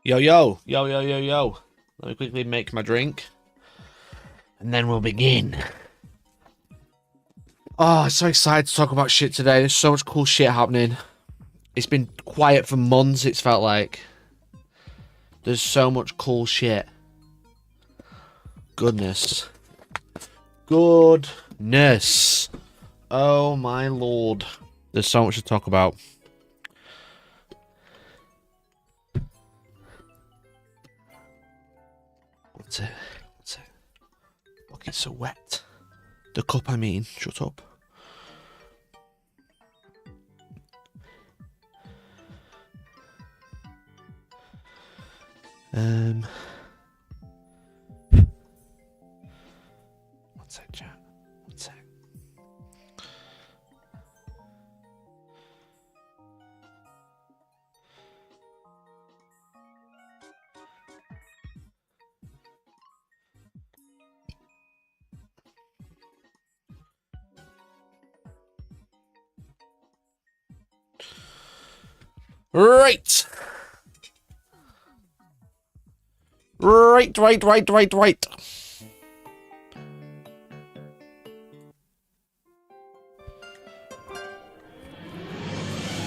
Yo, yo, yo, yo, yo, yo. Let me quickly make my drink. And then we'll begin. Oh, I'm so excited to talk about shit today. There's so much cool shit happening. It's been quiet for months, it's felt like. There's so much cool shit. Goodness. Goodness. Oh my lord. There's so much to talk about. What's it? Look, it's so wet. The cup, I mean. Shut up. One sec, chat. One sec. Right. Right.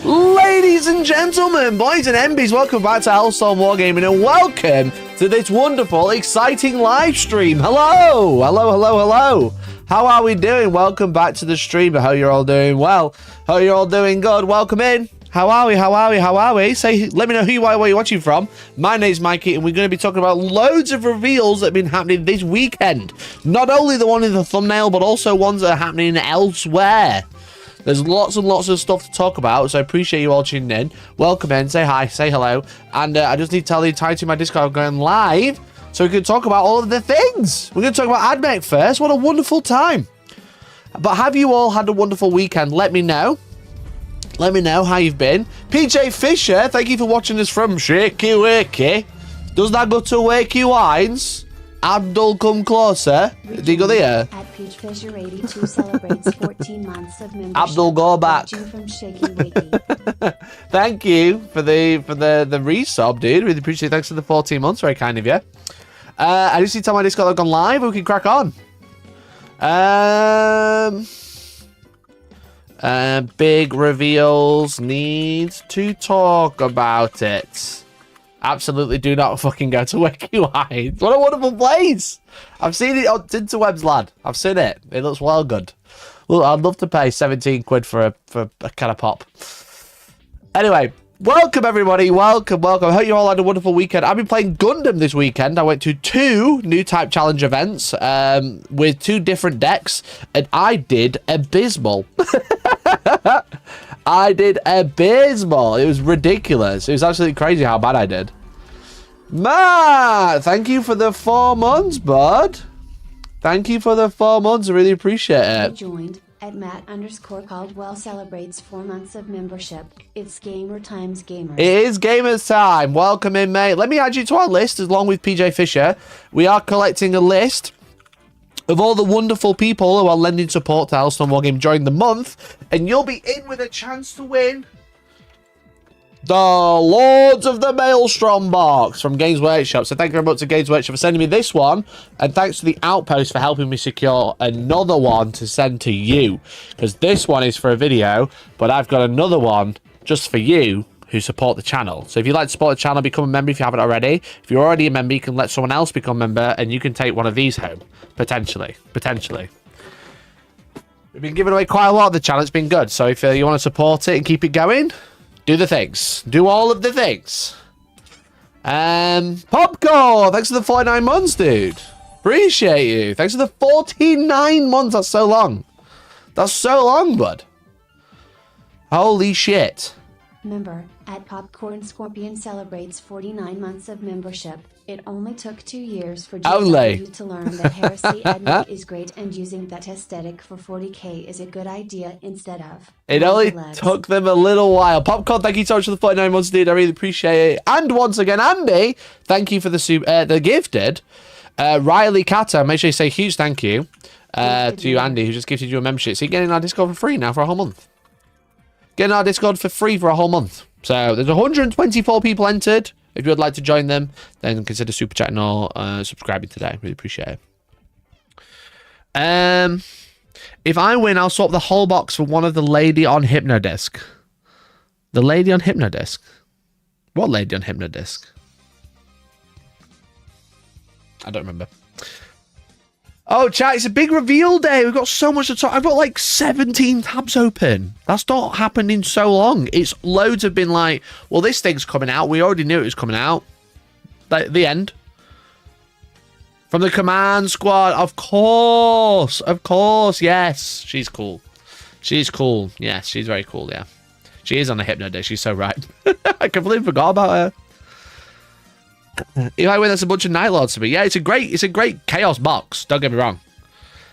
Ladies and gentlemen, boys and MBs, welcome back to Hellstormwargaming and welcome to this wonderful, exciting live stream. Hello. How are we doing? Welcome back to the stream. I hope you're all doing well. Hope you're all doing good. Welcome in. How are we? Let me know who you are, where you're watching from. My name's Mikey, and we're going to be talking about loads of reveals that have been happening this weekend. Not only the one in the thumbnail, but also ones that are happening elsewhere. There's lots and lots of stuff to talk about, so I appreciate you all tuning in. Welcome in, say hi, say hello. And I just need to tell the entirety of my Discord I'm going live, so we can talk about all of the things. We're going to talk about AdMech first. What a wonderful time. But have you all had a wonderful weekend? Let me know. Let me know how you've been. PJ Fisher, thank you for watching us from Shaky Wakey. Does that go to Wakey Wines? Abdul, come closer. Do you go there? At Peach Fisher 82 celebrates 14 months of membership. Abdul, go back. From Shaky Wakey. Thank you for the resub, dude. Really appreciate it. Thanks for the 14 months. Very kind of you. I just need to tell my Discord I've gone live. We can crack on. Big reveals, need to talk about it. Absolutely do not fucking go to Wakey Wines. What a wonderful place. I've seen it on Tinterwebs, lad. I've seen it. It looks well good. Well, I'd love to pay 17 quid for a can of pop. Anyway, welcome everybody. Welcome. I hope you all had a wonderful weekend. I've been playing Gundam this weekend. I went to 2 new type challenge events with 2 different decks, and I did abysmal. I did abysmal. It was ridiculous. It was absolutely crazy how bad I did. Matt, thank you for the 4 months, bud. Thank you for the 4 months. I really appreciate it. Joined at Matt_Caldwell celebrates 4 months of membership. It's gamer times gamers. It is gamers time. Welcome in, mate. Let me add you to our list along with PJ Fisher. We are collecting a list of all the wonderful people who are lending support to Hellstormwargaming during the month, and you'll be in with a chance to win the Lords of the Maelstrom box from Games Workshop. So thank you very much to Games Workshop for sending me this one, and thanks to the Outpost for helping me secure another one to send to you, because this one is for a video, but I've got another one just for you who support the channel. So if you'd like to support the channel, become a member if you haven't already. If you're already a member, you can let someone else become a member, and you can take one of these home. Potentially. We've been giving away quite a lot of the channel. It's been good. So if you want to support it and keep it going, do the things. Do all of the things. Popcorn, thanks for the 49 months, dude. Appreciate you. Thanks for the 49 months. That's so long. That's so long, bud. Holy shit. Member at Popcorn Scorpion celebrates 49 months of membership. It only took 2 years for GW to learn that Heresy AdMech is great, and using that aesthetic for 40k is a good idea instead of. It only took them a little while. Popcorn, thank you so much for the 49 months, dude. I really appreciate it. And once again, Andy, thank you for the gifted. Riley Catter, make sure you say huge thank you to you, Andy, who just gifted you a membership. So you're getting our Discord for free now for a whole month. Getting our Discord for free for a whole month. So there's 124 people entered If you would like to join them, then consider super chatting or subscribing today. Really appreciate it. If I win, I'll swap the whole box for one of the lady on Hypnodisc. The lady on Hypnodisc? What lady on Hypnodisc? I don't remember. Oh, chat, it's a big reveal day. We've got so much to talk. I've got like 17 tabs open. That's not happened in so long. It's loads have been like, well, this thing's coming out. We already knew it was coming out. The end. From the command squad. Of course. Of course. Yes. She's cool. She's cool. Yes, she's very cool, yeah. She is on the Hypno Day. She's so right. I completely forgot about her. If I win, that's a bunch of Night Lords to me. Yeah, it's a great chaos box. Don't get me wrong.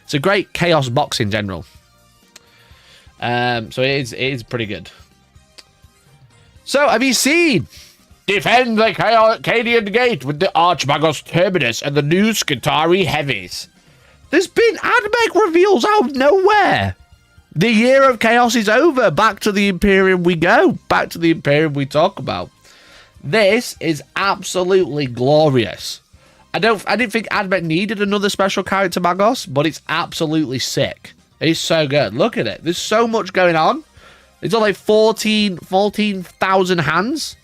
It's a great chaos box in general. So it is pretty good. So have you seen Defend the Cadian Gate with the Archmagos Terminus and the new Skitarii Heavies? There's been AdMech reveals out of nowhere. The year of chaos is over. Back to the Imperium we go. Back to the Imperium we talk about. This is absolutely glorious. I didn't think AdMech needed another special character Magos, but it's absolutely sick. It's so good. Look at it. There's so much going on. It's got like 14,000 hands.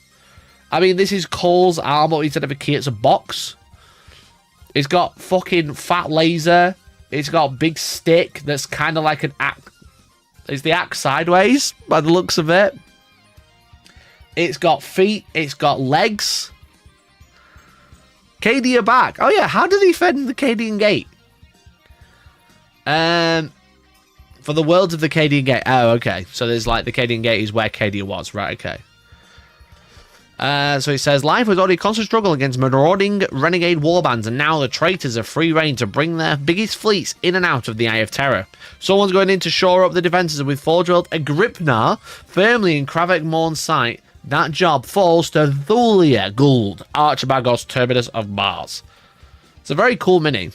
I mean, this is Cole's armor instead of a key. It's a box. It's got fucking fat laser. It's got a big stick that's kind of like an axe. It's the axe sideways by the looks of it. It's got feet. It's got legs. Cadia back. Oh, yeah. How did he defend the Cadian Gate? For the worlds of the Cadian Gate. Oh, okay. So there's like the Cadian Gate is where Cadia was. Right, okay. So he says, life was already a constant struggle against marauding renegade warbands, and now the traitors have free reign to bring their biggest fleets in and out of the Eye of Terror. Someone's going in to shore up the defenses with Forge-World Agripnar firmly in Kravek Morn's sight. That job falls to Thulia Gould, Archmagos Terminus of Mars. It's a very cool mini.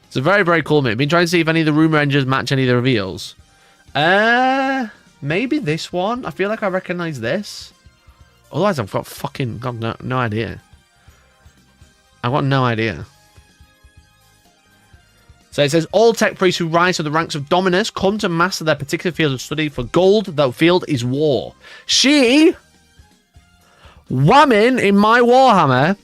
It's a very, very cool mini. Been trying to see if any of the Rumour Engines match any of the reveals. Maybe this one. I feel like I recognise this. Otherwise, I've got no idea. I've got no idea. So it says, all tech priests who rise to the ranks of Dominus come to master their particular field of study. For gold, that field is war. She, woman in my Warhammer.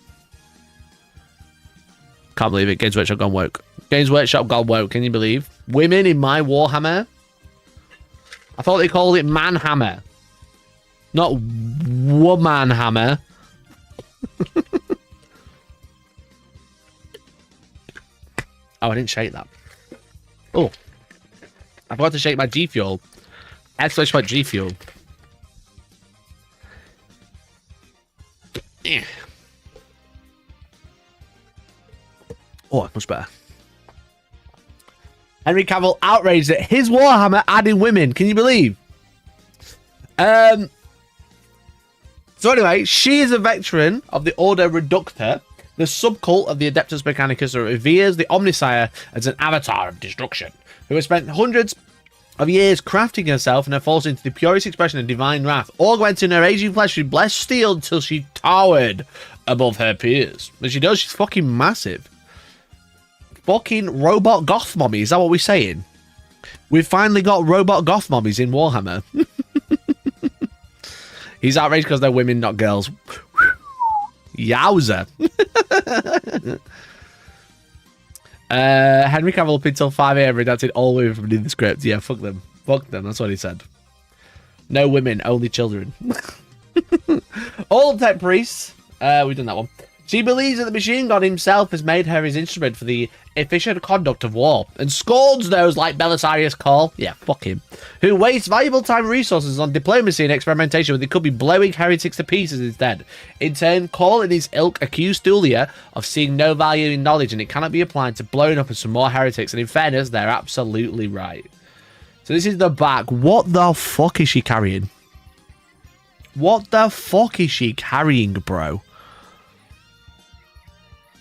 Can't believe it. Games Workshop gone woke. Games Workshop gone woke. Can you believe? Women in my Warhammer. I thought they called it Manhammer. Not Woman Hammer. Oh, I didn't shake that. Oh. I forgot to shake my G Fuel. Exclamation point G Fuel. Oh, much better. Henry Cavill outraged at his Warhammer adding women. Can you believe? So anyway, she is a veteran of the Order Reductor, the subcult of the Adeptus Mechanicus, who reveres the Omnisire as an avatar of destruction, who has spent hundreds of years crafting herself and her force into the purest expression of divine wrath, augmenting her aging flesh with blessed steel until she towered above her peers. And she does, she's fucking massive. Fucking robot goth mommy, is that what we're saying? We've finally got robot goth mommies in Warhammer. He's outraged because they're women, not girls. Yowza. Henry Cavill up until 5 a.m. redacted all women from the script. Yeah, fuck them. Fuck them, that's what he said. No women, only children. All tech priests. We've done that one. She believes that the machine god himself has made her his instrument for the efficient conduct of war, and scorns those like Belisarius Call, yeah, fuck him, who wastes valuable time and resources on diplomacy and experimentation when they could be blowing heretics to pieces instead. In turn, Call and his ilk accuse Thulia of seeing no value in knowledge, and it cannot be applied to blowing up some more heretics, and in fairness, they're absolutely right. So this is the back. What the fuck is she carrying? What the fuck is she carrying, bro?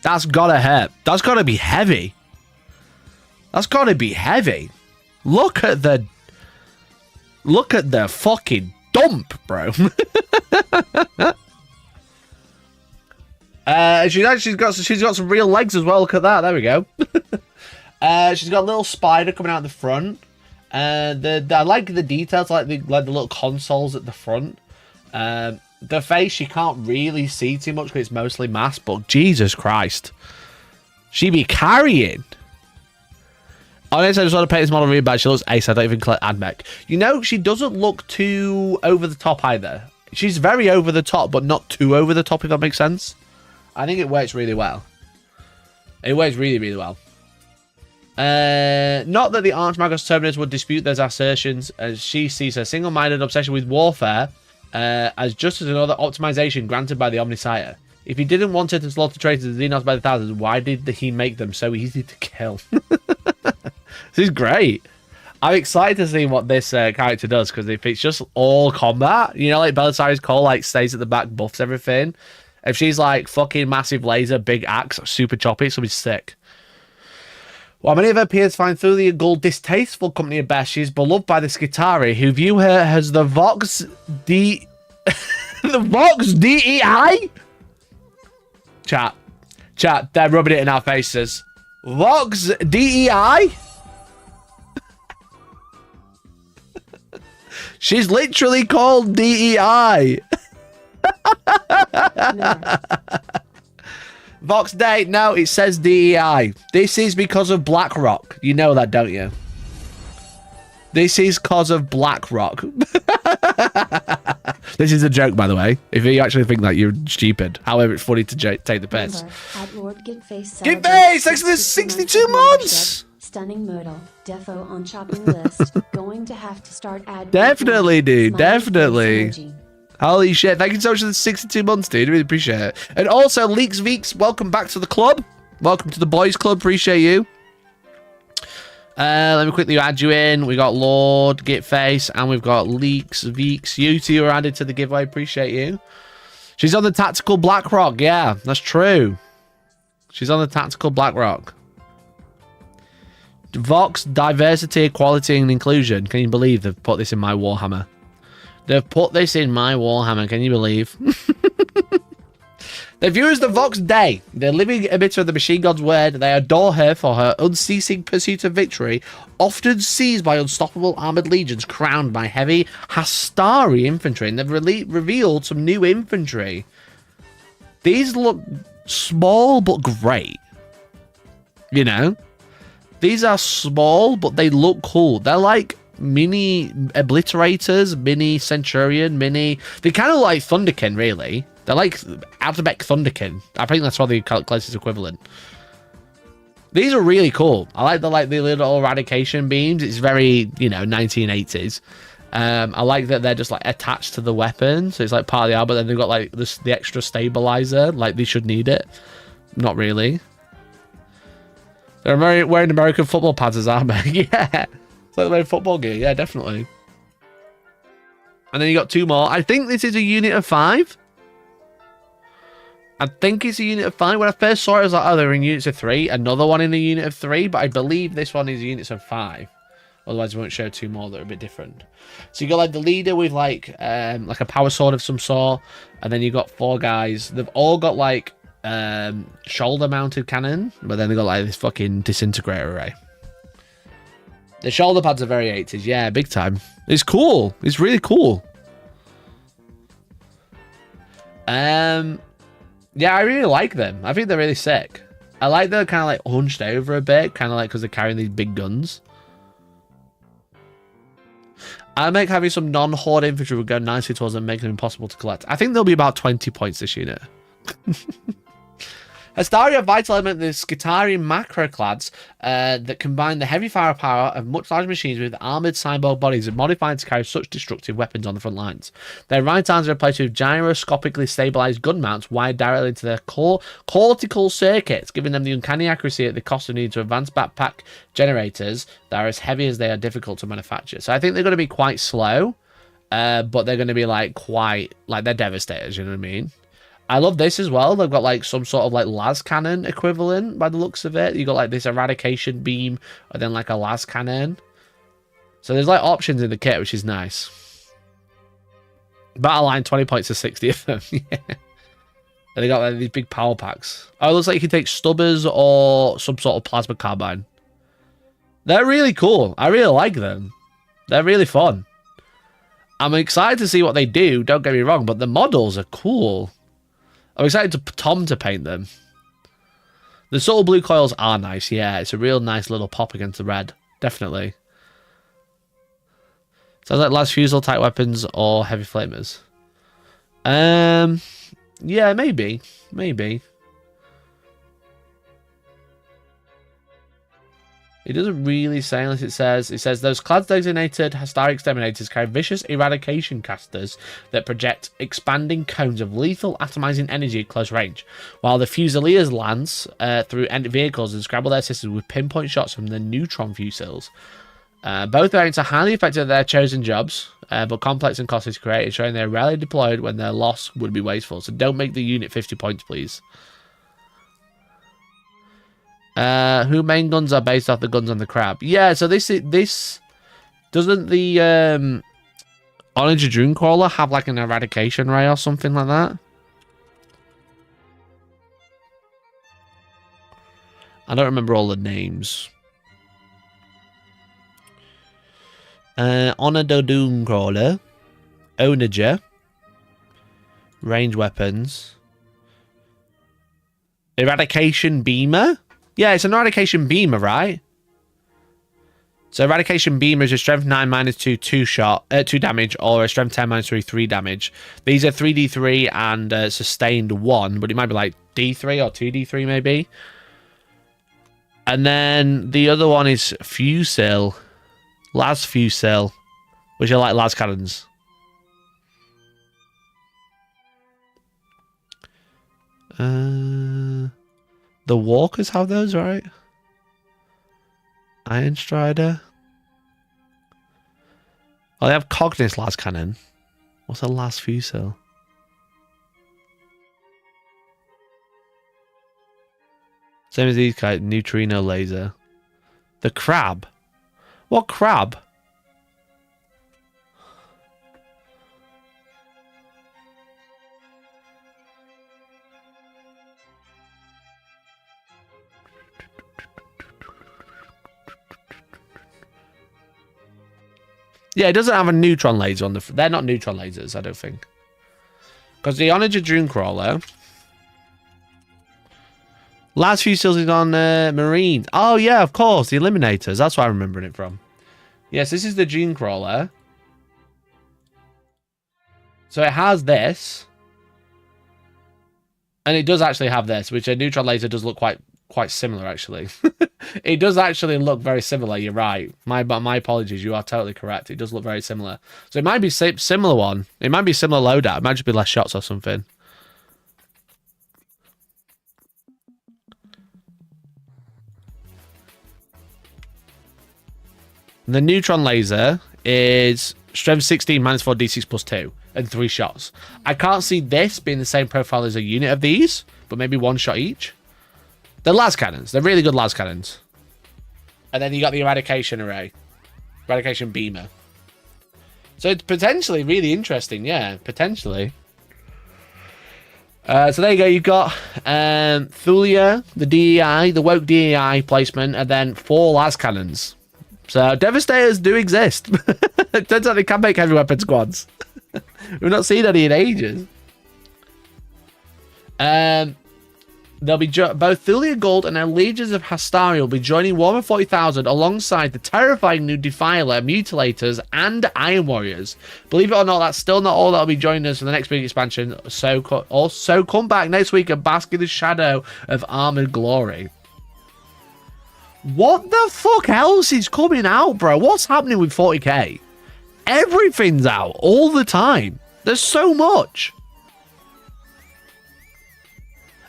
That's gotta hurt. That's gotta be heavy. That's gotta be heavy. Look at the fucking dump, bro. She's got some real legs as well. Look at that. There we go. She's got a little spider coming out the front. I like the details, like the little consoles at the front. The face you can't really see too much because it's mostly masked, but Jesus Christ, she be carrying. Honestly, I just want to paint this model really bad. She looks ace. I don't even collect Admech. You know, she doesn't look too over the top either. She's very over the top, but not too over the top, if that makes sense. I think it works really well. It works really, really well. Not that the Archmagus Terminus would dispute those assertions, as she sees her single-minded obsession with warfare as just as another optimization granted by the Omniscience. If he didn't want it to slaughter traitors and xenos by the thousands, why did he make them so easy to kill? This is great. I'm excited to see what this character does, because if it's just all combat, you know, like Belisarius Cole, like, stays at the back, buffs everything. If she's like fucking massive laser, big axe, super choppy, it's gonna be sick. While many of her peers find Thulia Gull distasteful company at best, she is beloved by the Skitarii, who view her as the Vox D... the Vox DEI? Chat, they're rubbing it in our faces. Vox DEI? She's literally called DEI. No. Vox Day, no, it says DEI. This is because of BlackRock. You know that, don't you? This is because of BlackRock. This is a joke, by the way. If you actually think that, you're stupid. However, it's funny to take the piss. Gitface! Thanks for the 62 months! Stunning Myrtle. Defo on shopping list. Going to have to start ad. Definitely, dude. Definitely. Holy shit. Thank you so much for the 62 months, dude. I really appreciate it. And also, Leeks Veeks, welcome back to the club. Welcome to the boys club. Appreciate you. Let me quickly add you in. We got Lord, Gitface, and we've got Leeks Veeks. You two are added to the giveaway. Appreciate you. She's on the Tactical BlackRock. Yeah, that's true. She's on the Tactical BlackRock. Vox, diversity, equality, and inclusion. Can you believe they've put this in my Warhammer? They've put this in my Warhammer. Can you believe? They view her as the Vox Day. They're living emitter of the machine god's word. They adore her for her unceasing pursuit of victory, often seized by unstoppable armored legions crowned by heavy Hastarii infantry. And they've revealed some new infantry. These look small but great. You know? These are small, but they look cool. They're like mini obliterators, mini centurion, mini... They kind of like Thunderkin, really. They're like Admech Thunderkin. I think that's probably the closest equivalent. These are really cool. I like the little eradication beams. It's very, you know, 1980s. I like that they're just like attached to the weapon, so it's like part of the armor. But then they've got like the extra stabilizer. Like they should need it. Not really. They're wearing American football pads as armor. Yeah, it's like they're wearing football gear. Yeah, definitely. And then you got two more. I think this is a unit of 5. I think it's a unit of 5. When I first saw it, I was like, oh, they're in units of 3. Another one in a unit of 3, but I believe this one is units of 5. Otherwise, we won't show 2 more that are a bit different. So you got like the leader with like a power sword of some sort, and then you got 4 guys. They've all got like shoulder-mounted cannon, but then they got like this fucking disintegrator array. The shoulder pads are very 80s, yeah, big time. It's cool. It's really cool. Yeah, I really like them. I think they're really sick. I like they're kind of like hunched over a bit, kind of like because they're carrying these big guns. I make having some non-horde infantry would go nicely towards them, making them impossible to collect. I think there'll be about 20 points this unit. Hastarii are vital element of the Skitarii macroclads that combine the heavy firepower of much larger machines with armoured cyborg bodies and modified to carry such destructive weapons on the front lines. Their right arms are replaced with gyroscopically stabilised gun mounts wired directly into their cortical circuits, giving them the uncanny accuracy at the cost of needing to advance backpack generators that are as heavy as they are difficult to manufacture. So I think they're going to be quite slow, but they're going to be like quite, like they're devastators, you know what I mean? I love this as well. They've got like some sort of like las cannon equivalent by the looks of it. You got like this eradication beam and then like a las cannon. So there's like options in the kit, which is nice. Battle line 20 points to 60 of them. Yeah. And they got like, these big power packs. Oh, it looks like you can take stubbers or some sort of plasma carbine. They're really cool. I really like them. They're really fun. I'm excited to see what they do, don't get me wrong, but the models are cool. I'm excited to Tom to paint them. The subtle blue coils are nice, yeah. It's a real nice little pop against the red. Definitely. Sounds like las fusel type weapons or heavy flamers. Yeah, maybe. Maybe. It doesn't really say unless it says those class designated Hastarii exterminators carry vicious eradication casters that project expanding cones of lethal atomizing energy at close range, while the Fusiliers lance through vehicles and scramble their systems with pinpoint shots from the neutron fusils. Both variants are highly effective at their chosen jobs, but complex and costly to create, ensuring they're rarely deployed when their loss would be wasteful. So don't make the unit 50 points, please. Who main guns are based off the guns on the crab? Yeah, so this doesn't the Onager Dreamcrawler have like an eradication ray or something like that? I don't remember all the names. Onager Dreamcrawler, Onager, range weapons, eradication beamer. Yeah, it's an eradication beamer, right? So eradication beamer is a strength 9 -2 2 damage, or a strength 10 -3 3 damage. These are 3d3 and sustained 1, but it might be like d3 or 2d3 maybe. And then the other one is fusil, las fusil, which are like las cannons. The walkers have those, right? Iron Strider. Oh, they have Cognis las cannon. What's a las fusil? Same as these guys. Neutrino laser. The crab. What crab? Yeah, it doesn't have a neutron laser on the... They're not neutron lasers, I don't think. Because the Onager Dreamcrawler... Last few seals is on Marine. Oh, yeah, of course. The Eliminators. That's where I'm remembering it from. Yes, this is the Dreamcrawler. So it has this. And it does actually have this, which a neutron laser does look quite similar, actually. It does actually look very similar. You're right. My apologies. You are totally correct. It does look very similar. So it might be similar one. It might be similar loadout. It might just be less shots or something. The neutron laser is strength 16 -4 d6 +2 and 3 shots. I can't see this being the same profile as a unit of these, but maybe 1 shot each. They're las cannons. They're really good las cannons. And then you got the eradication array. Eradication beamer. So it's potentially really interesting. Yeah, potentially. So there you go. You've got Thulia, the DEI, the woke DEI placement, and then 4 las cannons. So Devastators do exist. It turns out they can make heavy weapon squads. We've not seen any in ages. They'll be both Thulia Gold and their legions of Hastarii will be joining Warhammer 40,000 alongside the terrifying new Defiler, Mutilators, and Iron Warriors. Believe it or not, that's still not all that'll be joining us for the next big expansion. So also come back next week and bask in the shadow of Armored Glory. What the fuck else is coming out, bro? What's happening with 40k? Everything's out all the time. There's so much.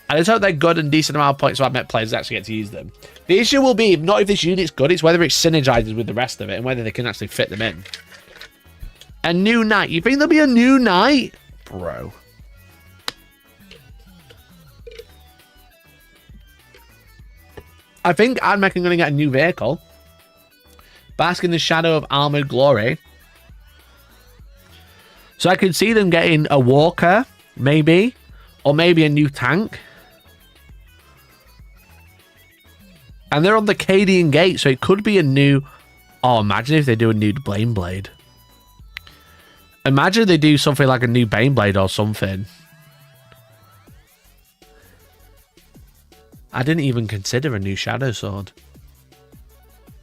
I just hope they're good and decent amount of points so I met players actually get to use them. The issue will be not if this unit's good, it's whether it synergizes with the rest of it and whether they can actually fit them in. A new knight. You think there'll be a new knight? Bro. I think Admech are going to get a new vehicle. Bask in the shadow of Armored Glory. So I can see them getting a walker, maybe. Or maybe a new tank. And they're on the Cadian Gate, so it could be a new... Oh, imagine if they do a new Blame Blade. Imagine they do something like a new Bane Blade or something. I didn't even consider a new Shadow Sword.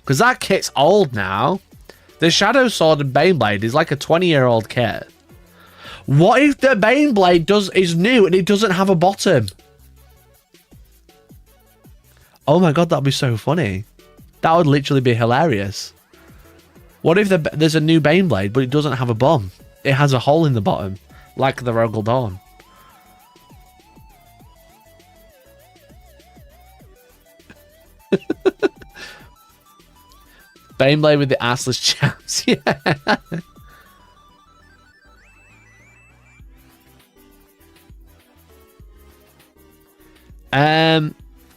Because that kit's old now. The Shadow Sword and Bane Blade is like a 20-year-old kit. What if the Bane Blade is new and it doesn't have a bottom? Oh my god, that'd be so funny. That would literally be hilarious. What if there's a new Bane Blade, but it doesn't have a bum? It has a hole in the bottom, like the Rogel Dawn. Bane Blade with the assless chaps, yeah.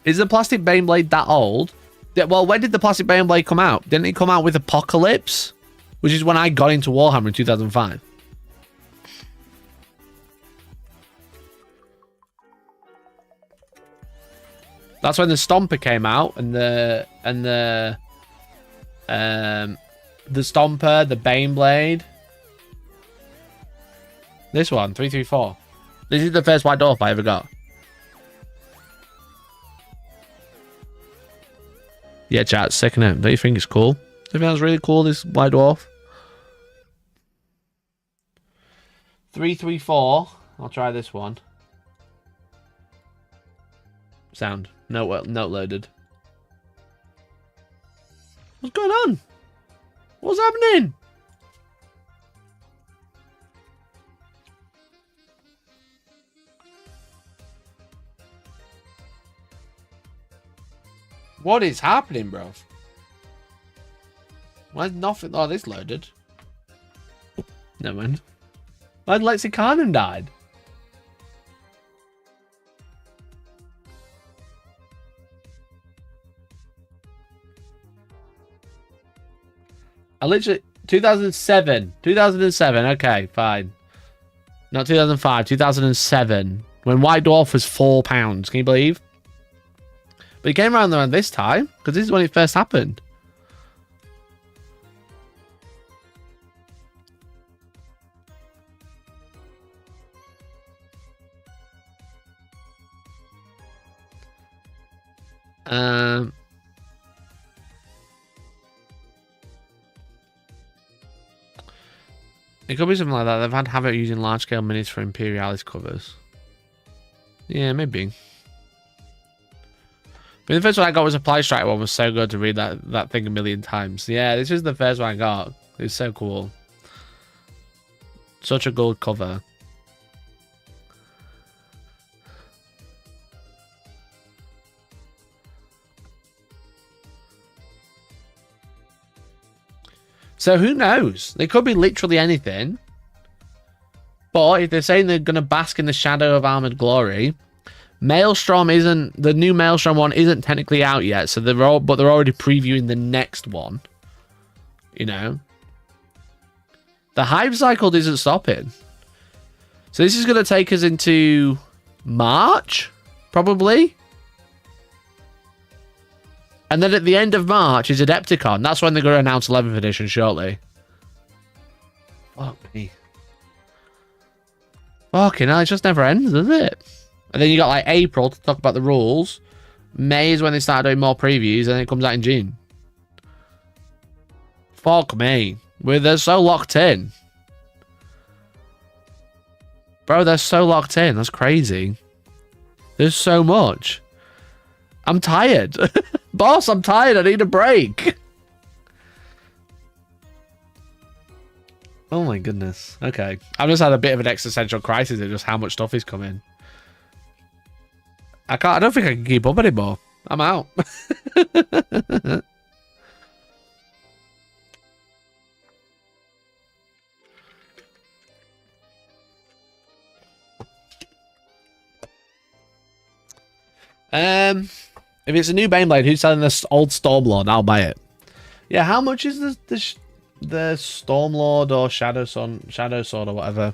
Is the plastic Bane Blade that old? Well, when did the plastic Bane Blade come out? Didn't it come out with Apocalypse? Which is when I got into Warhammer in 2005. That's when the Stomper came out, and the Stomper, the Bane Blade. This one, 334. This is the first White Dwarf I ever got. Yeah, chat, sick it. Don't you think it's cool? Do you think that's really cool, this White Dwarf? 334. I'll try this one. Sound. Note loaded. What's going on? What's happening? What is happening, bro? Why is nothing? Oh, this loaded. Never mind. Why Lexicanum died? I literally 2007. 2007. Okay, fine. Not 2005. 2007. When White Dwarf was £4. Can you believe? But it came around this time because this is when it first happened. It could be something like that. They've had habit using large-scale minis for Imperialis covers. Yeah, maybe. But the first one I got was a Ply Strike one. Was so good to read that thing a million times. Yeah, this is the first one I got. It's so cool. Such a gold cover. So who knows? They could be literally anything. But if they're saying they're going to bask in the shadow of Armored Glory, Maelstrom isn't, the new Maelstrom one isn't technically out yet. So they're already previewing the next one. You know, the hype cycle isn't stopping. So this is going to take us into March, probably. And then at the end of March is Adepticon. That's when they're going to announce 11th edition shortly. Fuck me. Fucking hell, it just never ends, does it? And then you got like April to talk about the rules. May is when they start doing more previews, and it comes out in June. Fuck me. They're so locked in. Bro, they're so locked in. That's crazy. There's so much. I'm tired. Boss, I'm tired. I need a break. Oh my goodness. Okay. I've just had a bit of an existential crisis at just how much stuff is coming. I don't think I can keep up anymore. I'm out. If it's a new Baneblade, who's selling this old Stormlord? I'll buy it. Yeah, how much is the Stormlord or Shadow Sword or whatever?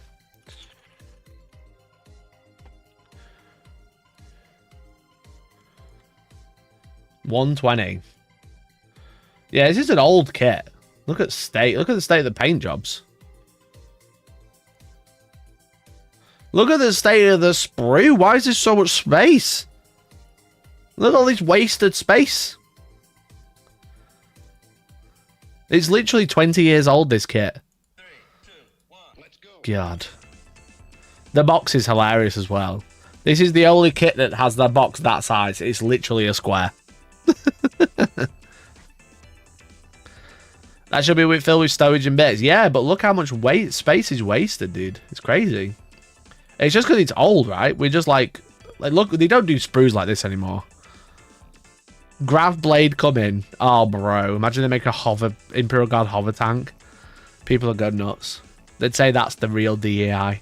120. Yeah, this is an old kit. Look at the state of the paint jobs. Look at the state of the sprue. Why is there so much space? Look at all this wasted space. It's literally 20 years old, this kit. 3, 2, 1, let's go. God. The box is hilarious as well. This is the only kit that has the box that size. It's literally a square. That should be filled with stowage and bits. Yeah, but look how much space is wasted, dude. It's crazy. It's just because it's old, right? We're just like, look, they don't do sprues like this anymore. Grav blade coming. Oh, bro. Imagine they make a Imperial Guard hover tank. People would go nuts. They'd say that's the real DEI.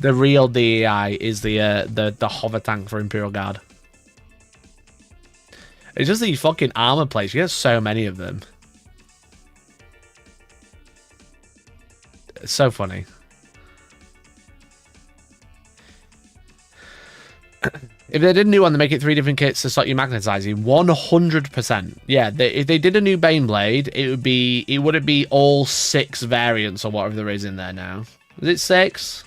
The real DEI is the hover tank for Imperial Guard. It's just these fucking armor plates. You get so many of them. It's so funny. If they did a new one, they make it 3 different kits to stop you magnetizing. 100%. Yeah, if they did a new Baneblade, it wouldn't be all 6 variants or whatever there is in there now. Is it 6?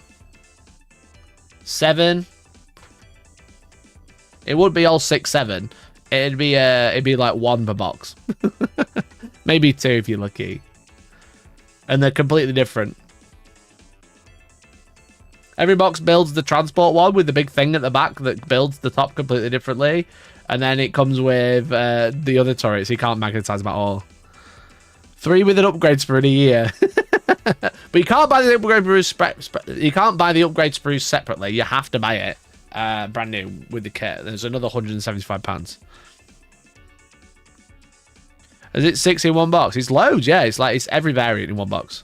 7? It would be all 6, 7. It'd be like 1 per box. Maybe 2 if you're lucky. And they're completely different. Every box builds the transport one with the big thing at the back that builds the top completely differently. And then it comes with the other turrets. You can't magnetize them at all. 3 with an upgrade sprue in a year. But you can't buy the upgrade sprue. You can't buy the upgrade sprue separately. You have to buy it brand new with the kit. There's another £175. Is it 6 in one box? It's loads, yeah. It's every variant in one box.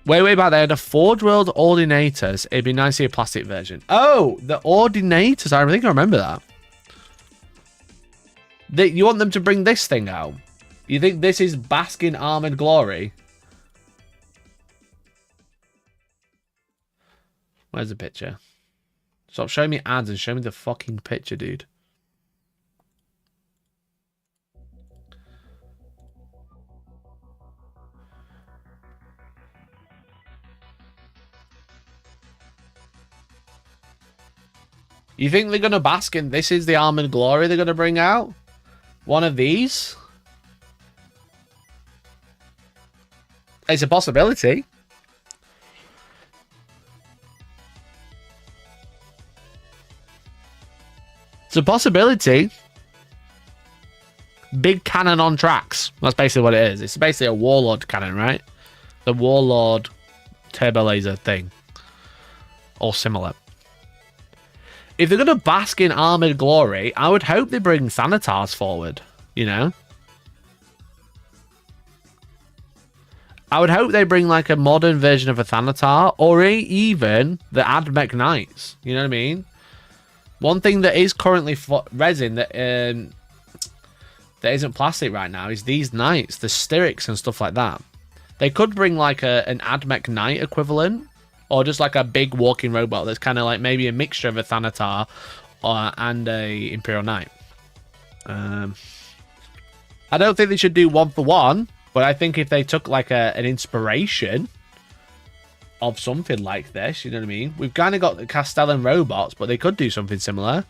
Way back there, the Forge World Ordinators. It'd be nice to see a plastic version. Oh, the Ordinators. I think I remember that. You want them to bring this thing out? You think this is basking armored glory? Where's the picture? Stop showing me ads and show me the fucking picture, dude. You think they're going to bask in this is the armored glory they're going to bring out? One of these? It's a possibility. It's a possibility. Big cannon on tracks. That's basically what it is. It's basically a warlord cannon, right? The warlord turbo laser thing. Or similar. If they're going to bask in armored glory, I would hope they bring Thanatars forward, you know? I would hope they bring like a modern version of a Thanatar, or even the Admech Knights, you know what I mean? One thing that is currently resin that isn't plastic right now is these knights, the Styrics and stuff like that. They could bring like an Admech Knight equivalent, or just like a big walking robot that's kind of like maybe a mixture of a Thanatar and a Imperial Knight. I don't think they should do 1 for 1, but I think if they took like an inspiration of something like this, you know what I mean? We've kind of got the Castellan robots, but they could do something similar.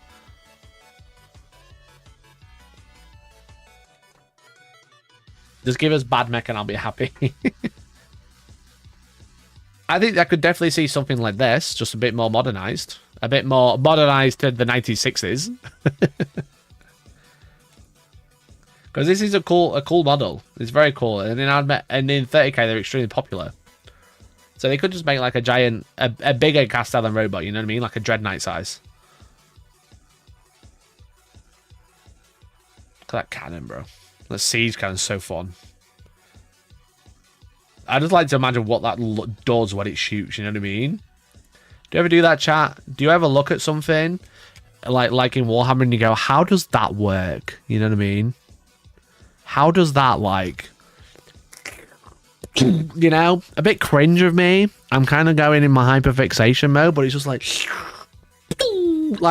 Just give us bad mech and I'll be happy. I think I could definitely see something like this, just a bit more modernized. A bit more modernized to the 1960s. Because this is a cool model. It's very cool. And in 30k, they're extremely popular. So they could just make like a giant, a bigger Castellan robot, you know what I mean? Like a dreadnought size. Look at that cannon, bro. That siege cannon's so fun. I just like to imagine what that does when it shoots, you know what I mean? Do you ever do that, chat? Do you ever look at something like in Warhammer and you go, how does that work? You know what I mean? How does that like... you know, a bit cringe of me. I'm kind of going in my hyperfixation mode, but it's just like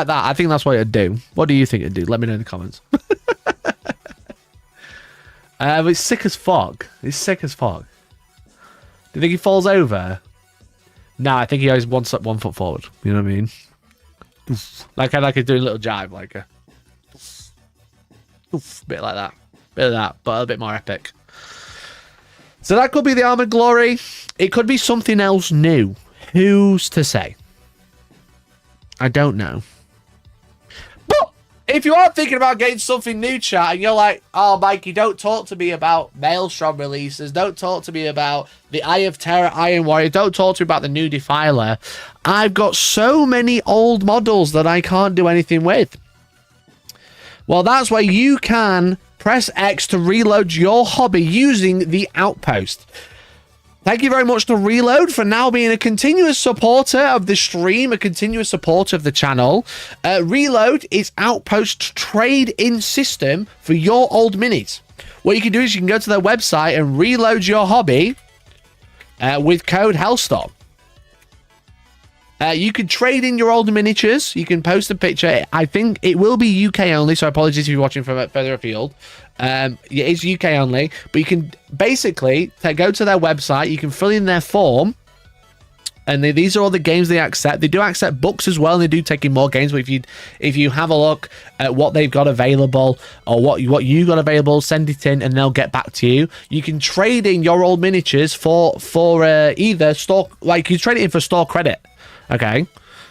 that. I think that's what it'd do. What do you think it'd do? Let me know in the comments. It's sick as fuck. It's sick as fuck. Do you think he falls over? No, I think he always one foot forward. You know what I mean? Like he's doing a little jive, like a bit like that. Bit of that, but a bit more epic. So that could be the Armored Glory. It could be something else new. Who's to say? I don't know. But if you are thinking about getting something new, chat, and you're like, oh, Mikey, don't talk to me about Maelstrom releases. Don't talk to me about the Eye of Terror Iron Warrior. Don't talk to me about the new Defiler. I've got so many old models that I can't do anything with. Well, that's where you can press X to reload your hobby using the Outpost. Thank you very much to Reload for now being a continuous supporter of the stream, a continuous supporter of the channel. Reload is Outpost trade-in system for your old minis. What you can do is you can go to their website and reload your hobby with code Hellstorm. You can trade in your old miniatures. You can post a picture. I think it will be UK only, so apologies if you're watching from further afield. It's UK only, but you can basically go to their website. You can fill in their form, and these are all the games they accept. They do accept books as well, and they do take in more games. But if you have a look at what they've got available or what you got available, send it in, and they'll get back to you. You can trade in your old miniatures for either store, like you trade it in for store credit. Okay,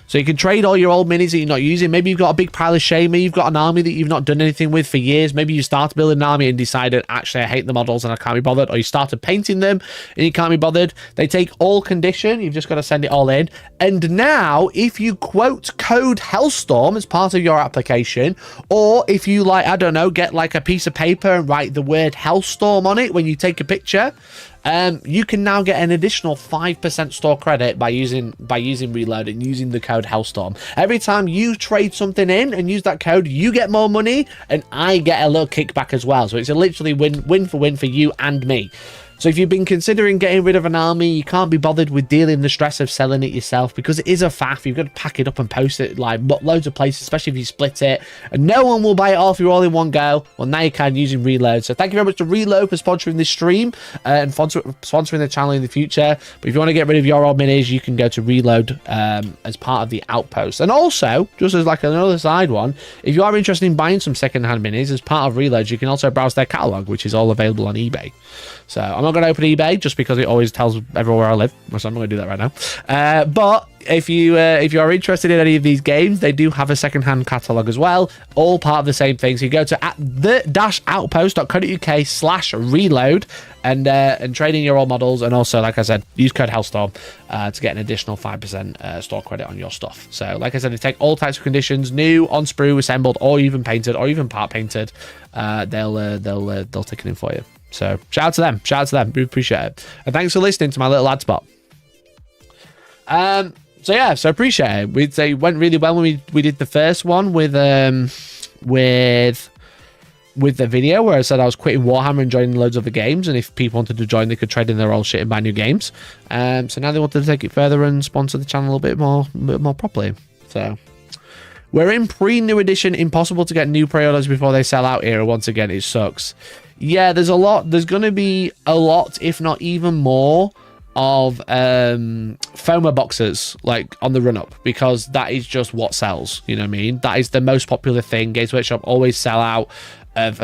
so you can trade all your old minis that you're not using. Maybe you've got a big pile of shame. Maybe you've got an army that you've not done anything with for years. Maybe you started building an army and decided, actually, I hate the models and I can't be bothered. Or you started painting them and you can't be bothered. They take all condition. You've just got to send it all in. And now, if you quote code Hellstorm as part of your application, or if you, like, I don't know, get like a piece of paper and write the word Hellstorm on it when you take a picture, you can now get an additional 5% store credit by using Reload and using the code Hellstorm. Every time you trade something in and use that code, you get more money and I get a little kickback as well. So it's a literally win for you and me. So if you've been considering getting rid of an army, you can't be bothered with dealing the stress of selling it yourself because it is a faff. You've got to pack it up and post it like loads of places, especially if you split it, and no one will buy it off you all in one go. Well, now you can using Reload. So thank you very much to Reload for sponsoring this stream and sponsoring the channel in the future. But if you want to get rid of your old minis, you can go to Reload as part of the Outpost. And also, just as like another side one, if you are interested in buying some second-hand minis as part of Reload, you can also browse their catalog, which is all available on eBay. So I'm not going to open eBay just because it always tells everyone where I live, so I'm not going to do that right now. But if you are interested in any of these games, they do have a second-hand catalog as well, all part of the same thing. So you go to the-outpost.co.uk/reload and trade in your old models, and also, like I said, use code Hellstorm to get an additional 5% store credit on your stuff. So like I said, they take all types of conditions, new, on sprue, assembled, or even painted, or even part painted. They'll take it in for you. So shout out to them. We appreciate it. And thanks for listening to my little ad spot. So yeah, so appreciate it. We'd say it went really well when we did the first one with the video where I said I was quitting Warhammer and joining loads of the games, and if people wanted to join, they could trade in their old shit and buy new games. So now they wanted to take it further and sponsor the channel a bit more properly. So we're in pre-new edition, impossible to get new pre-orders before they sell out era. Once again, it sucks. Yeah, there's going to be a lot, if not even more, of FOMO boxes like on the run up, because that is just what sells. You know what I mean? That is the most popular thing. Games Workshop always sell out of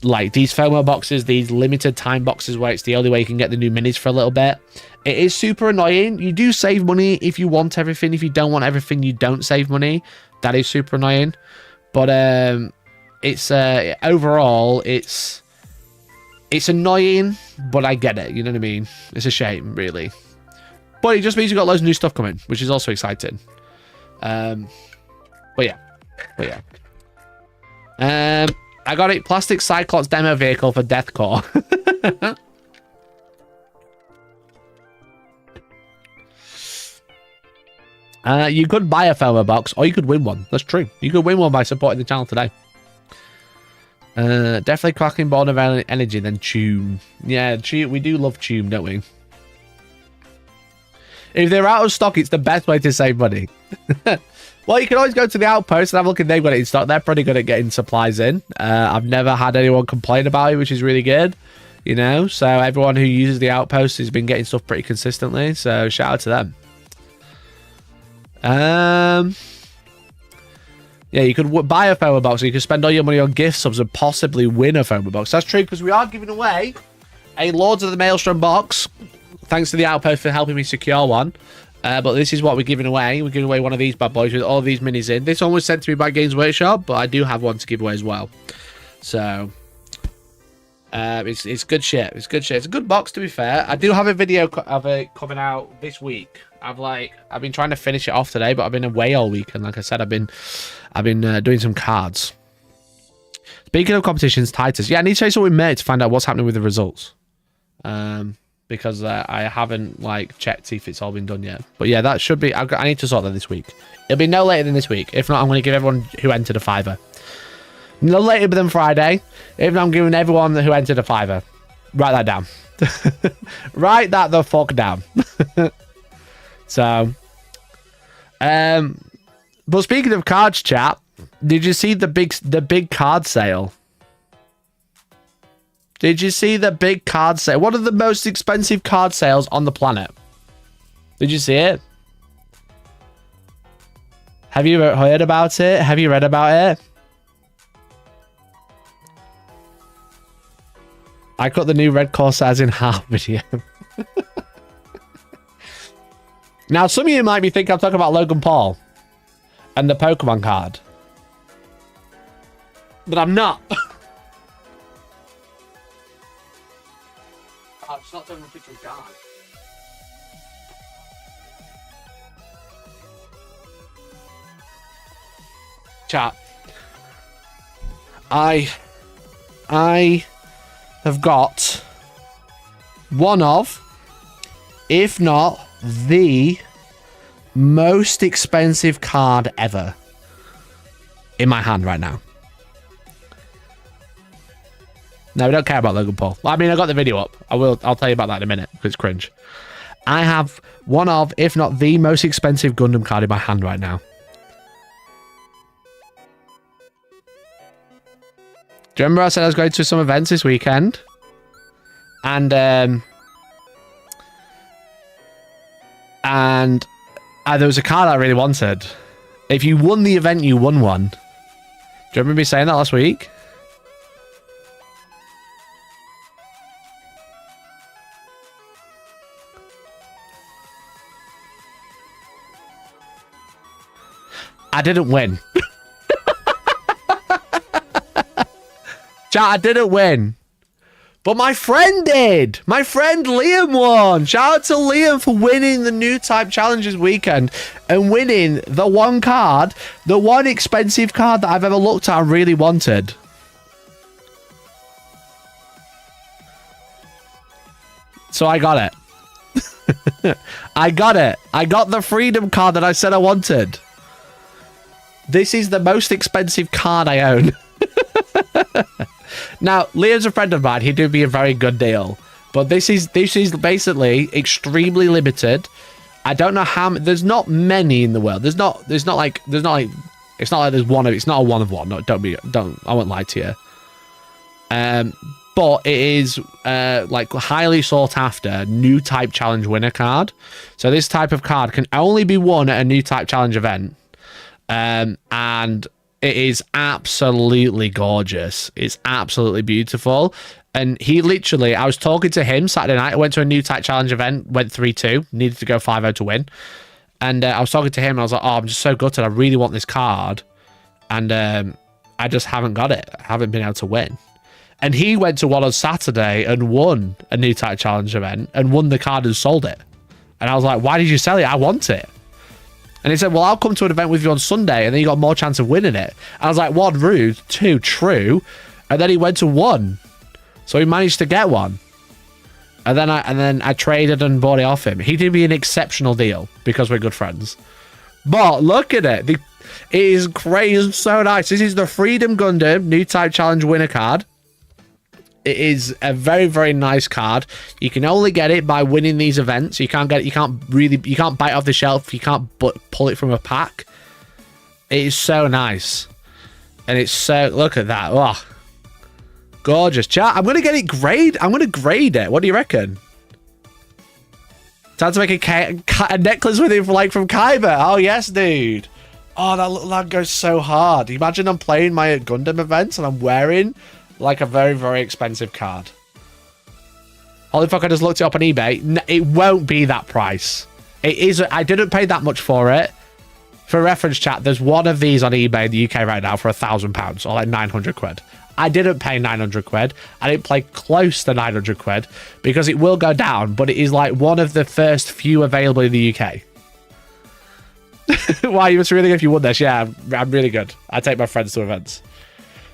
like these FOMO boxes, these limited time boxes where it's the only way you can get the new minis for a little bit. It is super annoying. You do save money if you want everything. If you don't want everything, you don't save money. That is super annoying. But it's overall it's annoying, but I get it. You know what I mean? It's a shame, really. But it just means you've got loads of new stuff coming, which is also exciting. But yeah. I got it. Plastic Cyclops demo vehicle for Deathcore. You could buy a FOMO box, or you could win one. That's true. You could win one by supporting the channel today. Definitely cracking ball of energy, then tune. Yeah, we do love tune, don't we? If they're out of stock, it's the best way to save money. Well, you can always go to the Outpost and have a look if they've got it in stock. They're pretty good at getting supplies in. I've never had anyone complain about it, which is really good. You know, so everyone who uses the Outpost has been getting stuff pretty consistently. So shout out to them. Yeah, you could buy a FOMO box, or you could spend all your money on gift subs and possibly win a FOMO box. That's true, because we are giving away a Lords of the Maelstrom box. Thanks to the Outpost for helping me secure one. But this is what we're giving away. We're giving away one of these bad boys with all these minis in. This one was sent to me by Games Workshop, but I do have one to give away as well. So, it's good shit. It's good shit. It's a good box, to be fair. I do have a video of it coming out this week. I've been trying to finish it off today, but I've been away all week, and like I said, I've been doing some cards. Speaking of competitions, Titus. Yeah, I need to say something mate to find out what's happening with the results. Because I haven't checked if it's all been done yet. But yeah, that should be. I need to sort that this week. It'll be no later than this week. If not, I'm going to give everyone who entered a £5. No later than Friday. If not, I'm giving everyone who entered a £5. Write that down. Write that the fuck down. So, but speaking of cards, chat, did you see the big card sale? Did you see the big card sale? One of the most expensive card sales on the planet. Did you see it? Have you heard about it? Have you read about it? I cut the new red Corsairs in half video. Now, some of you might be thinking I'm talking about Logan Paul and the Pokemon card. But I'm not. I'm just not taking a picture of God. Chat. I have got one of, if not the most expensive card ever in my hand right now. No, we don't care about Logan Paul. I mean, I got the video up. I'll tell you about that in a minute, because it's cringe. I have one of, if not the most expensive Gundam card in my hand right now. Do you remember I said I was going to some events this weekend? And there was a card I really wanted. If you won the event, you won one. Do you remember me saying that last week? I didn't win. Chat, I didn't win. But my friend did. My friend Liam won. Shout out to Liam for winning the new type challenges weekend and winning the one card, the one expensive card that I've ever looked at and really wanted. So I got it. I got it. I got the freedom card that I said I wanted. This is the most expensive card I own. Now, Liam's a friend of mine. He did me a very good deal. But this is basically extremely limited. I don't know how there's not many in the world. It's not like there's one of, it's not a one of one. No, I won't lie to you. But it is highly sought after new type challenge winner card. So this type of card can only be won at a new type challenge event. And it is absolutely gorgeous. It's absolutely beautiful. And he literally, I was talking to him Saturday night. I went to a new type challenge event, went 3-2, needed to go 5-0 to win. And I was talking to him and I was like, oh, I'm just so gutted. I really want this card. And I just haven't got it. I haven't been able to win. And he went to one on Saturday and won a new type challenge event and won the card and sold it. And I was like, why did you sell it? I want it. And he said, well, I'll come to an event with you on Sunday, and then you got more chance of winning it. And I was like, one, rude. Two, true. And then he went to one. So he managed to get one. And then I traded and bought it off him. He did me an exceptional deal because we're good friends. But look at it. It is crazy, so nice. This is the Freedom Gundam New Type Challenge winner card. It is a very, very nice card. You can only get it by winning these events. You can't get it. You can't buy it off the shelf. You can't pull it from a pack. It is so nice. And it's so, look at that. Oh, gorgeous. Chat, I'm going to get it grade. I'm going to grade it. What do you reckon? Time to make a necklace with it like from Kyber. Oh, yes, dude. Oh, that goes so hard. Imagine I'm playing my Gundam events and I'm wearing like a very, very expensive card. Holy fuck, I just looked it up on eBay. It won't be that price. It is. I didn't pay that much for it. For reference, chat, there's one of these on eBay in the UK right now for £1,000 or like 900 quid. I didn't pay 900 quid. I didn't pay close to 900 quid because it will go down, but it is like one of the first few available in the UK. Wow, you must really good if you won this. Yeah, I'm really good. I take my friends to events.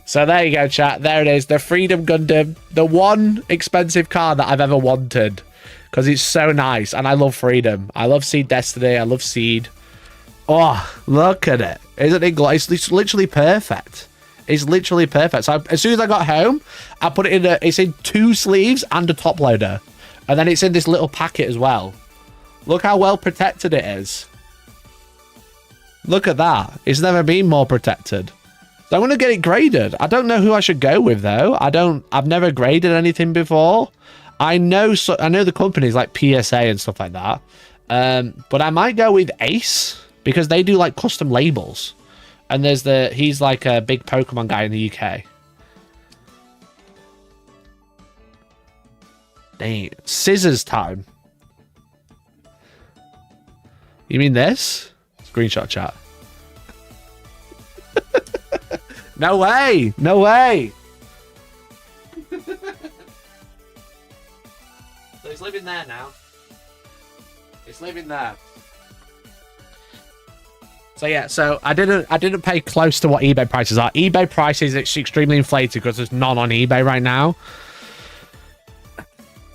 So there you go, chat. There it is. The Freedom Gundam. The one expensive card that I've ever wanted. Because it's so nice. And I love Freedom. I love Seed Destiny. I love Seed. Oh, look at it. Isn't it glorious? It's literally perfect. It's literally perfect. So as soon as I got home, I put it in it's in 2 sleeves and a top loader. And then it's in this little packet as well. Look how well protected it is. Look at that. It's never been more protected. So I'm going to get it graded. I don't know who I should go with though. I've never graded anything before. I know the companies like PSA and stuff like that. But I might go with Ace because they do like custom labels. And he's like a big Pokemon guy in the UK. Dang, scissors time. You mean this? Screenshot chat. No way! No way! So he's living there now. He's living there. So yeah, so I didn't pay close to what eBay prices are. eBay prices it's extremely inflated because there's none on eBay right now.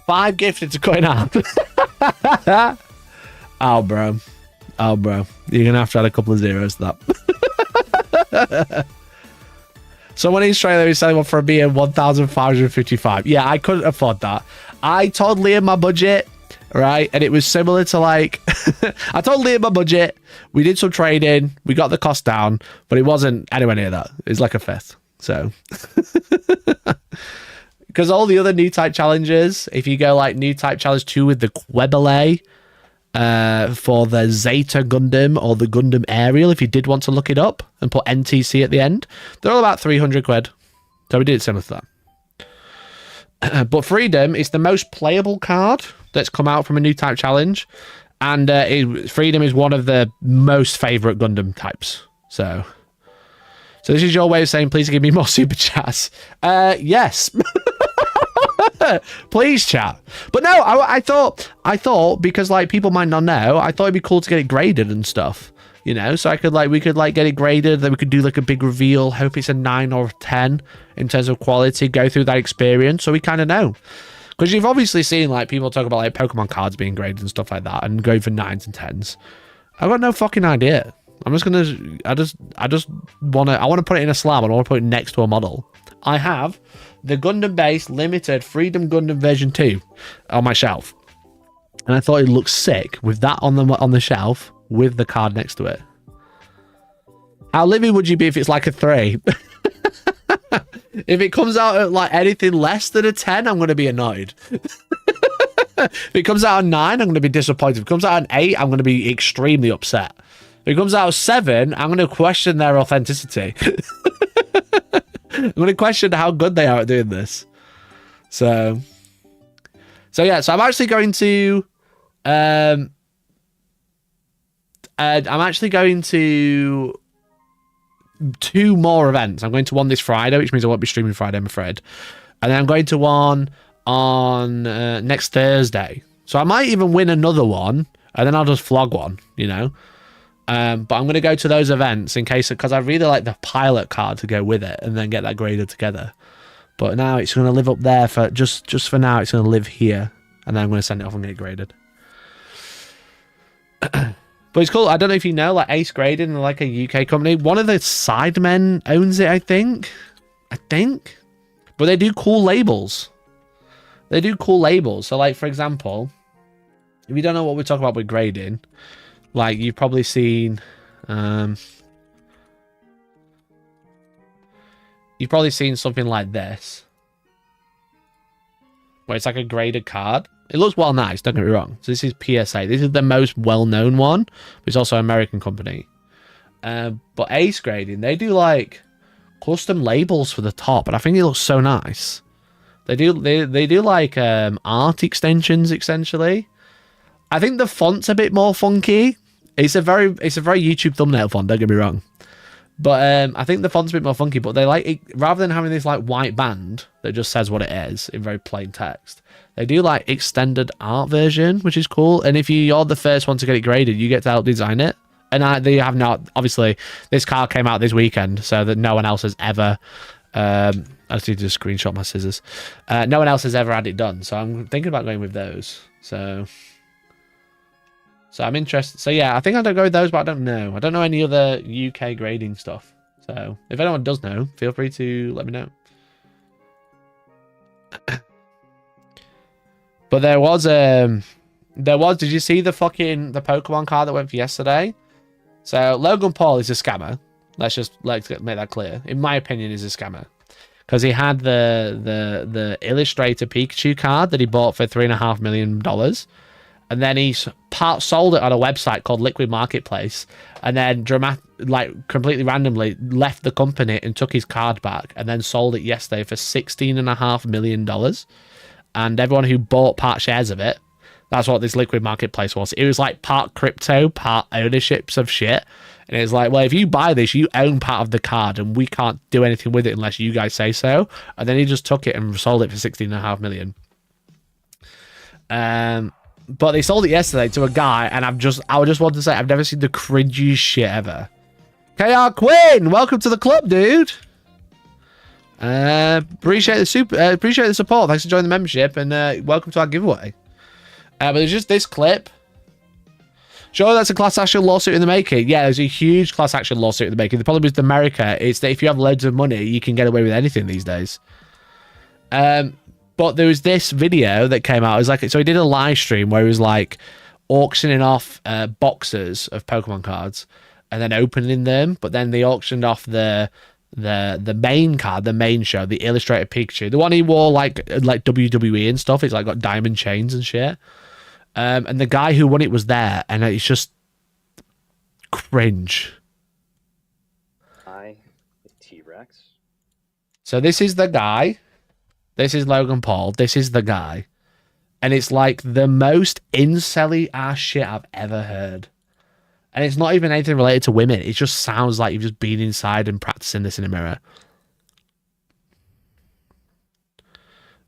5 gifted to cut in half. Oh bro. Oh bro. You're gonna have to add a couple of zeros to that. Someone in Australia is selling one for me at 1,555. Yeah, I couldn't afford that. I told Liam my budget, right? And it was similar to like, I told Liam my budget. We did some trading. We got the cost down, but it wasn't anywhere near that. It's like a fifth. So, because all the other new type challenges, if you go like new type challenge 2 with the Quebele, for the Zeta Gundam or the Gundam Aerial, if you did want to look it up and put NTC at the end, they're all about 300 quid. So we did it similar to that. But Freedom is the most playable card that's come out from a new type challenge, and Freedom is one of the most favorite Gundam types. So this is your way of saying please give me more super chats. Yes. Please chat. But no, I thought because like people might not know, I thought it'd be cool to get it graded and stuff, you know, so we could like get it graded, then we could do like a big reveal, hope it's a 9 or a 10 in terms of quality, go through that experience so we kind of know. Because you've obviously seen like people talk about like Pokemon cards being graded and stuff like that and going for 9s and 10s. I've got no fucking idea. I want to put it in a slab and I want to put it next to a model. I have the Gundam Base Limited Freedom Gundam version 2 on my shelf, and I thought it looked sick with that on the shelf with the card next to it. How livid would you be if it's like a 3? If it comes out at like anything less than a 10, I'm going to be annoyed. If it comes out at 9, I'm going to be disappointed. If it comes out at 8, I'm going to be extremely upset. If it comes out at 7, I'm going to question their authenticity. I'm going to question how good they are at doing this. So yeah, so I'm actually going to two more events. I'm going to one this Friday, which means I won't be streaming Friday, I'm afraid. And then I'm going to one on next Thursday. So I might even win another one, and then I'll just vlog one, you know. But I'm going to go to those events in case, because I really like the pilot card to go with it and then get that graded together. But now it's going to live up there for just for now. It's going to live here, and then I'm going to send it off and get it graded. But it's cool. I don't know if you know, like Ace Grading, like a UK company. One of the sidemen owns it, I think. But they do cool labels. So, like, for example, if you don't know what we're talking about with grading, like, you've probably seen... you've probably seen something like this. Where it's like a graded card. It looks well nice, don't get me wrong. So this is PSA. This is the most well-known one. But it's also an American company. But Ace Grading, they do like custom labels for the top. And I think it looks so nice. They do like art extensions, essentially. I think the font's a bit more funky. It's a very YouTube thumbnail font, don't get me wrong. But I think the font's a bit more funky, but they like it, rather than having this like white band that just says what it is in very plain text, they do like extended art version, which is cool. And if you're the first one to get it graded, you get to help design it. And they have not, obviously, this card came out this weekend, so that no one else has ever, I just need to screenshot my scissors. No one else has ever had it done, so I'm thinking about going with those. So I'm interested. So yeah, I think I'll go with those, but I don't know. I don't know any other UK grading stuff. So if anyone does know, feel free to let me know. But there was, did you see the Pokemon card that went for yesterday? So Logan Paul is a scammer. Let's make that clear. In my opinion, he's a scammer. Because he had the Illustrator Pikachu card that he bought for $3.5 million. And then he sold it on a website called Liquid Marketplace, and then completely randomly left the company and took his card back, and then sold it yesterday for $16.5 million. And everyone who bought part shares of it, that's what this Liquid Marketplace was. It was like part crypto, part ownerships of shit. And it's like, well, if you buy this, you own part of the card, and we can't do anything with it unless you guys say so. And then he just took it and sold it for $16.5 million. But they sold it yesterday to a guy, and I just want to say I've never seen the cringiest shit ever. KR Quinn, welcome to the club, dude. Appreciate the support. Thanks for joining the membership, and welcome to our giveaway. But there's just this clip. Sure, that's a class action lawsuit in the making. Yeah, there's a huge class action lawsuit in the making. The problem with America is that if you have loads of money, you can get away with anything these days. But there was this video that came out. It was like, so he did a live stream where he was like auctioning off boxes of Pokemon cards and then opening them. But then they auctioned off the main card, the main show, the Illustrated Pikachu, the one he wore like WWE and stuff. It's like got diamond chains and shit. And the guy who won it was there, and it's just cringe. The T-Rex. So this is the guy. This is Logan Paul. This is the guy. And it's like the most incel-y ass shit I've ever heard. And it's not even anything related to women. It just sounds like you've just been inside and practicing this in a mirror.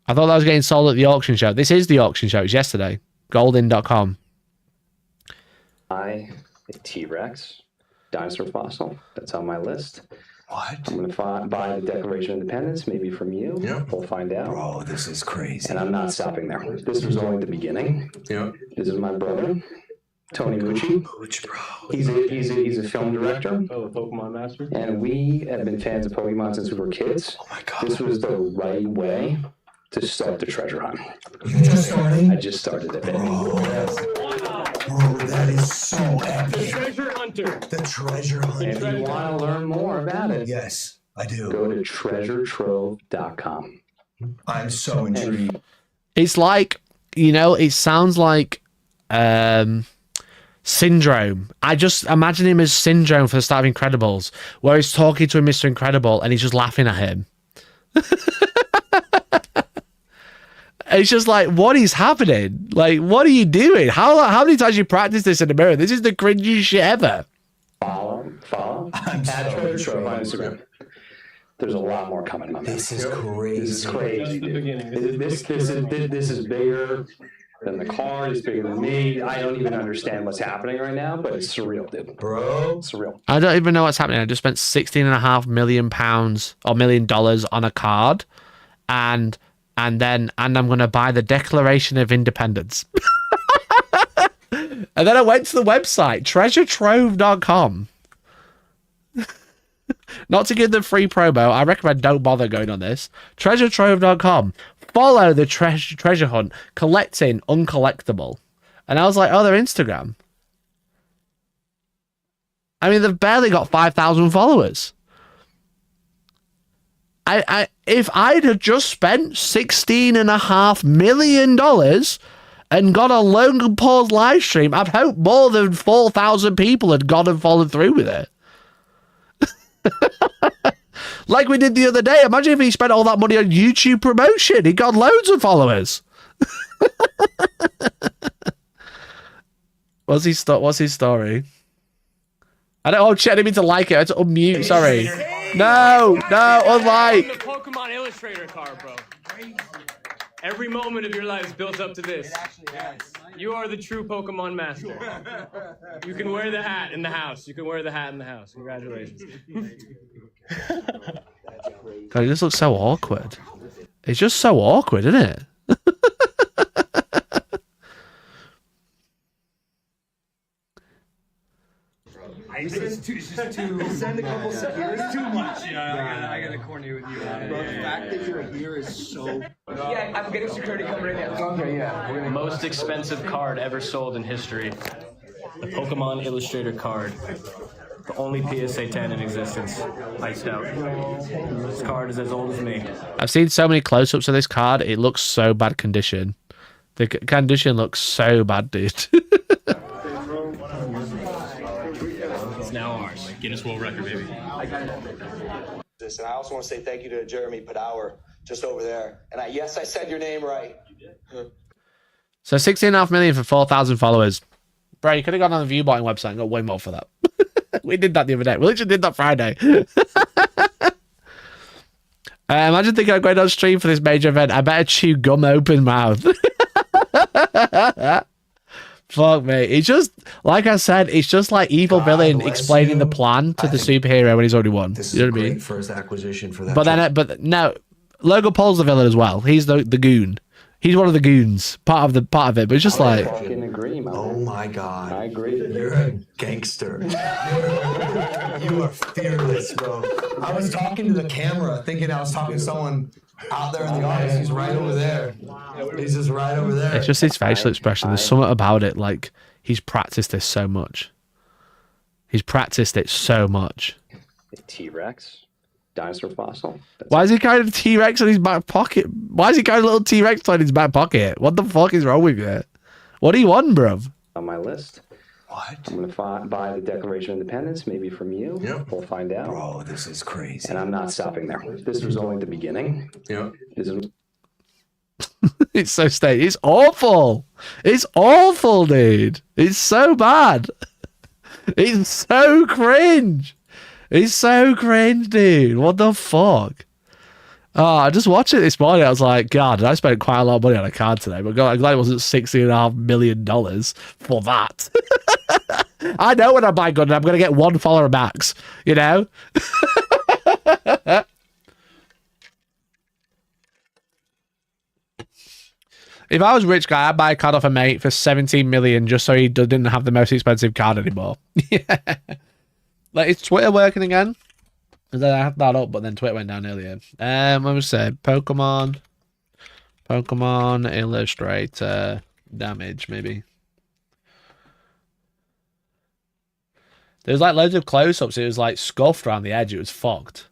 I thought that was getting sold at the auction show. This is the auction show. It's yesterday. Golden.com. The T-Rex. Dinosaur fossil. That's on my list. What? I'm going to buy the Declaration of Independence, maybe from you. Yep. We'll find out. Bro, this is crazy. And I'm not stopping there. This was only the beginning. Yep. This is my brother, Tony Mucci. Mucci, bro. He's a film director. Oh, the Pokemon Master. And we have been fans of Pokemon since we were kids. Oh my god. This was the right way to start the treasure hunt. You just started? I just started it, baby. Bro, that is so epic. Treasure Hunter. The treasure hunt. If you want to learn more about it, Yes, I do. go to treasuretrove.com. I'm so intrigued. It's like, it sounds like Syndrome. I just imagine him as Syndrome for the start of Incredibles, where he's talking to Mr. Incredible and he's just laughing at him. It's just like, what is happening? Like, what are you doing? How many times you practice this in the mirror? This is the cringiest shit ever. Follow. I'm At so Treasure Trove on intrigued. Instagram. There's a lot more coming, my man. This is crazy. This is crazy. Just the beginning. This is bigger than the card. It's bigger than me. I don't even understand what's happening right now, but it's surreal, dude. Bro. It's surreal. I don't even know what's happening. I just spent £16.5 million or $1 million on a card, and I'm going to buy the Declaration of Independence. And then I went to the website, treasuretrove.com. Not to give them free promo, I recommend don't bother going on this. Treasuretrove.com. Follow the treasure hunt, collecting uncollectible. And I was like, oh, their Instagram. I mean, they've barely got 5,000 followers. If I'd have just spent $16.5 million and got a Logan Paul live stream, I'd hope more than 4,000 people had gone and followed through with it. Like we did the other day. Imagine if he spent all that money on YouTube promotion. He got loads of followers. What's his story? I don't. Oh, shit! I didn't mean to like it. I had to unmute. Sorry. No, unlike. The Pokemon Illustrator card, bro. Every moment of your life is built up to this. You are the true Pokemon master. You can wear the hat in the house. Congratulations. God, it just looks so awkward. It's just so awkward, isn't it? It's just too send a couple seconds. It's too much. I gotta coordinate with you. The fact that you're here is so. Yeah, I'm getting security coming right now. Okay, yeah. Most expensive card ever sold in history. The Pokemon Illustrator card. The only PSA 10 in existence. Iced out. This card is as old as me. I've seen so many close-ups of this card. It looks so bad condition. The condition looks so bad, dude. It's now ours. Guinness World Record, baby. And I also want to say thank you to Jeremy Padower, just over there. And yes, I said your name right. So 16.5 million for 4,000 followers. Bro, you could have gone on the Viewbotting website and got way more for that. We did that the other day. We literally did that Friday. Imagine thinking I'm going on stream for this major event. I better chew gum open mouth. Fuck me. It's just, like I said, it's just like evil villain explaining the plan to the superhero when he's already won. This You know is what I mean? great first acquisition for that. But no, Logan Paul's the villain as well. He's the goon. He's one of the goons, part of it. But it's just like, Fucking agree, man. Oh my God. I agree. You're a gangster. You are fearless, bro. I was talking to the camera, thinking I was talking to someone out there in the audience. He's right over there. He's just right over there. it's just his facial expression. There's something about it. Like, he's practiced this so much. He's practiced it so much. T-Rex. Dinosaur fossil. Why is he carrying a T-Rex in his back pocket? Why is he carrying a little T-Rex toy in his back pocket? What the fuck is wrong with you? What do you want, bruv? On my list. What? I'm gonna buy the Declaration of Independence, maybe from you. Yep. We'll find out. Bro, this is crazy. And I'm not stopping there. This was only the beginning. Yep. It's so staged. It's awful. It's awful, dude. It's so bad. It's so cringe. It's so cringe, dude. What the fuck? Oh, I just watched it this morning. I was like, God, I spent quite a lot of money on a card today, but God, I'm glad it wasn't $16.5 million for that. I know when I buy Gundam, I'm going to get one follower max, you know? If I was a rich guy, I'd buy a card off a mate for 17 million just so he didn't have the most expensive card anymore. Yeah. Like, is Twitter working again? Because I had that up, but then Twitter went down earlier. Let me say Pokemon Illustrator damage, maybe. There's like loads of close-ups. It was like scuffed around the edge. It was fucked.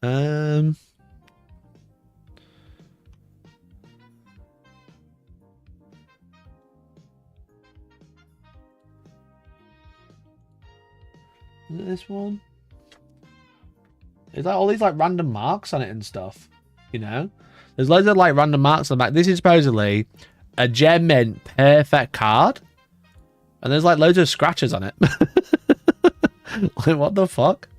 Is it this one? There's like all these like random marks on it and stuff, you know? There's loads of like random marks on the back. This is supposedly a gem mint perfect card. And there's like loads of scratches on it. Like, what the fuck?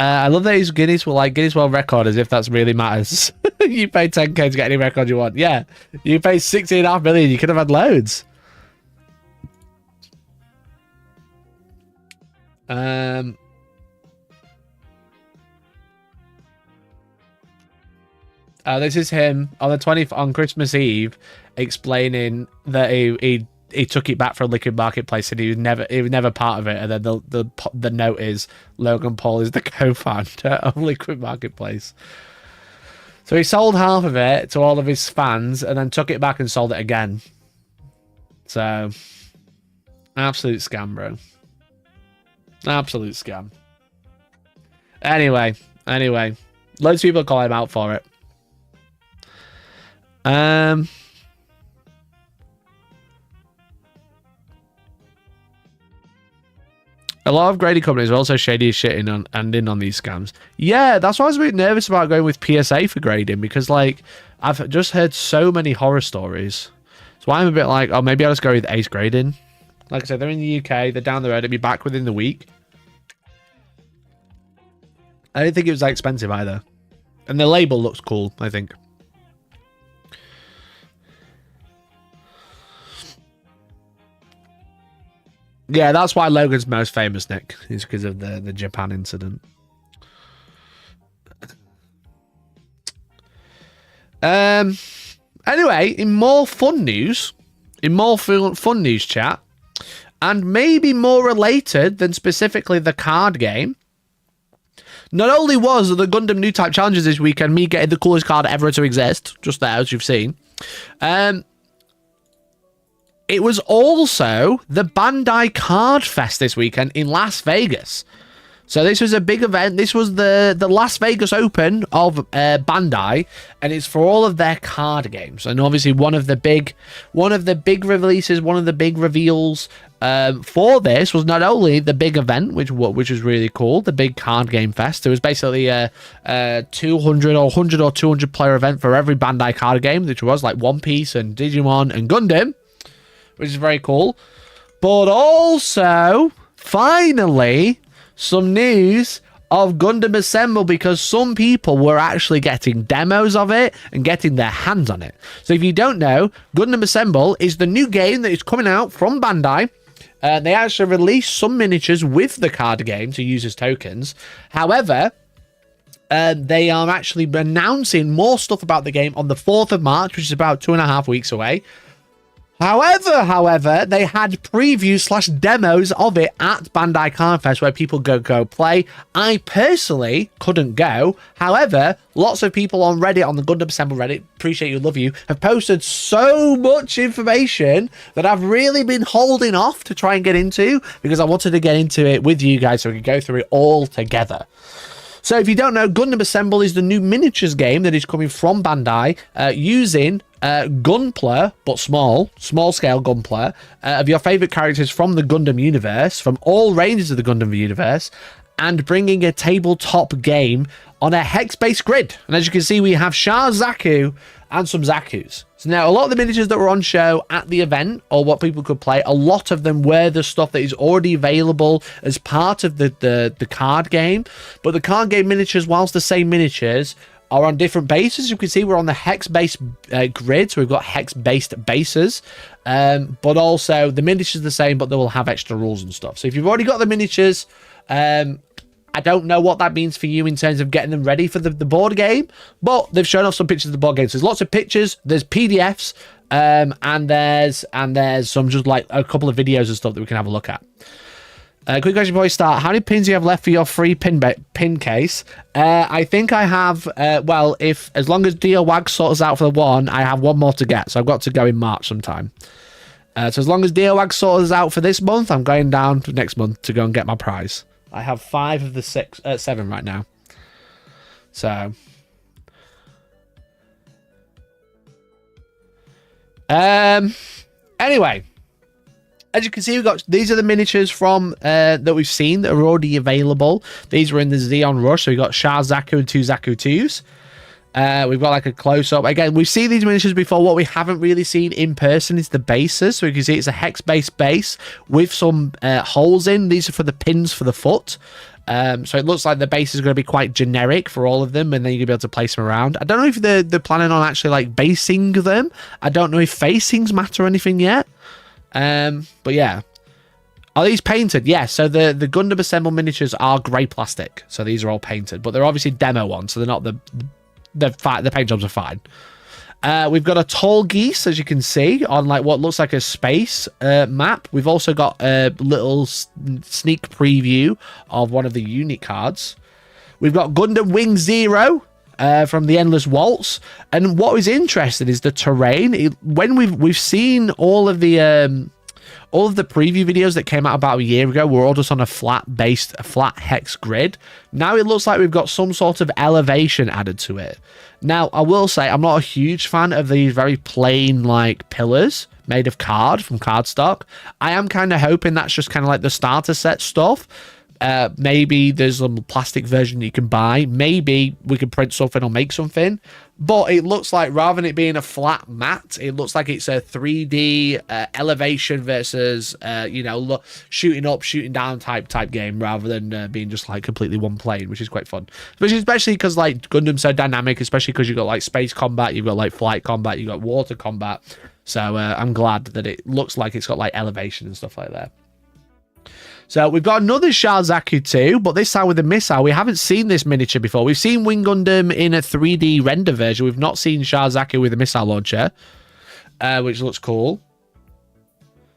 I love that his Guinness World Record as if that's really matters. You pay 10k to get any record you want. Yeah. You pay 16.5 million. You could have had loads. This is him on the 20th on Christmas Eve, explaining that he took it back for a Liquid Marketplace and he was never part of it. And then the note is Logan Paul is the co-founder of Liquid Marketplace. So he sold half of it to all of his fans and then took it back and sold it again. So absolute scam, bro. Absolute scam. Anyway, loads of people call him out for it. A lot of grading companies are also shady as shit in on these scams. Yeah, that's why I was a bit nervous about going with PSA for grading, because like I've just heard so many horror stories. So I'm a bit like, oh, maybe I'll just go with Ace Grading. Like I said, they're in the UK, they're down the road, they'll be back within the week. I didn't think it was that expensive either. And the label looks cool, I think. Yeah, that's why Logan's most famous, Nick, is because of the Japan incident. Anyway, in more fun news, chat, and maybe more related than specifically the card game, not only was the Gundam New Type Challenges this weekend me getting the coolest card ever to exist, just there, as you've seen, it was also the Bandai Card Fest this weekend in Las Vegas. So this was a big event. This was the Las Vegas Open of Bandai, and it's for all of their card games. And obviously one of the big releases, one of the big reveals for this was not only the big event, which was really cool, the big card game fest. It was basically a 200 or 100 or 200 player event for every Bandai card game, which was like One Piece and Digimon and Gundam, which is very cool. But also, finally, some news of Gundam Assemble, because some people were actually getting demos of it and getting their hands on it. So if you don't know, Gundam Assemble is the new game that is coming out from Bandai. They actually released some miniatures with the card game to use as tokens. However, they are actually announcing more stuff about the game on the 4th of March, which is about 2.5 weeks away. However, they had previews / demos of it at Bandai Card Fest where people go play. I personally couldn't go. However, lots of people on Reddit, on the Gundam Assemble Reddit, appreciate you, love you, have posted so much information that I've really been holding off to try and get into, because I wanted to get into it with you guys so we could go through it all together. So if you don't know, Gundam Assemble is the new miniatures game that is coming from Bandai using gunpla, but small scale gunpla of your favorite characters from the Gundam universe, from all ranges of the Gundam universe, and bringing a tabletop game on a hex-based grid. And as you can see, we have Shah Zaku and some Zakus. So now, a lot of the miniatures that were on show at the event, or what people could play, a lot of them were the stuff that is already available as part of the card game. But the card game miniatures, whilst the same miniatures, are on different bases. You can see we're on the hex-based grid, so we've got hex-based bases. But also, the miniatures are the same, but they will have extra rules and stuff. So if you've already got the miniatures, I don't know what that means for you in terms of getting them ready for the board game, but they've shown off some pictures of the board game. So there's lots of pictures, there's PDFs, and there's some just like a couple of videos and stuff that we can have a look at. Quick question before we start. How many pins do you have left for your free pin case? I think I have, well, as long as DOWAG sorts out for the one, I have one more to get. So I've got to go in March sometime. So as long as DOWAG sorts out for this month, I'm going down to next month to go and get my prize. I have 5 of the 7 right now. So. Anyway. As you can see, these are the miniatures from that we've seen that are already available. These were in the Xeon Rush. So we've got Shah Zaku and 2 Zaku 2s. We've got like a close-up. Again, we've seen these miniatures before. What we haven't really seen in person is the bases. So you can see it's a hex-based base with some holes in. These are for the pins for the foot. So it looks like the base is going to be quite generic for all of them, and then you're going to be able to place them around. I don't know if they're planning on actually like basing them. I don't know if facings matter or anything yet. But yeah. Are these painted? Yes. So the Gundam Assemble miniatures are grey plastic. So these are all painted, but they're obviously demo ones. So they're not the the paint jobs are fine. We've got a tall geese, as you can see, on like what looks like a space map. We've also got a little sneak preview of one of the unit cards. We've got Gundam Wing Zero from the Endless Waltz. And what is interesting is the terrain. When we've seen all of the preview videos that came out about a year ago were all just on a flat hex grid. Now it looks like we've got some sort of elevation added to it. Now, I will say I'm not a huge fan of these very plain like pillars made of card from cardstock. I am kind of hoping that's just kind of like the starter set stuff. Maybe there's a plastic version you can buy. Maybe we can print something or make something. But it looks like rather than it being a flat mat, it looks like it's a 3D elevation versus, shooting up, shooting down type game rather than being just like completely one plane, which is quite fun. Especially because like Gundam's so dynamic, especially because you've got like space combat, you've got like flight combat, you've got water combat. So I'm glad that it looks like it's got like elevation and stuff like that. So we've got another Sharzaku too, but this time with a missile. We haven't seen this miniature before. We've seen Wing Gundam in a 3D render version. We've not seen Sharzaku with a missile launcher, which looks cool.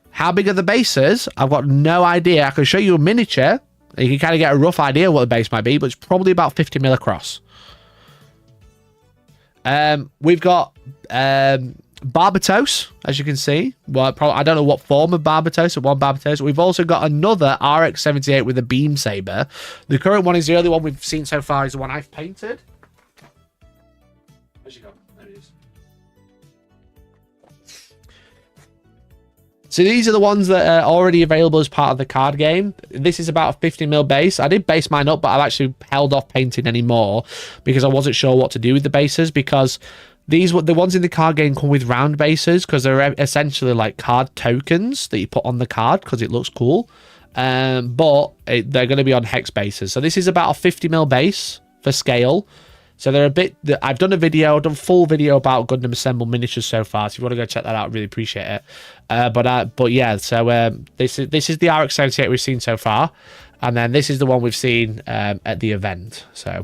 How big are the bases? I've got no idea. I can show you a miniature. You can kind of get a rough idea what the base might be, but it's probably about 50 mil across. We've got Barbatos, as you can see. Well, I don't know what form of Barbatos, or one Barbatos. We've also got another RX-78 with a beam saber. The current one is the only one we've seen so far is the one I've painted. Where's she gone? There it is. So these are the ones that are already available as part of the card game. This is about a 50 mil base. I did base mine up, but I've actually held off painting any more because I wasn't sure what to do with the bases, because the ones in the card game come with round bases because they're essentially like card tokens that you put on the card because it looks cool. But they're going to be on hex bases. So this is about a 50 mil base for scale. So they're a bit. I've done a full video about Gundam Assemble miniatures so far. So if you want to go check that out, I really appreciate it. But yeah. So this is the RX-78 we've seen so far, and then this is the one we've seen at the event. So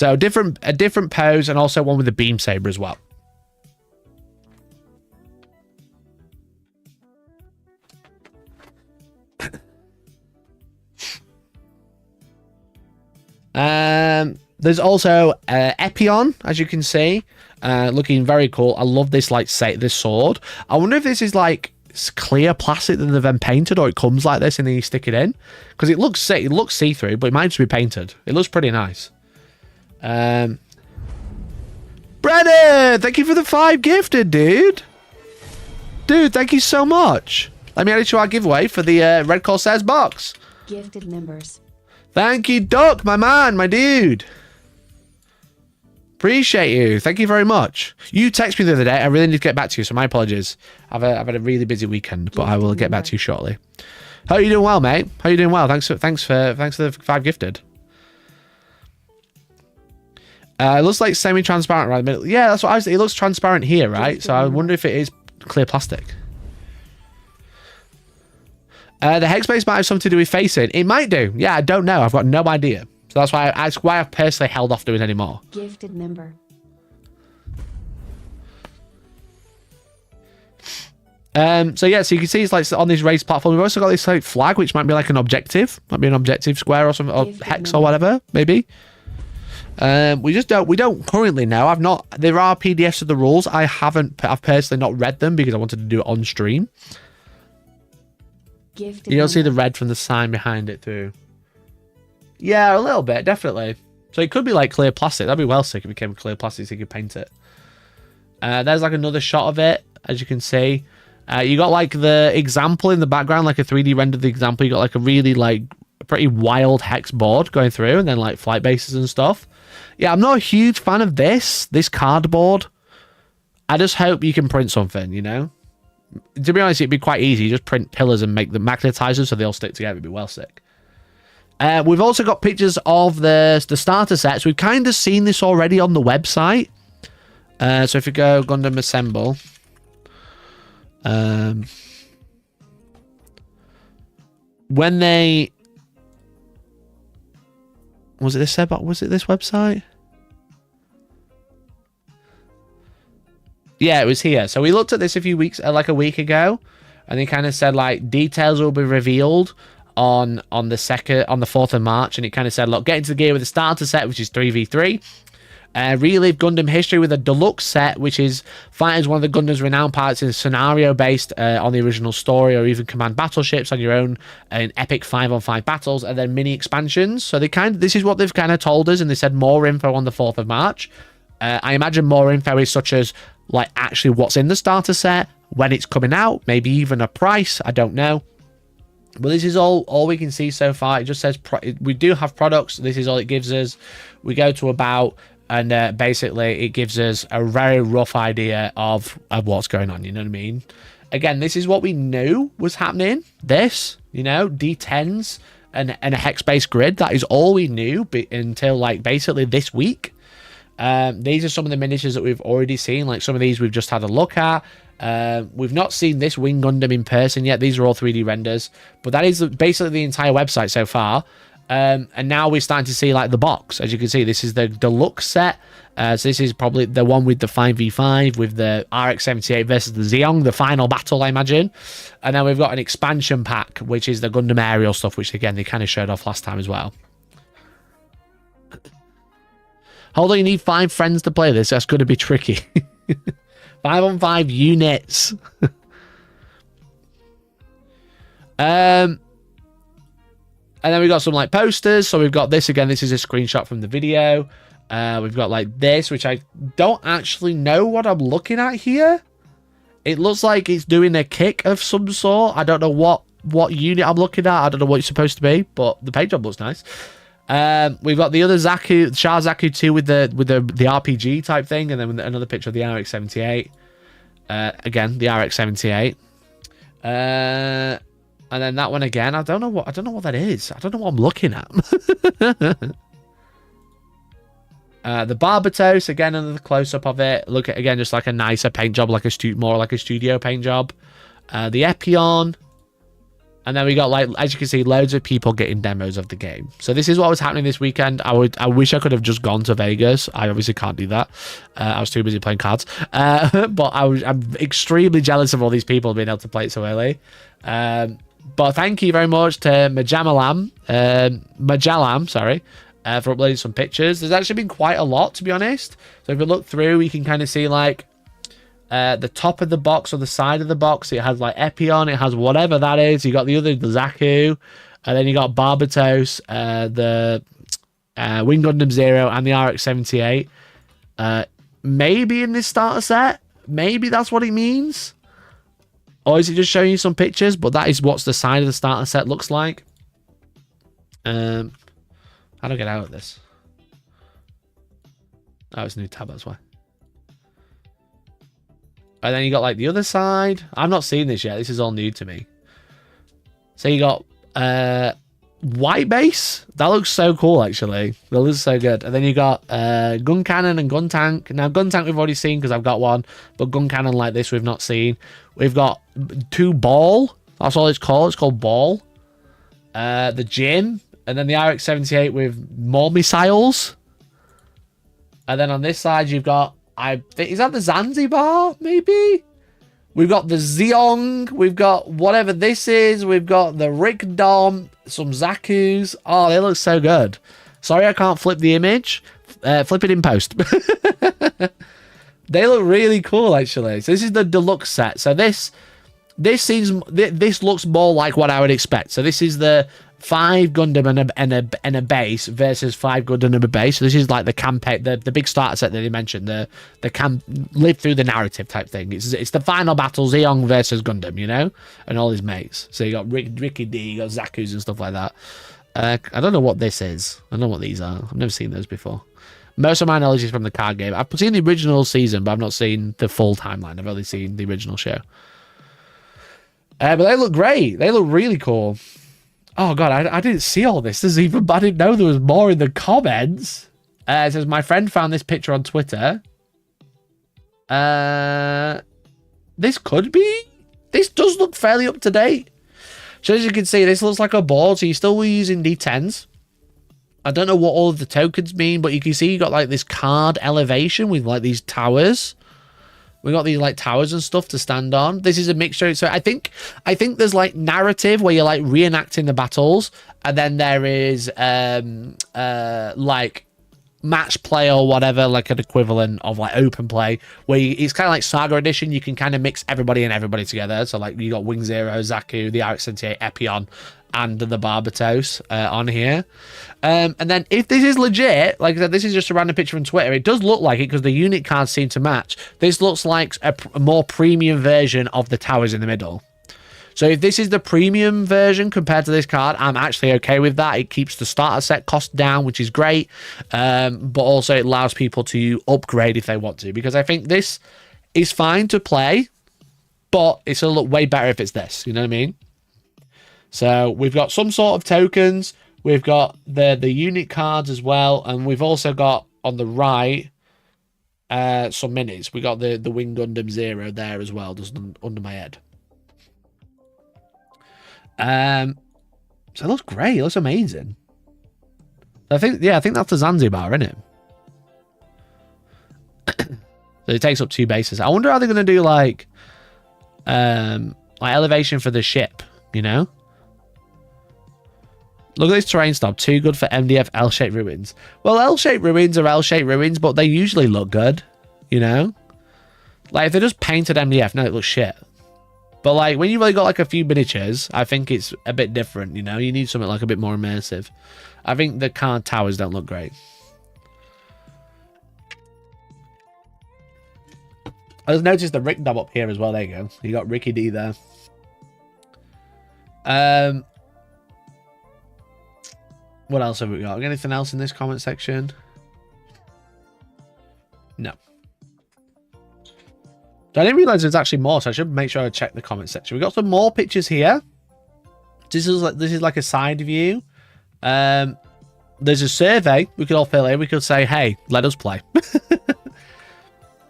a different pose, and also one with a beam saber as well. There's also Epion, as you can see, looking very cool. I love this this sword. I wonder if this is like clear plastic that they've then painted, or it comes like this and then you stick it in, because it looks see-through, but it might just be painted. It looks pretty nice. Brennan, thank you for the 5 gifted, dude. Thank you so much. Let me add it to our giveaway for the Red Corsairs box. Gifted members. Thank you, Duck, my man, my dude. Appreciate you. Thank you very much. You texted me the other day. I really need to get back to you, so my apologies. I've had a really busy weekend, but I will get back to you shortly. How are you doing well, mate? How are you doing well? Thanks for the 5 gifted. It looks like semi-transparent right in the middle. Yeah, that's what I was. It looks transparent here, right? So I wonder if it is clear plastic. The hex base might have something to do with facing. It might do. Yeah, I don't know. I've got no idea. So that's why I've personally held off doing any more. Gifted member. So yeah, so you can see it's like on this raised platform. We've also got this like flag, which might be like an objective. Might be an objective square or something, or hex or whatever, maybe. We don't currently know. There are PDFs of the rules. I've personally not read them because I wanted to do it on stream. Gifted you don't see the red from the sign behind it through. Yeah, a little bit, definitely. So it could be like clear plastic. That'd be well sick if it became clear plastic so you could paint it. There's like another shot of it, as you can see. You got like the example in the background, like a 3D render of the example. You got like a really like pretty wild hex board going through, and then like flight bases and stuff. Yeah, I'm not a huge fan of this cardboard. I just hope you can print something, you know? To be honest, it'd be quite easy. You just print pillars and make them magnetizers so they all stick together. It'd be well sick. We've also got pictures of the starter sets. We've kind of seen this already on the website. So if you go Gundam Assemble. Was it this website? Yeah, it was here. So we looked at this a few weeks, like a week ago, and they kind of said like details will be revealed on the 4th of March, and it kind of said, look, get into the gear with the starter set, which is 3v3. Relive Gundam history with a deluxe set, which is fight as one of the Gundam's renowned parts in a scenario based on the original story, or even command battleships on your own in epic 5-on-5 battles, and then mini expansions. So this is what they've kind of told us, and they said more info on the 4th of March. I imagine more info is such as like actually what's in the starter set, when it's coming out, maybe even a price. I don't know. But this is all we can see so far. It just says we do have products. This is all it gives us. We go to about, and basically it gives us a very rough idea of what's going on. You know what I mean? Again, this is what we knew was happening. This, D10s and a hex-based grid. That is all we knew until like basically this week. These are some of the miniatures that we've already seen. Like some of these we've just had a look at. We've not seen this Wing Gundam in person yet. These are all 3D renders, but that is basically the entire website so far. And now we're starting to see like the box. As you can see, this is the deluxe set. So this is probably the one with the 5v5 with the RX-78 versus the Zeong, the final battle, I imagine. And then we've got an expansion pack, which is the Gundam aerial stuff, which again they kind of showed off last time as well. Hold on, you need 5 friends to play this. That's going to be tricky. 5-on-5 units. And then we've got some like posters. So we've got this again. This is a screenshot from the video. We've got like this, which I don't actually know what I'm looking at here. It looks like it's doing a kick of some sort. I don't know what unit I'm looking at. I don't know what it's supposed to be, but the paint job looks nice. We've got the other Zaku, Char Zaku 2 with the RPG type thing, and then another picture of the RX-78. Again, the RX-78. And then that one again. I don't know what that is. I don't know what I'm looking at. The Barbatos, again, another close-up of it. Look at, again, just like a nicer paint job, like more like a studio paint job. The Epion. And then we got, like, as you can see, loads of people getting demos of the game. So this is what was happening this weekend. I wish I could have just gone to Vegas. I obviously can't do that. I was too busy playing cards. But I'm extremely jealous of all these people being able to play it so early. But thank you very much to Majalam, for uploading some pictures. There's actually been quite a lot, to be honest. So if you look through, you can kind of see, like, the top of the box or the side of the box. It has, like, Epion. It has whatever that is. You got the Zaku. And then you got Barbatos, the Wing Gundam Zero, and the RX-78. Maybe in this starter set. Maybe that's what it means. Or is it just showing you some pictures? But that is what the side of the starter set looks like. How do I get out of this? Oh, it's a new tab, that's why. And then you got like the other side. I'm not seeing this yet. This is all new to me. So you got white base. That looks so cool, actually. That looks so good. And then you got gun cannon and gun tank. Now, gun tank we've already seen because I've got one. But gun cannon like this we've not seen. We've got 2 ball. That's all it's called. It's called ball. The gym. And then the RX-78 with more missiles. And then on this side you've got, I think, is that the Zanzibar, maybe? We've got the Zeong. We've got whatever this is. We've got the Rick Dom. Some Zakus. Oh, they look so good. Sorry I can't flip the image. Flip it in post. They look really cool, actually. So this is the deluxe set. So this looks more like what I would expect. So this is the 5 Gundam and a base versus 5 Gundam and a base. So this is like the campaign, the big starter set that they mentioned, the live through the narrative type thing. It's the final battle, Zeong versus Gundam, and all his mates. So you got Ricky D, you got Zaku's and stuff like that. I don't know what this is. I don't know what these are. I've never seen those before. Most of my knowledge is from the card game. I've seen the original season, but I've not seen the full timeline. I've only seen the original show. But they look great. They look really cool. Oh, God, I didn't see all this. I didn't know there was more in the comments. It says, my friend found this picture on Twitter. This could be. This does look fairly up to date. So as you can see, this looks like a board. So you're still using D10s. I don't know what all of the tokens mean, but you can see you got like this card elevation with like these towers. We got these like towers and stuff to stand on. This is a mixture. So I think there's like narrative where you're like reenacting the battles, and then there is like match play or whatever, like an equivalent of like open play, where it's kind of like Saga Edition. You can kind of mix everybody and everybody together. So like you got Wing Zero, Zaku, the RX-78, Epion, and the Barbatos on here. And then if this is legit, like I said, this is just a random picture from Twitter. It does look like it because the unit cards seem to match. This looks like a more premium version of the towers in the middle. So if this is the premium version compared to this card, I'm actually okay with that. It keeps the starter set cost down, which is great. But also it allows people to upgrade if they want to. Because I think this is fine to play, but it's going to look way better if it's this. You know what I mean? So we've got some sort of tokens. We've got the unit cards as well. And we've also got on the right some minis. We got the Wing Gundam Zero there as well, just under my head. So it looks great. It looks amazing. I think that's the Zanzibar, isn't it? So it takes up 2 bases. I wonder how they're going to do like elevation for the ship, you know? Look at this terrain stop. Too good for MDF L-shaped ruins. Well, L-shaped ruins are L-shaped ruins, but they usually look good, you know? Like, if they're just painted MDF, no, it looks shit. But, like, when you've really got, like, a few miniatures, I think it's a bit different, you know? You need something, like, a bit more immersive. I think the card towers don't look great. I just noticed the Rick Dob up here as well. There you go. You got Ricky D there. What else have we got? Anything else in this comment section? No. I didn't realize there's actually more, so I should make sure I check the comment section. We got some more pictures here. This is like a side view. There's a survey we could all fill in. We could say, hey, let us play.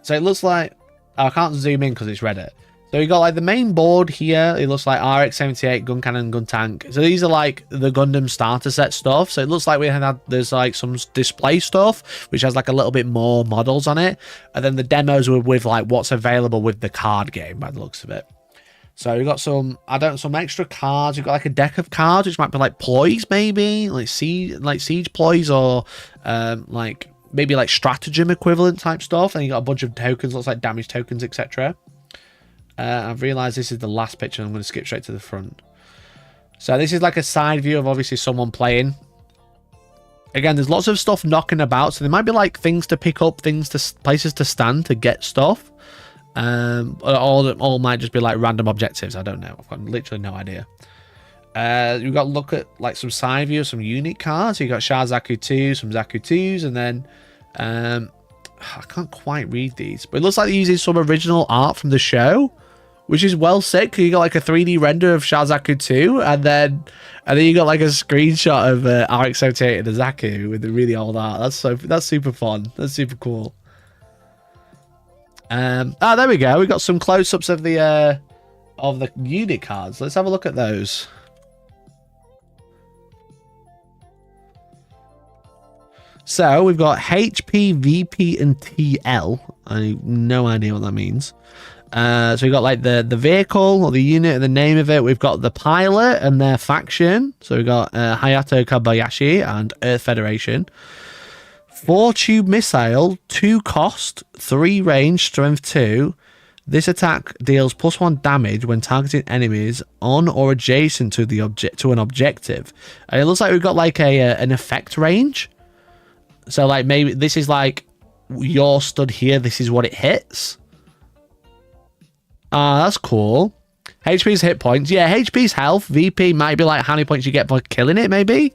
So it looks like I can't zoom in because it's Reddit. So we got like the main board here. It looks like RX-78, gun cannon, gun tank. So these are like the Gundam starter set stuff. So it looks like there's like some display stuff, which has like a little bit more models on it. And then the demos were with like what's available with the card game by the looks of it. So we've got some extra cards. We've got like a deck of cards, which might be like ploys, maybe like siege ploys, or like maybe like stratagem equivalent type stuff. And you got a bunch of tokens, looks like damage tokens, etc. I've realized this is the last picture. I'm going to skip straight to the front. So this is like a side view of obviously someone playing. Again, there's lots of stuff knocking about, so there might be like things to pick up, places to stand to get stuff. All might just be like random objectives. I don't know. I've got literally no idea. You've got to look at like some side view, some unit cards. So you got Shah Zaku 2, some Zaku 2s, and then I can't quite read these, but it looks like they're using some original art from the show, which is well sick. You got like a 3D render of Shah Zaku 2, and then you got like a screenshot of RX-78 and the Zaku with the really old art. That's super fun. That's super cool. There we go. We got some close-ups of the unit cards. Let's have a look at those. So we've got HP, VP, and TL. I have no idea what that means. So we've got like the vehicle or the unit and the name of it. We've got the pilot and their faction. So we've got Hayato Kobayashi and Earth Federation. 4 tube missile, 2 cost, 3 range, strength 2. This attack deals +1 damage when targeting enemies on or adjacent to an objective. And it looks like we've got like an effect range. So like maybe this is like you're stood here. This is what it hits. That's cool. HP's hit points. Yeah, HP's health. VP might be like how many points you get for killing it, maybe.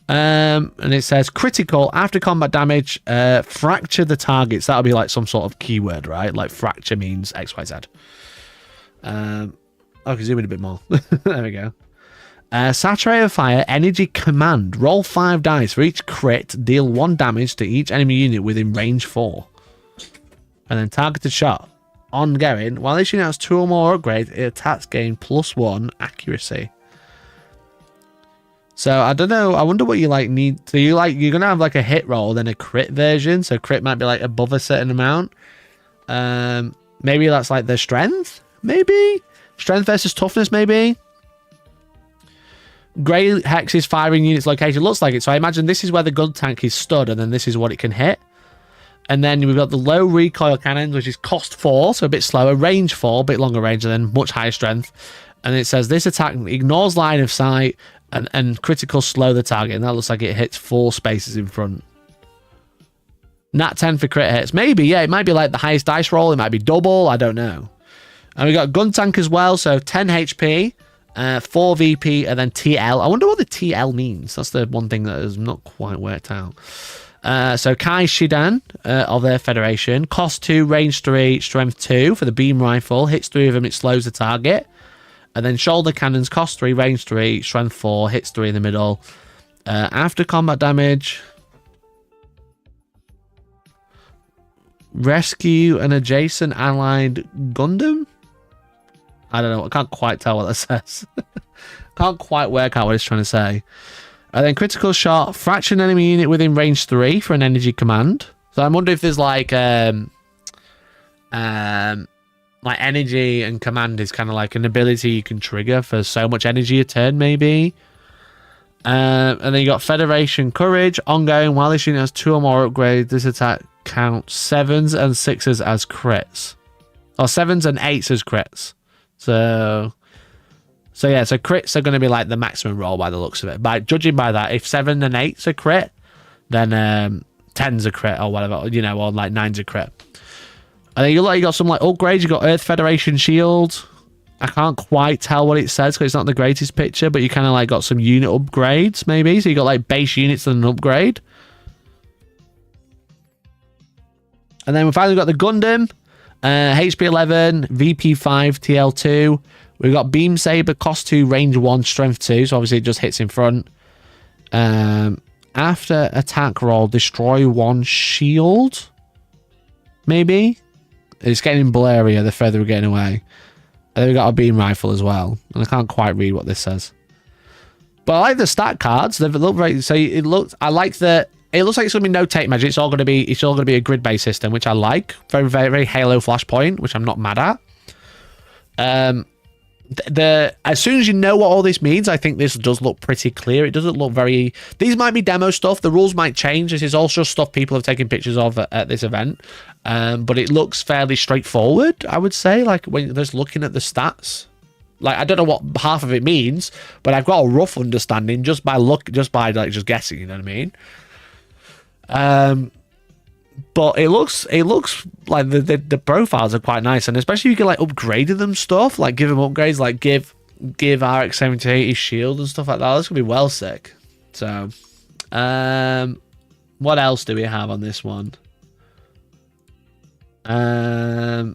And it says critical after combat damage. Fracture the targets. That'll be like some sort of keyword, right? Like fracture means XYZ. I can zoom in a bit more. There we go. Saturated fire, energy command. Roll 5 dice for each crit. Deal 1 damage to each enemy unit within range 4. And then targeted shot. Ongoing. While this unit has 2 or more upgrades, it attacks gain +1 accuracy. So I don't know. I wonder what you like need. So you're gonna have like a hit roll, then a crit version. So crit might be like above a certain amount. Maybe that's like their strength. Maybe strength versus toughness. Maybe. Grey hex is firing units location. Looks like it. So I imagine this is where the gun tank is stood, and then this is what it can hit. And then we've got the low recoil cannons, which is cost 4, so a bit slower, range 4, a bit longer range, and then much higher strength. And it says this attack ignores line of sight and critical slow the target. And that looks like it hits 4 spaces in front. Nat 10 for crit hits. Maybe, yeah, it might be like the highest dice roll. It might be double. I don't know. And we got gun tank as well, so 10 HP, 4 VP, and then TL. I wonder what the TL means. That's the one thing that has not quite worked out. So Kai Shidan of their Federation. Cost 2, range 3, strength 2 for the beam rifle. Hits 3 of them, it slows the target. And then shoulder cannons, cost 3, range 3, strength 4, hits 3 in the middle. After combat damage. Rescue an adjacent allied Gundam? I don't know. I can't quite tell what that says. Can't quite work out what it's trying to say. And then critical shot, fraction enemy unit within range 3 for an energy command. So I wonder if there's like energy and command is kind of like an ability you can trigger for so much energy a turn, maybe. And then you got Federation Courage, ongoing. While this unit has 2 or more upgrades, this attack counts 7s and 6s as crits. Or 7s and 8s as crits. So yeah, so crits are going to be like the maximum roll by the looks of it. By judging by that, if 7 and 8's a crit, then 10's a crit or whatever, you know, or like 9's a crit. And then you got some like upgrades. You got Earth Federation Shield. I can't quite tell what it says because it's not the greatest picture, but you kind of like got some unit upgrades maybe. So you got like base units and an upgrade. And then we finally got the Gundam, HP 11, VP 5, TL 2. We've got Beam Saber, cost 2, range 1, strength 2. So obviously it just hits in front. After attack roll, destroy 1 shield. Maybe. It's getting blurrier the further we're getting away. And then we got a beam rifle as well. And I can't quite read what this says. But I like the stat cards. They look very. So it looks. I like the. It looks like it's gonna be no take magic. It's all gonna be a grid-based system, which I like. Very, very, very Halo Flashpoint, which I'm not mad at. As soon as you know what all this means, I think this does look pretty clear. It doesn't look very. These might be demo stuff. The rules might change. This is also stuff people have taken pictures of at this event. But it looks fairly straightforward, I would say. Like when you're just looking at the stats, like I don't know what half of it means, but I've got a rough understanding just by guessing. You know what I mean? But it looks like the profiles are quite nice, and especially you can like upgrade them stuff, like give them upgrades, like give RX-78 his shield and stuff like that. That's gonna be well sick. So, what else do we have on this one? Okay,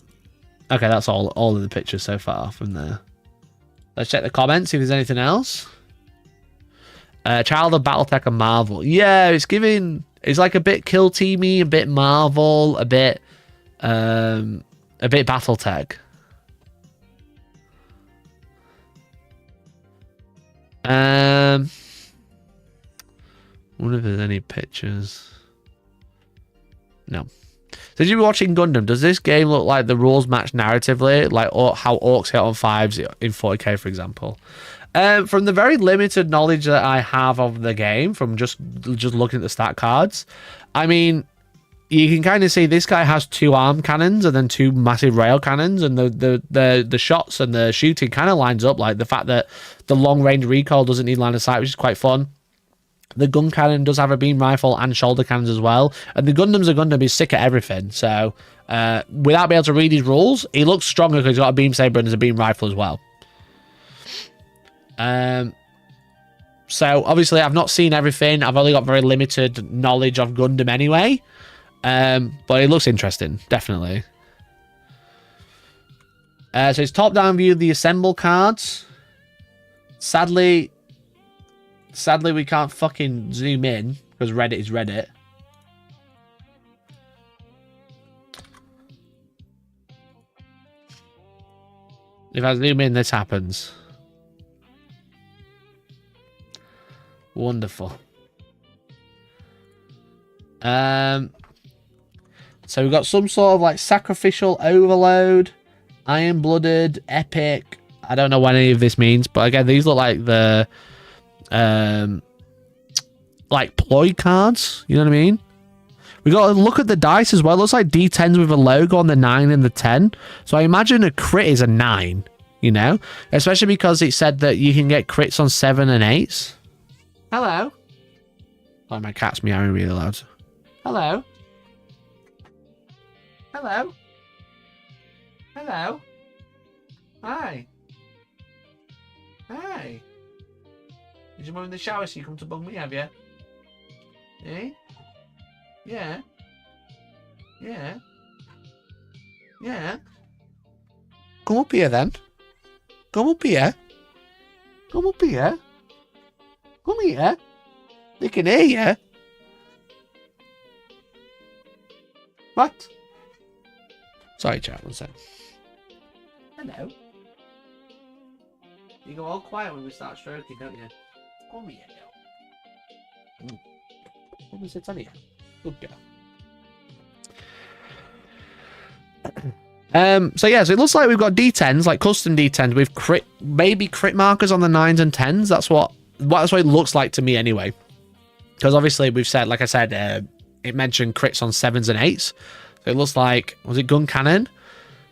that's all of the pictures so far from there. Let's check the comments, see if there's anything else. Child of Battletech and Marvel. Yeah, it's like a bit Kill Teamy, a bit Marvel, a bit Battletech. I wonder if there's any pictures. No. So did you be watching Gundam? Does this game look like the rules match narratively, like how orks hit on 5s in 40k, for example? From the very limited knowledge that I have of the game, from just looking at the stat cards, I mean, you can kind of see this guy has 2 arm cannons and then 2 massive rail cannons, and the shots and the shooting kind of lines up. Like the fact that the long range recoil doesn't need line of sight, which is quite fun. The gun cannon does have a beam rifle and shoulder cannons as well, and the Gundam's a Gundam. He's sick at everything. So without being able to read his rules, he looks stronger because he's got a beam saber and there's a beam rifle as well. So obviously I've not seen everything. I've only got very limited knowledge of Gundam anyway. But it looks interesting, definitely. So it's top-down view of the Assemble cards. Sadly, we can't fucking zoom in because Reddit is Reddit. If I zoom in, this happens. Wonderful. So we've got some sort of like sacrificial overload, iron-blooded, epic. I don't know what any of this means, but again, these look like the like ploy cards. You know what I mean? We got to look at the dice as well. It looks like D10s with a logo on the 9 and the 10. So I imagine a crit is a 9. You know, especially because it said that you can get crits on 7 and 8s. Hello. Oh, my cat's meowing really loud. Hello. Hello. Hello. Hi. Hi. Is your mum in the shower so you come to bug me, have you? Eh? Yeah. Yeah. Yeah. Come up here then. Come up here. Come up here. Come here. They can hear you. What? Sorry, chat, one sec. Hello. You go all quiet when we start stroking, don't you? Come here, girl. Come and sit on here. Good girl. So yeah, so it looks like we've got D10s, like custom D10s with crit, maybe crit markers on the 9s and 10s. That's what it looks like to me anyway. Because obviously we've said, like I said, it mentioned crits on 7s and 8s. So it looks like, was it gun cannon?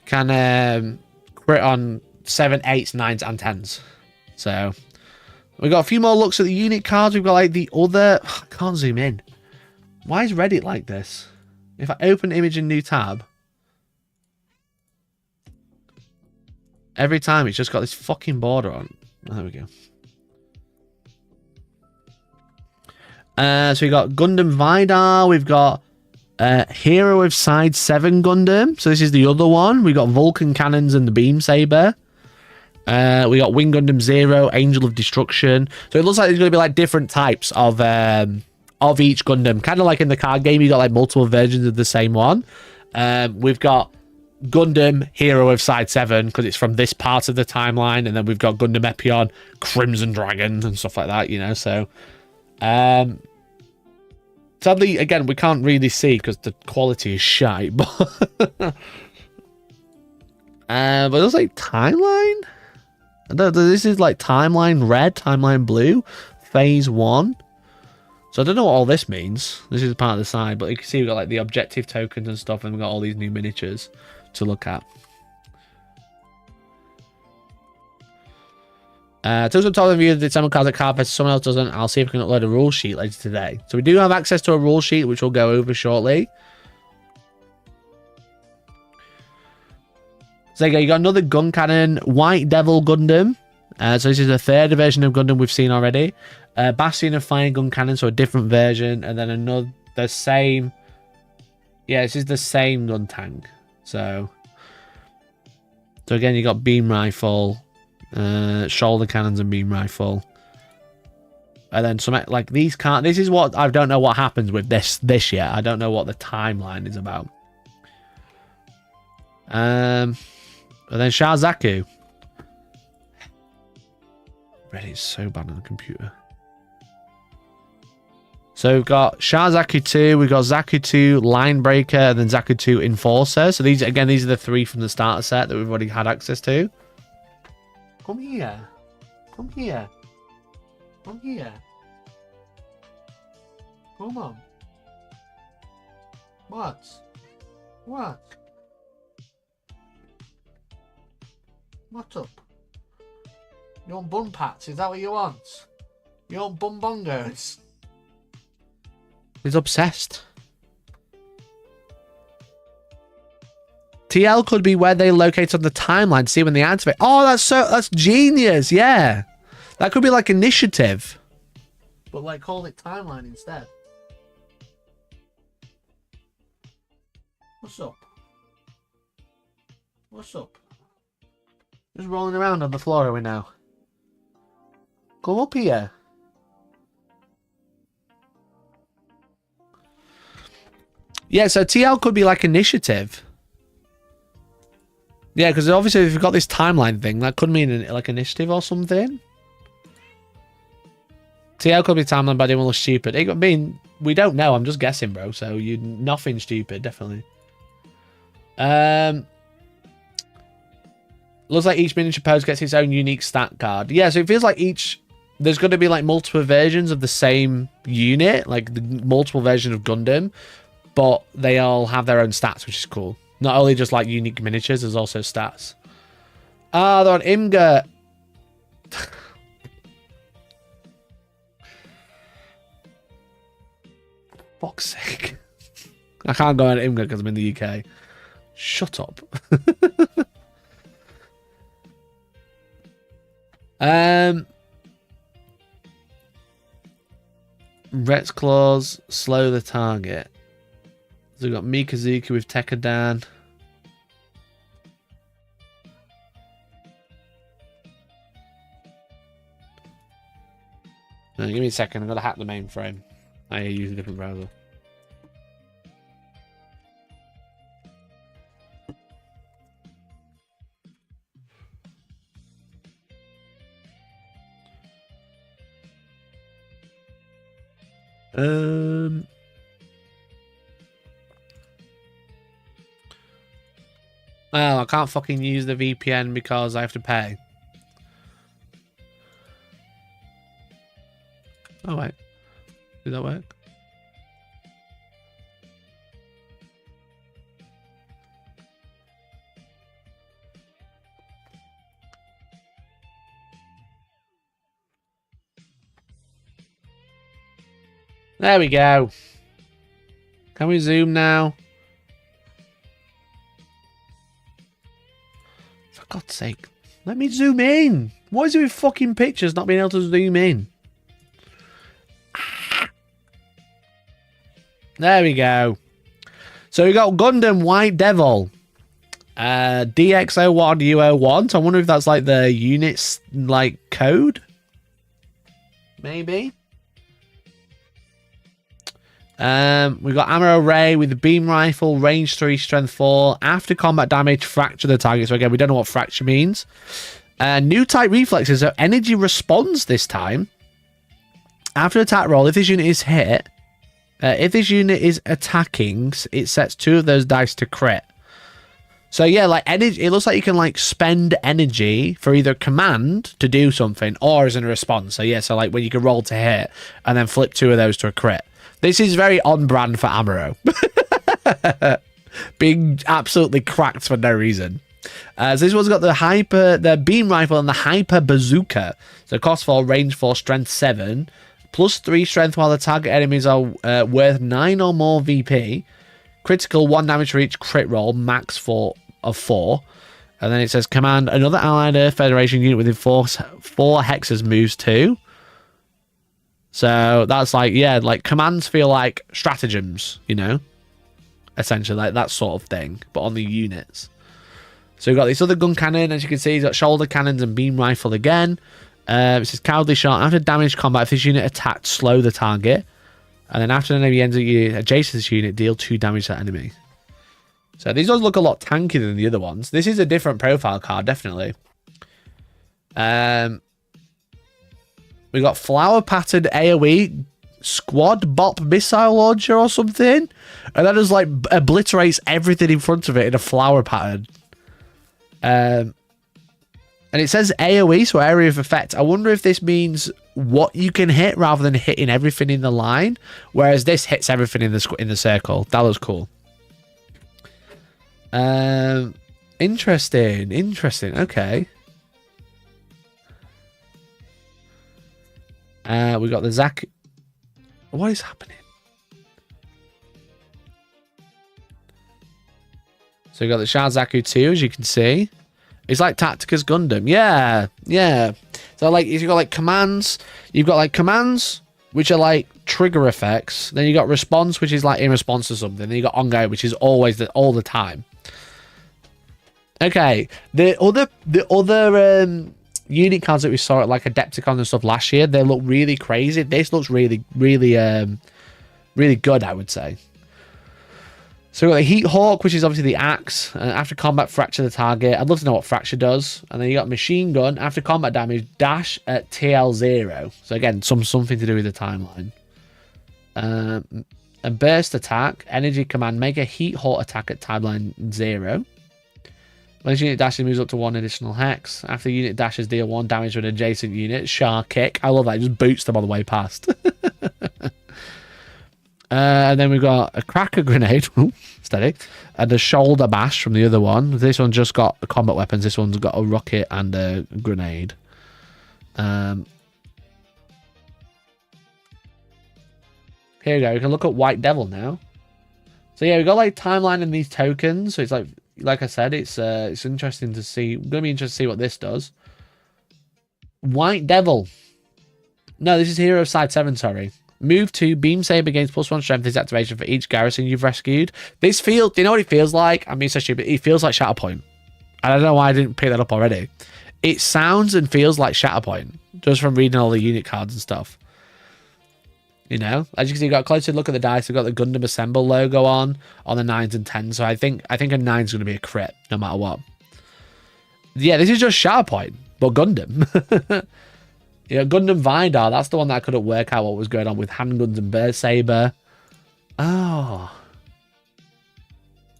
Can crit on 7, 8s, 9s and 10s. So we've got a few more looks at the unit cards. We've got like the other, I can't zoom in. Why is Reddit like this? If I open image in new tab, every time it's just got this fucking border on. Oh, there we go. So we got Gundam Vidar. We've got Hero of Side 7 Gundam. So this is the other one. We got Vulcan cannons and the beam saber. We got Wing Gundam Zero, Angel of Destruction. So it looks like there's going to be like different types of each Gundam. Kind of like in the card game, you got like multiple versions of the same one. We've got Gundam Hero of Side 7 because it's from this part of the timeline, and then we've got Gundam Epion, Crimson Dragon, and stuff like that, you know. So sadly, again, we can't really see because the quality is shite, but it looks like timeline. This is like timeline red, timeline blue, phase 1. So I don't know what all this means. This is part of the side, but you can see we've got like the objective tokens and stuff, and we've got all these new miniatures to look at. Took some time to review the demo cards at card fest. Someone else doesn't. I'll see if I can upload a rule sheet later today. So we do have access to a rule sheet, which we'll go over shortly. So there you go. You got another gun cannon, White Devil Gundam. So this is the third version of Gundam we've seen already. Bastion of Fire Gun Cannon, so a different version, and then another, the same. Yeah, this is the same gun tank. So again, you got beam rifle, shoulder cannons, and beam rifle, and then some like these can't. This is what I don't know what happens with this yet. I don't know what the timeline is about. And then Shazaku. Reddit's so bad on the computer. So we've got Shazaku 2, we've got Zaku 2 Linebreaker, and then Zaku 2 Enforcer. So these are the 3 from the starter set that we've already had access to. Come here. Come here. Come here. Come on. What? What? What's up? You want bun pats? Is that what you want? You want bun bongos? He's obsessed. TL could be where they locate on the timeline. See when they activate. Oh, that's genius. Yeah, that could be like initiative, but like call it timeline instead. What's up? What's up? Just rolling around on the floor are we now? Come up here. Yeah, so TL could be like initiative. Yeah, because obviously if you've got this timeline thing, that could mean like initiative or something. TL could be timeline, but I didn't look stupid. I mean, we don't know. I'm just guessing, bro. So you nothing stupid, definitely. Looks like each miniature pose gets its own unique stat card. Yeah, so it feels like there's going to be like multiple versions of the same unit, like the multiple versions of Gundam, but they all have their own stats, which is cool. Not only just like unique miniatures, there's also stats. Ah, they're on Imgur. Fuck's sake. I can't go on Imgur because I'm in the UK. Shut up. Rex Claws, slow the target. So we've got Mikazuki with Tekadan. No, give me a second, I've got to hack the mainframe. I use a different browser. Well, I can't fucking use the VPN because I have to pay. Oh wait, did that work? There we go. Can we zoom now? For God's sake, let me zoom in. What is it with fucking pictures not being able to zoom in? There we go. So we got Gundam White Devil. DX01U01. So I wonder if that's like the unit's like code. Maybe. We got Ammo Ray with the beam rifle, range 3, strength 4. After combat damage, fracture the target. So again, we don't know what fracture means. New type reflexes. So energy responds this time. After attack roll, if this unit is hit, if this unit is attacking, it sets 2 of those dice to crit. So yeah, like energy, it looks like you can like spend energy for either command to do something or as in a response. So yeah, so like when you can roll to hit and then flip 2 of those to a crit. This is very on brand for Amuro. Being absolutely cracked for no reason. So this one's got the beam rifle and the hyper bazooka. So cost 4, range 4, strength 7. Plus 3 strength while the target enemies are worth 9 or more VP. Critical 1 damage for each crit roll, max 4 of 4. And then it says command another allied Earth Federation unit within 4 hexes moves 2. So that's like, yeah, like commands feel like stratagems, you know, essentially like that sort of thing, but on the units. So we've got this other gun cannon, as you can see, he's got shoulder cannons and beam rifle again. It says cowardly shot. After damage combat, if this unit attacked, slow the target. And then after an enemy ends adjacent to this unit, deal 2 damage to that enemy. So these ones look a lot tankier than the other ones. This is a different profile card, definitely. We got flower patterned AoE squad bop missile launcher or something. And that just like obliterates everything in front of it in a flower pattern. And it says AoE, so area of effect. I wonder if this means what you can hit rather than hitting everything in the line. Whereas this hits everything in the circle. That looks cool. Interesting. Okay. We got the Zak. What is happening? So we got the Shah Zaku 2, as you can see. It's like Tactica's Gundam. Yeah. So like you've got like commands. You've got like commands, which are like trigger effects. Then you got response, which is like in response to something. Then you got ongoing, which is always all the time. Okay. The other unit cards that we saw at like Adepticon and stuff last year, they look really crazy. This looks really good, I would say. So we've got the Heat Hawk, which is obviously the axe. After combat, fracture the target. I'd love to know what fracture does. And then you got machine gun. After combat damage, dash at TL0. So again, something to do with the timeline. And burst attack, energy command, make a Heat Hawk attack at timeline 0. When this unit dashes, moves up to 1 additional hex. After the unit dashes, deal 1 damage to an adjacent unit. Shark kick. I love that. It just boots them on the way past. And then we've got a cracker grenade. Steady. And a shoulder bash from the other one. This one just got combat weapons. This one's got a rocket and a grenade. Here we go. We can look at White Devil now. So yeah, we got like timeline in these tokens. So it's like I said, it's interesting to see. Going to be interesting to see what this does. White Devil. No, this is Hero Side 7. Sorry. Move 2, beam saber gains +1 strength is activation for each garrison you've rescued. This feels, do you know what it feels like? I mean, so stupid. It feels like Shatterpoint. I don't know why I didn't pick that up already. It sounds and feels like Shatterpoint, just from reading all the unit cards and stuff. You know, as you can see, you've got a closer look at the dice. We've got the Gundam Assemble logo on the 9s and 10s. So I think a 9 is going to be a crit, no matter what. Yeah, this is just Shatterpoint, but Gundam. Yeah, Gundam Vidar, that's the one that I couldn't work out what was going on with handguns and Bear Saber. Oh.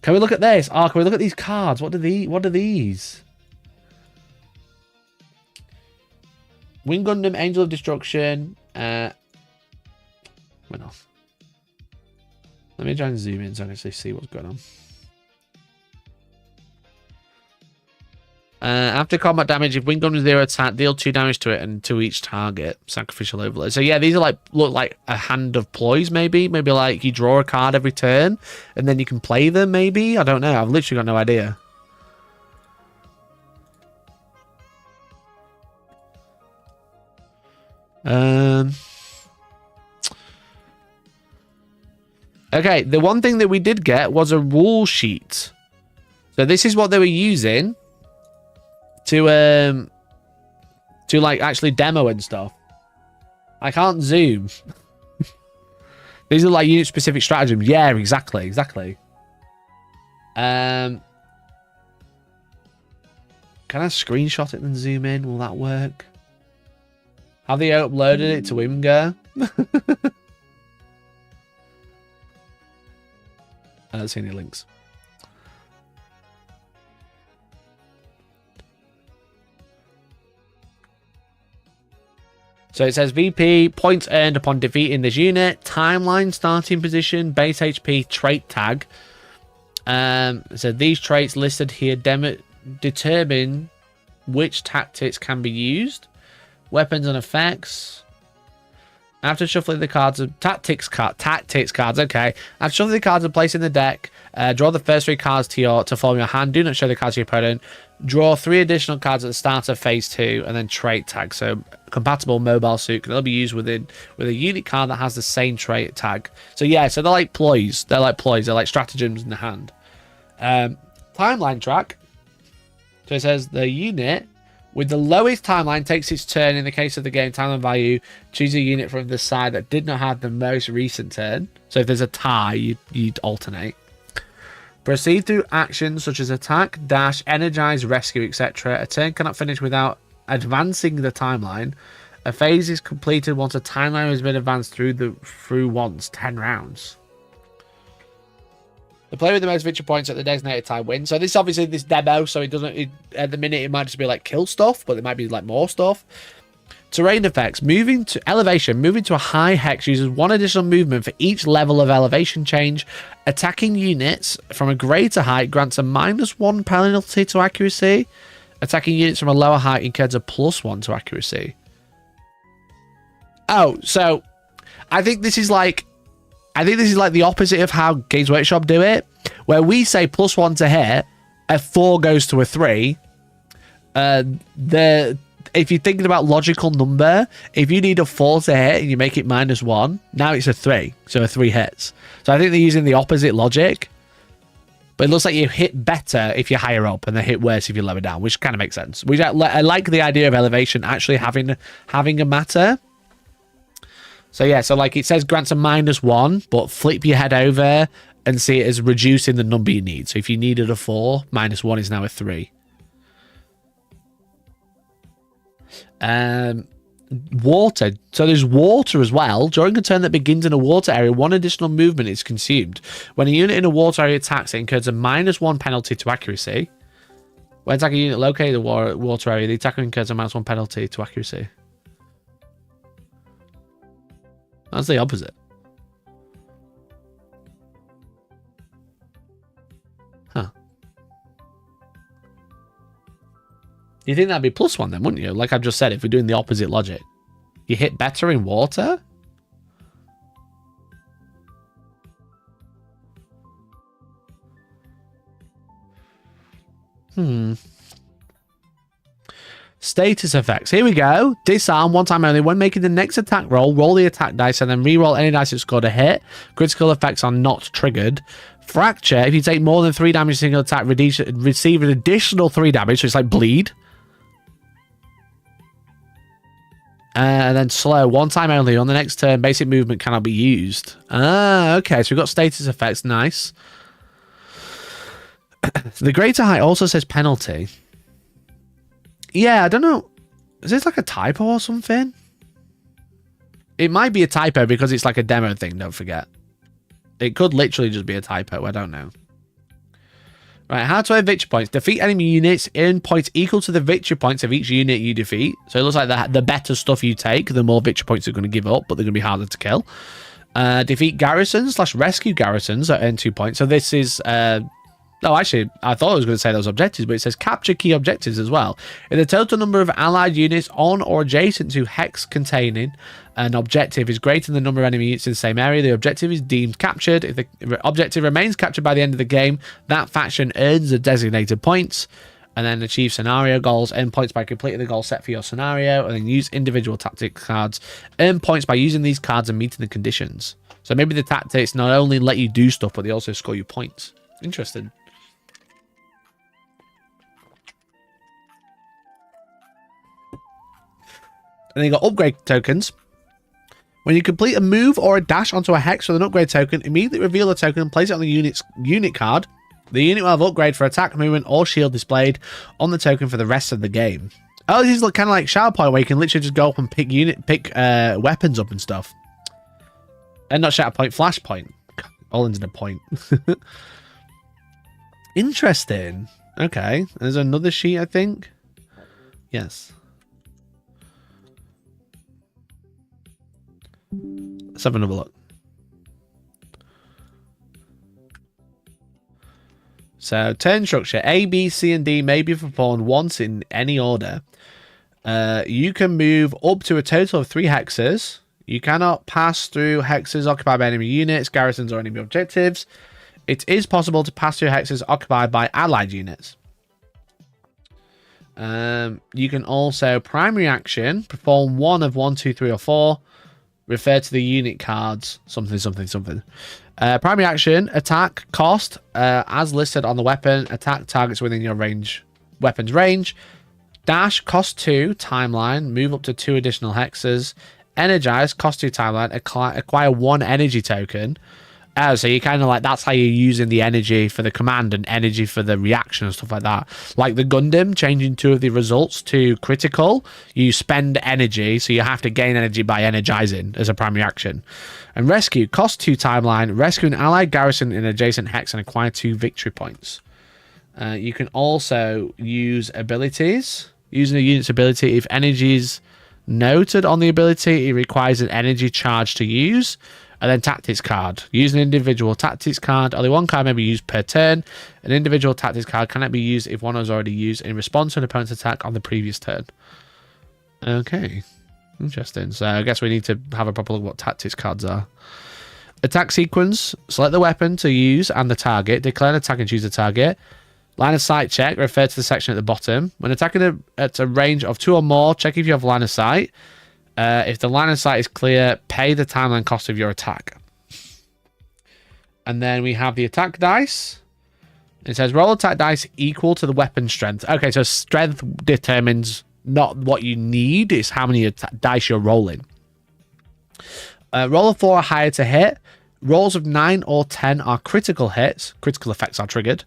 Can we look at this? Oh, can we look at these cards? What are these? Wing Gundam, Angel of Destruction. Went off. Let me try and zoom in so I can actually see what's going on. After combat damage, if Wing Gundam 0 attack, deal 2 damage to it and to each target. Sacrificial overload. So yeah, these are look like a hand of ploys, maybe. Maybe like you draw a card every turn and then you can play them, maybe. I don't know. I've literally got no idea. Okay, the one thing that we did get was a rule sheet. So this is what they were using to like actually demo and stuff. I can't zoom. These are like unit specific stratagems. Yeah, exactly. Can I screenshot it and zoom in? Will that work? Have they uploaded it to Imgur? I don't see any links. So it says VP, points earned upon defeating this unit, timeline, starting position, base HP, trait tag. So these traits listed here determine which tactics can be used. Weapons and effects. After shuffling the cards, tactics cards, okay. After shuffling the cards and placing the deck, draw the first 3 cards to form your hand. Do not show the cards to your opponent. Draw 3 additional cards at the start of phase 2, and then trait tag. So compatible mobile suit can only be used with a unit card that has the same trait tag. So yeah, so they're like ploys. They're like stratagems in the hand. Timeline track. So it says the unit with the lowest timeline takes its turn in the case of the game timeline value. Choose a unit from the side that did not have the most recent turn. So if there's a tie, you'd alternate. Proceed through actions such as attack, dash, energize, rescue, etc. A turn cannot finish without advancing the timeline. A phase is completed once a timeline has been advanced through once 10 rounds. The player with the most victory points at the designated time wins. So this obviously this demo, so it doesn't. At the minute, it might just be like kill stuff, but it might be like more stuff. Terrain effects. Moving to a high hex uses 1 additional movement for each level of elevation change. Attacking units from a greater height grants a -1 penalty to accuracy. Attacking units from a lower height incurs a +1 to accuracy. Oh, so I think this is like the opposite of how Games Workshop do it, where we say +1 to hit, a 4 goes to a 3. If you're thinking about logical number, if you need a 4 to hit and you make it -1, now it's a 3. So a 3 hits. So I think they're using the opposite logic. But it looks like you hit better if you're higher up and they hit worse if you're lower down, which kind of makes sense. I like the idea of elevation actually having a matter. So yeah, so like it says grants a -1, but flip your head over and see it as reducing the number you need. So if you needed a 4, -1 is now a 3. Water. So there's water as well. During a turn that begins in a water area, 1 additional movement is consumed. When a unit in a water area attacks, it incurs a -1 penalty to accuracy. When attacking a unit located in the water area, the attacker incurs a -1 penalty to accuracy. That's the opposite. Huh. You think that'd be +1 then, wouldn't you? Like I've just said, if we're doing the opposite logic. You hit better in water? Status effects. Here we go. Disarm 1 time only. When making the next attack roll, roll the attack dice and then re-roll any dice that scored a hit. Critical effects are not triggered. Fracture. If you take more than 3 damage single attack, receive an additional 3 damage. So it's like bleed. And then slow. 1 time only. On the next turn, basic movement cannot be used. Okay. So we've got status effects. Nice. The greater height also says penalty. Yeah, I don't know. Is this like a typo or something? It might be a typo because it's like a demo thing, don't forget. It could literally just be a typo. I don't know. Right, how to earn victory points. Defeat enemy units, earn points equal to the victory points of each unit you defeat. So it looks like the better stuff you take, the more victory points you're going to give up, but they're going to be harder to kill. Defeat garrisons / rescue garrisons that earn 2 points. So this is... Oh, actually, I thought I was going to say those objectives, but it says capture key objectives as well. If the total number of allied units on or adjacent to hex containing an objective is greater than the number of enemy units in the same area, the objective is deemed captured. If the objective remains captured by the end of the game, that faction earns the designated points, and then achieve scenario goals, earn points by completing the goal set for your scenario, and then use individual tactic cards, earn points by using these cards and meeting the conditions. So maybe the tactics not only let you do stuff, but they also score you points. Interesting. And then you got upgrade tokens. When you complete a move or a dash onto a hex with an upgrade token, immediately reveal the token and place it on the unit card. The unit will have upgrade for attack, movement, or shield displayed on the token for the rest of the game. Oh, this is kind of like Shadow Point, where you can literally just go up and pick weapons up and stuff. And not Shadow Point, Flash Point. All into the point. Interesting. Okay, there's another sheet, I think. Yes. Let's have another look. So, turn structure. A, B, C, and D may be performed once in any order. You can move up to a total of 3 hexes. You cannot pass through hexes occupied by enemy units, garrisons, or enemy objectives. It is possible to pass through hexes occupied by allied units. You can also, primary action, perform one of 1, 2, 3, or 4. Refer to the unit cards, something. Primary action, attack, cost, as listed on the weapon, attack targets within your weapon's range. Dash, cost 2, timeline, move up to 2 additional hexes. Energize, cost 2, timeline, acquire 1 energy token. Oh, so you kind of like, that's how you're using the energy for the command and energy for the reaction and stuff like that. Like the Gundam, changing 2 of the results to critical, you spend energy, so you have to gain energy by energizing as a primary action. And rescue, cost 2 timeline, rescue an allied garrison in adjacent hex and acquire 2 victory points. You can also use abilities. Using a unit's ability, if energy is noted on the ability, it requires an energy charge to use. And then tactics card. Use an individual tactics card. Only 1 card may be used per turn. An individual tactics card cannot be used if one was already used in response to an opponent's attack on the previous turn. Okay. Interesting. So I guess we need to have a proper look at what tactics cards are. Attack sequence. Select the weapon to use and the target. Declare an attack and choose a target. Line of sight check. Refer to the section at the bottom. When attacking at a range of 2 or more, check if you have line of sight. If the line of sight is clear, pay the timeline cost of your attack. And then we have the attack dice. It says roll attack dice equal to the weapon strength. Okay, so strength determines not what you need, it's how many dice you're rolling. Roll a 4 or higher to hit. Rolls of 9 or 10 are critical hits. Critical effects are triggered.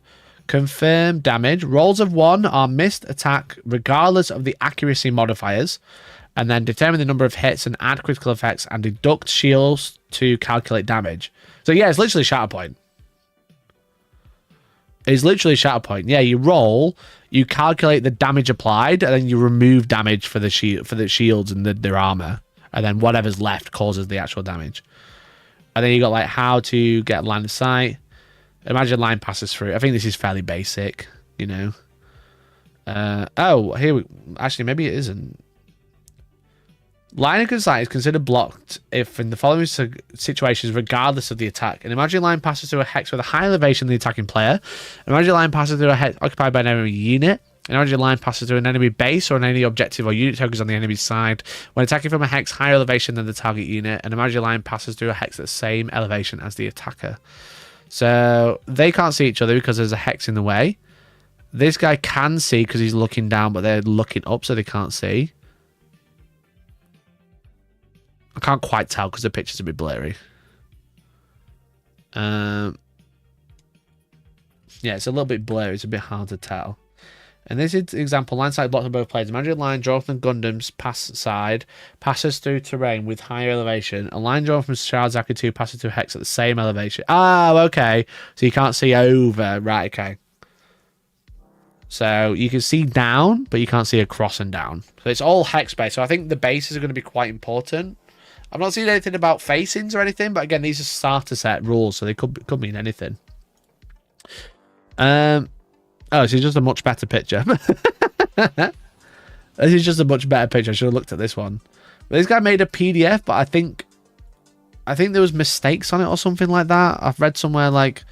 Confirm damage. Rolls of 1 are missed attack regardless of the accuracy modifiers. And then determine the number of hits and add critical effects and deduct shields to calculate damage. So yeah, it's literally Shatterpoint. It's literally Shatterpoint. Yeah, you roll, you calculate the damage applied, and then you remove damage for the shields and their armor. And then whatever's left causes the actual damage. And then you got like how to get line of sight. Imagine line passes through. I think this is fairly basic, you know. Oh, here actually maybe it isn't. Line of sight is considered blocked if in the following situations, regardless of the attack. An imaginary line passes through a hex with a higher elevation than the attacking player. An imaginary line passes through a hex occupied by an enemy unit. An imaginary line passes through an enemy base or an enemy objective or unit tokens on the enemy's side. When attacking from a hex higher elevation than the target unit, an imaginary line passes through a hex at the same elevation as the attacker. So they can't see each other because there's a hex in the way. This guy can see because he's looking down, but they're looking up so they can't see. I can't quite tell because the picture's a bit blurry. Yeah, it's a little bit blurry. It's a bit hard to tell. And this is example, line sight blocked on both players. Imaginary line drawn from Gundam's pass side passes through terrain with higher elevation. A line drawn from Shard Zaki 2 passes through hex at the same elevation. Oh, okay. So you can't see over. Right, okay. So you can see down, but you can't see across and down. So it's all hex based. So I think the bases are going to be quite important. I've not seen anything about facings or anything, but again, these are starter set rules, so they could mean anything. Oh, this is just a much better picture. This is just a much better picture. I should have looked at this one. But this guy made a PDF, but I think there was mistakes on it or something like that. I've read somewhere like,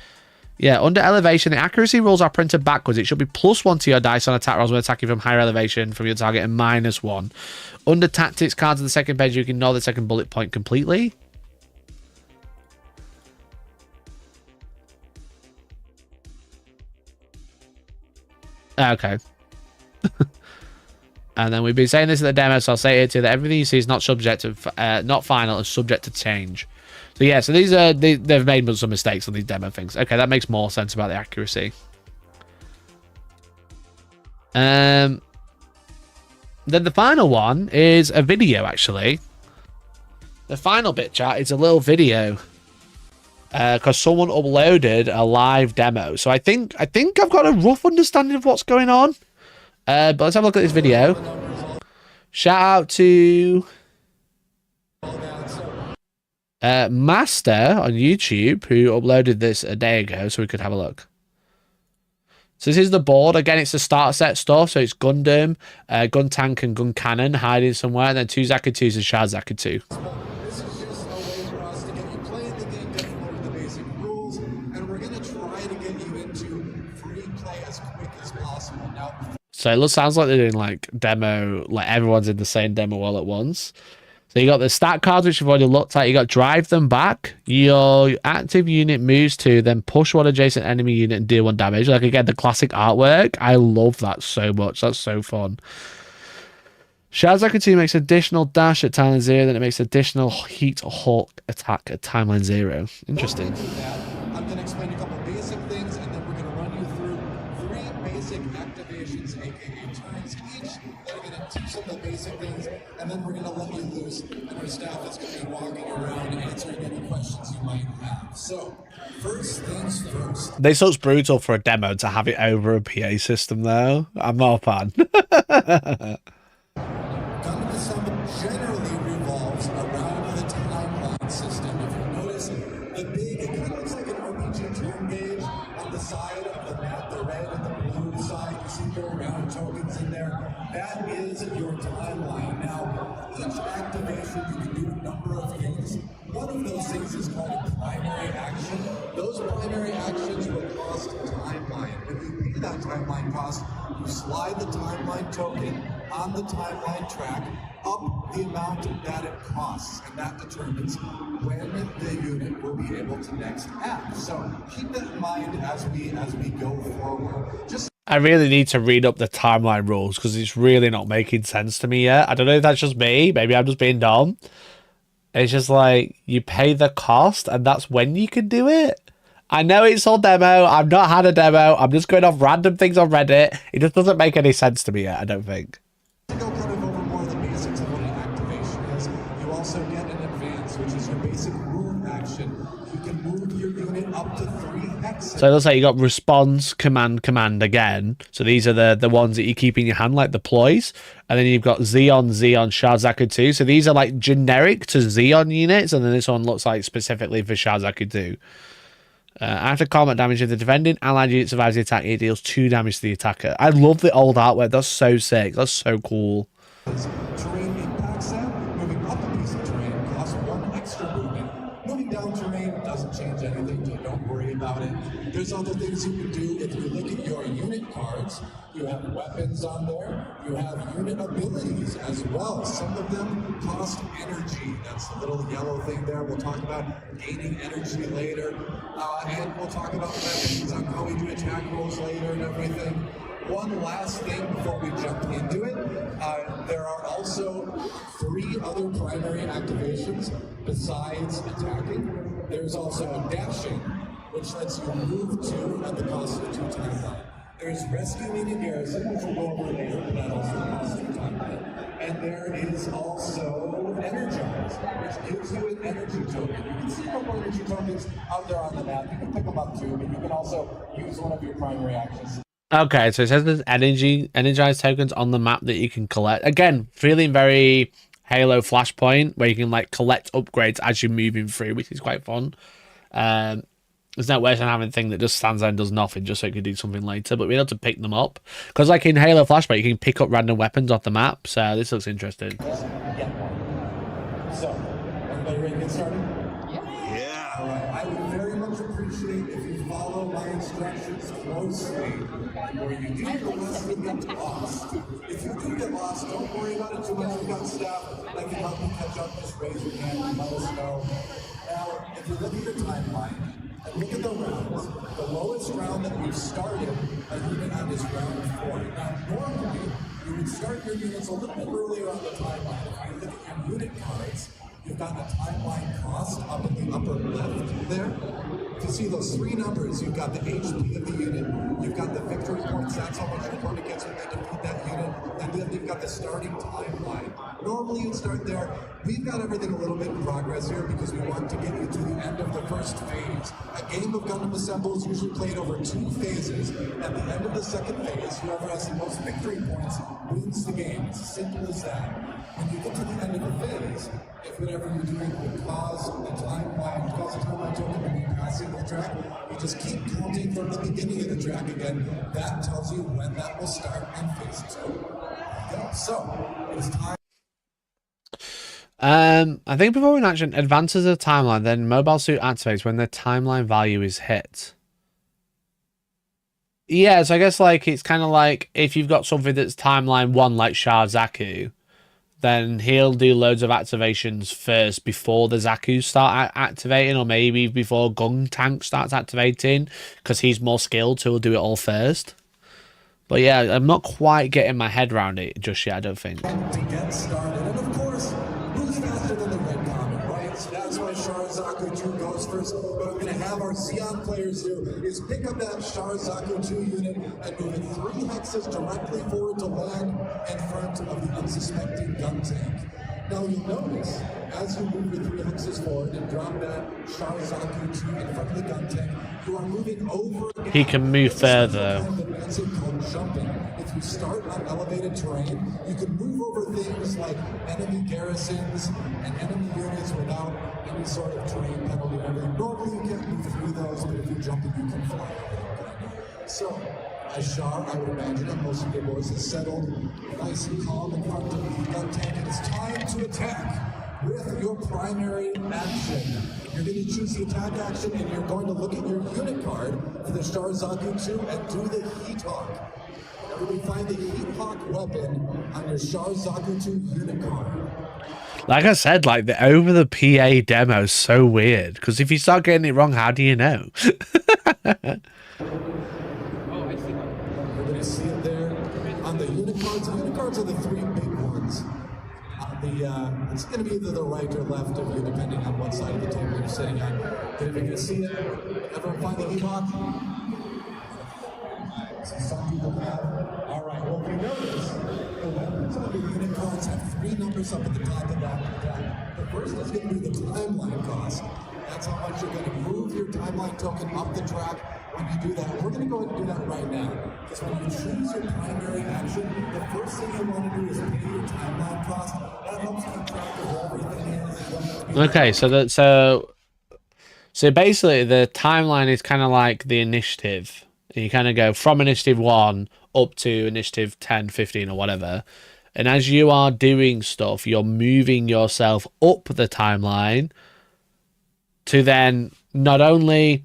yeah, under elevation, the accuracy rules are printed backwards. It should be +1 to your dice on attack rolls when attacking from higher elevation from your target and -1. Under tactics cards on the second page, you can ignore the second bullet point completely. Okay. And then we've been saying this at the demo, so I'll say it too, that everything you see is not subject to, not final, and subject to change. So yeah, so these are they've made some mistakes on these demo things. Okay, that makes more sense about the accuracy. Then the final one is a video, actually. The final bit, chat, is a little video. Because someone uploaded a live demo. So I think I've got a rough understanding of what's going on. But let's have a look at this video. Shout out to Master on YouTube, who uploaded this a day ago, so we could have a look. So this is the board. Again, it's the starter set stuff. So it's Gundam, gun tank, and gun cannon hiding somewhere, and then 2 Zaki 2s and Shard Zaki 2. This is just a way for us to get you playing the game, get familiar with the basic rules, and we're going to try to get you into free play as quick as possible. Now, so it sounds like they're doing like demo, like everyone's in the same demo all at once. So you got the stat cards, which you've already looked at. You got drive them back. Your active unit moves to, then push one adjacent enemy unit and deal 1 damage. Like, again, the classic artwork. I love that so much. That's so fun. Shard Zaki 2 makes additional dash at timeline 0, then it makes additional heat hawk attack at timeline 0. Interesting. I'm going to explain a couple basic things, and then we're going to run you through 3 basic activations, aka turns each. That are going to teach them the basic things, and then we're going to let you loose, and our staff is going to be walking around answering any questions you might have. So, first things first. This looks brutal for a demo to have it over a PA system, though. I'm not a fan. Gundam Assemble generally revolves around the timeline system. If you notice, the big, it kind of looks like an RPG turn gauge on the side of the map, the red and the blue side. You see there are round tokens in there. That is your timeline. Now, each activation, you can do a number of things. One of those things is called a primary action. Those primary actions will cost timeline. When you pay that timeline cost, you slide the timeline token on the timeline track up the amount that it costs, and that determines when the unit will be able to next act. So keep that in mind as we go forward. I really need to read up the timeline rules because it's really not making sense to me yet. I don't know if that's just me. Maybe I'm just being dumb. It's just like, you pay the cost, and that's when you can do it. I know it's on demo. I've not had a demo. I'm just going off random things on Reddit. It just doesn't make any sense to me yet, I don't think. To go kind of over more of the basics of what an activation is, you also get an advance, which is your basic move action. You can move your unit up to 3 hexes. So it looks like you got response, command, command again. So these are the ones that you keep in your hand, like the ploys. And then you've got Xeon, Sharzaku 2. So these are like generic to Xeon units. And then this one looks like specifically for Sharzaku 2. After combat damage, if the defending allied unit survives the attack, it deals 2 damage to the attacker. I love the old artwork. That's so sick. That's so cool. Terrain impact set, moving up a piece of terrain costs 1 extra movement. Moving down terrain doesn't change anything, so don't worry about it. There's other things you can do. If you look at your unit cards, you have weapons on there. You have unit abilities as well. Some of them cost energy. That's the little yellow thing there. We'll talk about gaining energy later. And we'll talk about weapons on how we do attack rolls later and everything. One last thing before we jump into it, there are also 3 other primary activations besides attacking. There's also dashing, which lets you move 2 at the cost of 2 timeline. There's rescuing a garrison, which will go over later, but that also costs 2 timeline. And there is also energize, which gives you an energy token. You can see a couple energy tokens out there on the map. You can pick them up too, but you can also use one of your primary actions. Okay, so it says there's energized tokens on the map that you can collect. Again, feeling very Halo Flashpoint, where you can like collect upgrades as you're moving through, which is quite fun. There's no worse than having a thing that just stands there and does nothing just so you can do something later, but being able to pick them up. Because like in Halo Flashpoint, you can pick up random weapons off the map, so this looks interesting. Yeah. So, everybody ready to get started? Yeah. All right. I would very much appreciate if you follow my instructions closely. Or you do the rest will get lost. If you do get lost, don't worry about it too much. We've got staff that can help you catch up. Just raise your hand and let us know. Now, if you look at your timeline and look at the rounds, the lowest round that we've started a unit on is round 4. Now, normally, you would start your units a little bit earlier on the timeline. If you look at your unit cards, you've got a timeline cost up in the upper left there. If you see those 3 numbers, you've got the HP of the unit, you've got the victory points, that's how much your opponent gets when they defeat that unit, and then you've got the starting timeline. Normally you'd start there. We've got everything a little bit in progress here because we want to get you to the end of the first phase. A game of Gundam Assemble is usually played over 2 phases. At the end of the second phase, whoever has the most victory points wins the game. It's as simple as that. When you get to the end of the phase, if whatever you're doing would cause a timeline token to be passing the track, you just keep counting from the beginning of the track again. That tells you when that will start in phase 2. So, it's time. I think before an action advances the timeline, then mobile suit activates when the timeline value is hit. Yeah, so I guess like it's kind of like if you've got something that's timeline 1 like Sharzaku, then he'll do loads of activations first before the Zakus start activating, or maybe before Gung Tank starts activating, because he's more skilled, so he'll do it all first. But yeah, I'm not quite getting my head around it just yet, I don't think. To get started, and of course, who's faster than the red comet, right? So that's why Sharzaku 2 goes first. What I'm going to have our Xeon players do is pick up that Sharzaku 2 unit and move it 3 hexes directly forward to land in front of the unsuspecting gun tank. Now you'll notice, as you move your 3 hexes forward and drop that Sharzaku 2 in front of the gun tank, you are moving over again. He can move further. Called jumping. If you start on elevated terrain, you can move over things like enemy garrisons and enemy units without any sort of terrain penalty or everything. Normally you can't move through those, but if you're jumping, you can fly over them. So, as Shar, I would imagine that most of your boys is settled nice and calm in front of the gun tank, and it's time to attack with your primary action. You're going to choose the attack action, and you're going to look at your unit card for the Sharzaku 2 and do the Heat Hawk. Everybody find the Heat Hawk weapon on your Sharzaku 2 unit card. Like I said, like the over the PA demo is so weird, because if you start getting it wrong, how do you know? Everybody see it there on the unit cards. The unit cards are the 3 big ones. On It's going to be either the right or left of you, depending on what side of the table you're sitting on. But if you can see it, everyone find the e-hawk? Some people have. All right, well, if you notice, the weapons on the unit cards have 3 numbers up at the top of that deck. The first is going to be the timeline cost. That's how much you're going to move your timeline token up the track when you do that. We're going to go ahead and do that right now. Because when you choose your primary action, the first thing you want to do is pay your timeline cost. That helps keep track of where everything is. Okay, so basically the timeline is kind of like the initiative. You kind of go from initiative 1 up to initiative 10, 15 or whatever. And as you are doing stuff, you're moving yourself up the timeline to then not only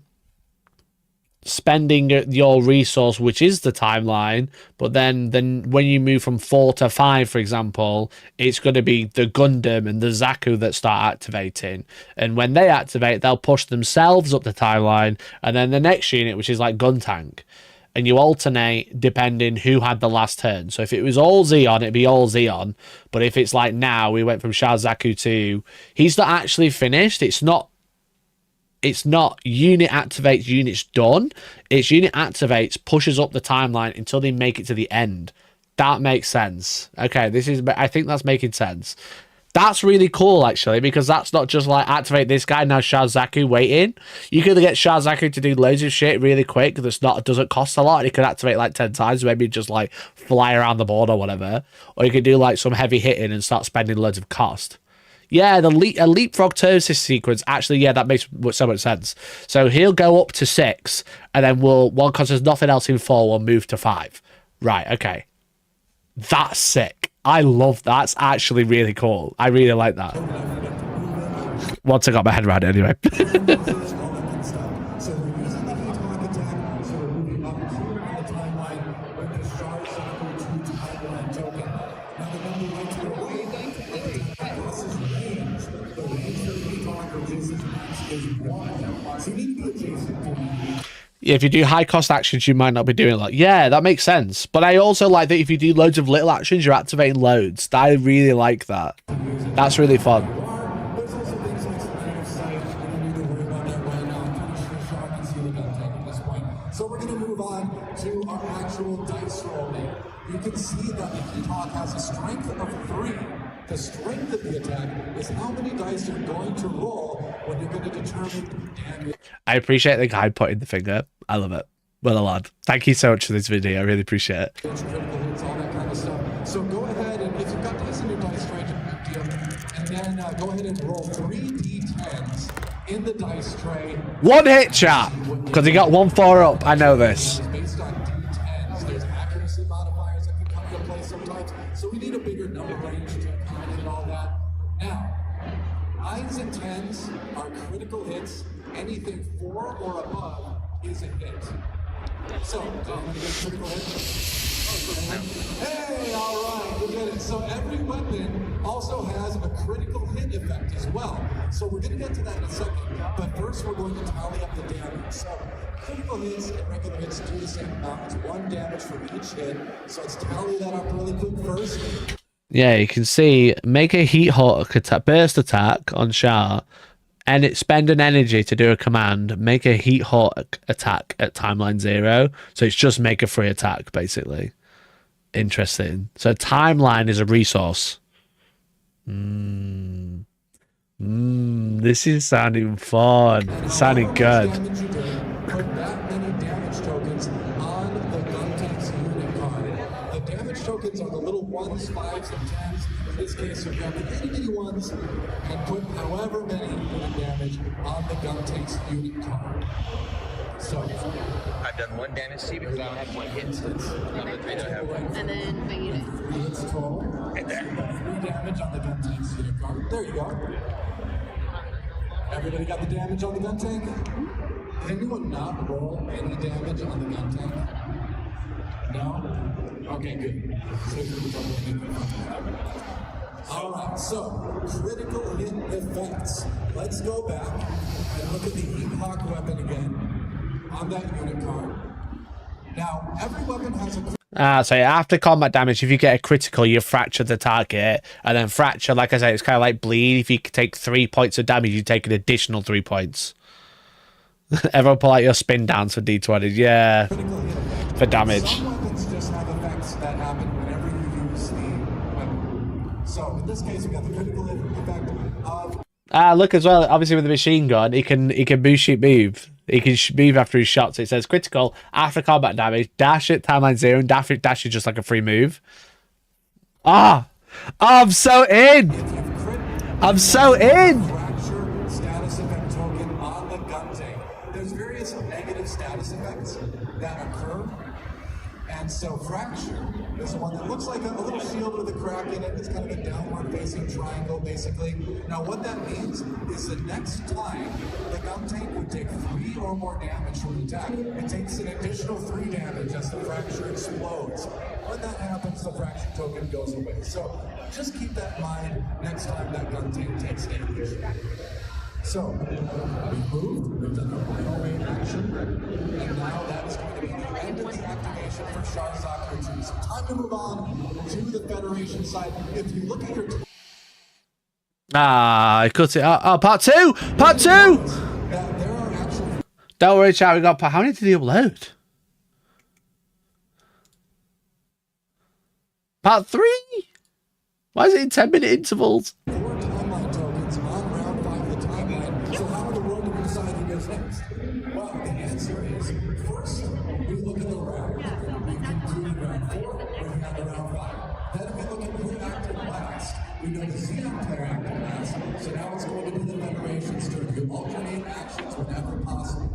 spending your resource, which is the timeline, but then when you move from 4 to 5, for example, it's going to be the Gundam and the Zaku that start activating. And when they activate, they'll push themselves up the timeline, and then the next unit, which is like gun tank. And you alternate depending who had the last turn. So if it was all Zeon, it'd be all Zeon. But if it's like now, we went from Shah Zaku to... He's not actually finished. It's not unit activates, units done. It's unit activates, pushes up the timeline until they make it to the end. That makes sense. Okay, I think that's making sense. That's really cool, actually, because that's not just like activate this guy, now Shah Zaku waiting. You could get Shah Zaku to do loads of shit really quick doesn't cost a lot. He could activate like 10 times, maybe just like fly around the board or whatever. Or you could do like some heavy hitting and start spending loads of cost. Yeah, a leapfrog Tursis sequence, actually, yeah, that makes so much sense. So he'll go up to 6, and then because there's nothing else in 4, we'll move to 5. Right, okay. That's sick. I love that. That's actually really cool. I really like that. Once I got my head around it, anyway. Yeah, if you do high cost actions, you might not be doing a lot. Yeah, that makes sense. But I also like that if you do loads of little actions, you're activating loads. I really like that. That's really fun. So we're going to move on to our actual dice rolling. You can see that the Hellstorm has a strength of 3. The strength of the attack is how many dice you're going to roll when you're going to determine damage. I appreciate the guy putting the finger. I love it. Well, lad. Thank you so much for this video. I really appreciate it. All that kind of stuff. So go ahead and if you've got dice in your dice tray, and then go ahead and roll 3 d10s in the dice tray. One hit, chat, because he got 1-4 up. I know this. Based on d10s, there's accuracy modifiers that can come into play sometimes. So we need a bigger number range to accommodate all that. Now, 9s and 10s are critical hits. Anything 4 or above is a hit. So, critical hit. Hey, all right, we did it. So every weapon also has a critical hit effect as well. So we're going to get to that in a second. But first, we're going to tally up the damage. So critical hits and regular hits do the same amount. It's 1 damage for each hit. So let's tally that up really quick first. Yeah, you can see, make a heat hawk burst attack on Shah, and spend an energy to do a command, make a heat hawk attack at timeline 0. So it's just make a free attack, basically. Interesting. So timeline is a resource. This is sounding fun. It's sounding good. Put that many damage tokens on the Guntanks unit card. The damage tokens are the little 1s, 5s, and 10s. In this case, you've got the itty-bitty ones, and put however many unit damage on the Guntanks unit card. So I've done 1 damage to you because I don't have 1 hit since number 3 that I have. And then the unit. 3 hits total. Right there. 3 damage on the Guntanks unit card. There you go. Everybody got the damage on the gun tank? Did anyone not roll any damage on the gun tank? No? Okay, good. Alright, so critical hit effects. Let's go back and look at the Hellstorm weapon again on that unit card. Now, every weapon has a... So after combat damage, if you get a critical, you fracture the target. And then fracture, like I say, it's kind of like bleed. If you take 3 points of damage, you take an additional 3 points. Everyone pull out your spin downs for D20. Yeah. For damage. Some weapons just have effects that happen whenever you use the weapon. So in this case, we got the critical effect of... Look as well, obviously with the machine gun, he can move, shoot, move. He can move after he's shot. So it says critical after combat damage, dash at timeline 0, and dash is just like a free move. I'm so in! I'm so in! Fracture status effect token on the gun tank. There's various negative status effects that occur. And so fracture is the one that looks like a little shield with a crack in it. It's kind of a downward facing triangle, basically. Now what that means is the next time the gun tank would take 3 or more damage from the attack, it takes an additional 3 damage as the fracture explodes. When that happens, the fracture token goes away. So just keep that in mind next time that gun tank takes damage. So, we've moved, we've done a railway action, and now that is going to be the end of the activation for Shahzad 2. So time to move on to the Federation side. If you look at your... I cut it out. Oh, part 2! Part 2! There are actually... Don't worry, chat, we got... How many did he upload? Part 3? Why is it in 10-minute intervals? 4 timeline tokens on round 5 of the timeline. So how in the world do we decide who goes next? Well, the answer is, first, we look at the round. We conclude round 4, moving on to round 5. Then we look at who acted last. We know the Xenon player acted last, so now it's going to be the Federation's turn. You alternate actions whenever possible.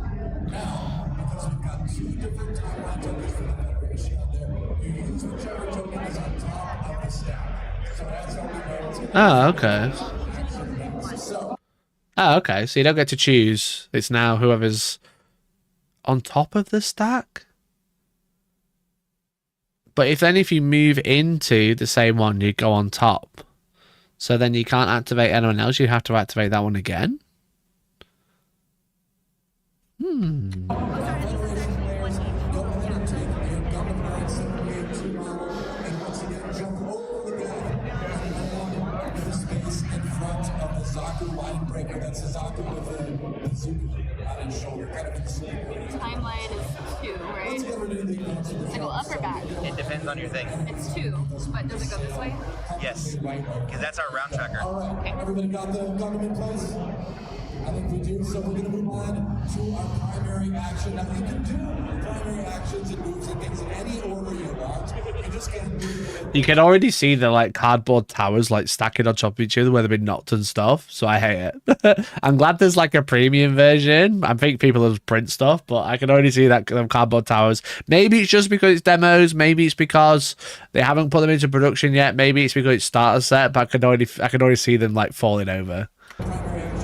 Now, because we've got 2 different timeline tokens for the Federation out there, you use whichever token is on top of the stack. So that's how we know it's going to be. Oh, okay. Oh, okay. So you don't get to choose. It's now whoever's on top of the stack. But if you move into the same one, you go on top. So then you can't activate anyone else. You have to activate that one again. Timeline is 2, right? Does it go up or back? It depends on your thing. It's 2, but does it go this way? Yes, because that's our round tracker. All right, everybody got the gun in place? I think we do, so we're going to move on to our primary action. Now, you can do primary actions and moves and things in any order you want. You just can't do it. You can already see the like cardboard towers like stacking on top of each other where they've been knocked and stuff. So I hate it. I'm glad there's like a premium version. I think people have print stuff, but I can already see that cardboard towers. Maybe it's just because it's demos. Maybe it's because they haven't put them into production yet. Maybe it's because it's starter set. But I can already see them like falling over.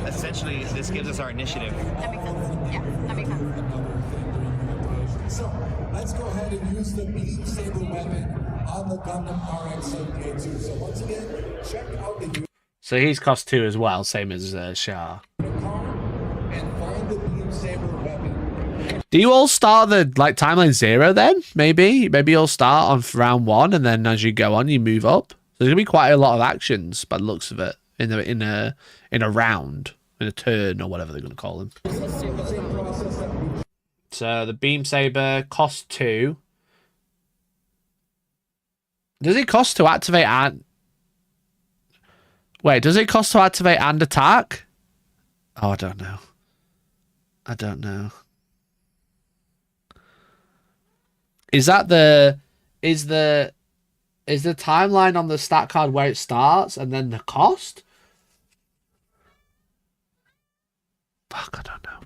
Essentially, this gives us our initiative. That makes sense. Yeah, that makes sense. So let's go ahead and use the beam saber weapon on the Gundam RX-78-2. So once again, check out the... So he's cost 2 as well, same as Shah. And find the beam saber weapon. Do you all start the like timeline 0 then? Maybe you'll start on round 1, and then as you go on, you move up. So there's gonna be quite a lot of actions by the looks of it in a round, in a turn, or whatever they're gonna call them. So the beam saber costs 2. Does it cost to activate and... Wait, does it cost to activate and attack? Oh, I don't know. Is that the... Is the timeline on the stat card where it starts and then the cost? Fuck, I don't know.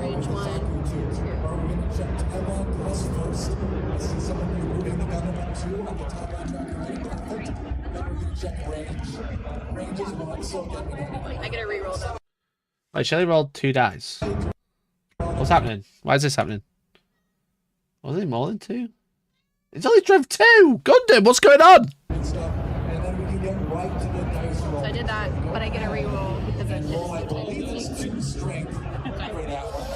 Range 1. I get a reroll though. Wait, Shelly rolled 2 dice. What's happening? Why is this happening? Was it more than 2? It's only driven 2! Gundam, what's going on? So I did that, but I get a reroll because I did strength.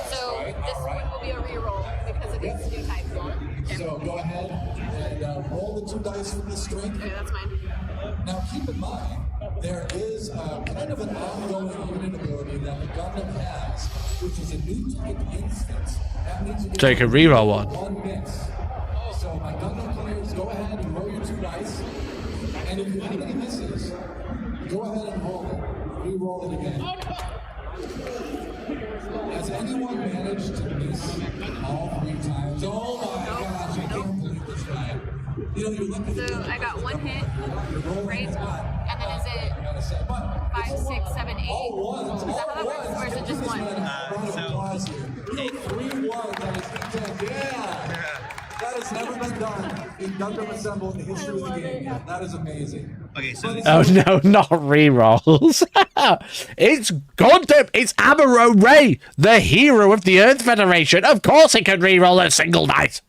So this one will be a reroll because of these new types. So go ahead and roll the 2 dice from the strength. Okay, that's mine. Now keep in mind, there is kind of an ongoing unit ability that the Gundam has, which is a new type instance. That means you So you can reroll one. miss. So my Gundam players, go ahead and roll your 2 dice. And if anybody misses, go ahead and roll it. Re-roll it again. Has anyone managed to miss all 3 times? Oh my gosh, I can't believe this guy. You know, you're looking at So I got 1 hit, right? And then is it 5, 6, 7, 8? Is that how that works? Or is it just 1? So, 3 ones on his D10. Yeah! That has never been done in Gundam Assemble in the history of the game yet. That is amazing. okay, so Oh no, not rerolls. It's Gundam. It's Amuro Ray, the hero of the Earth Federation. Of course he can reroll a single dice.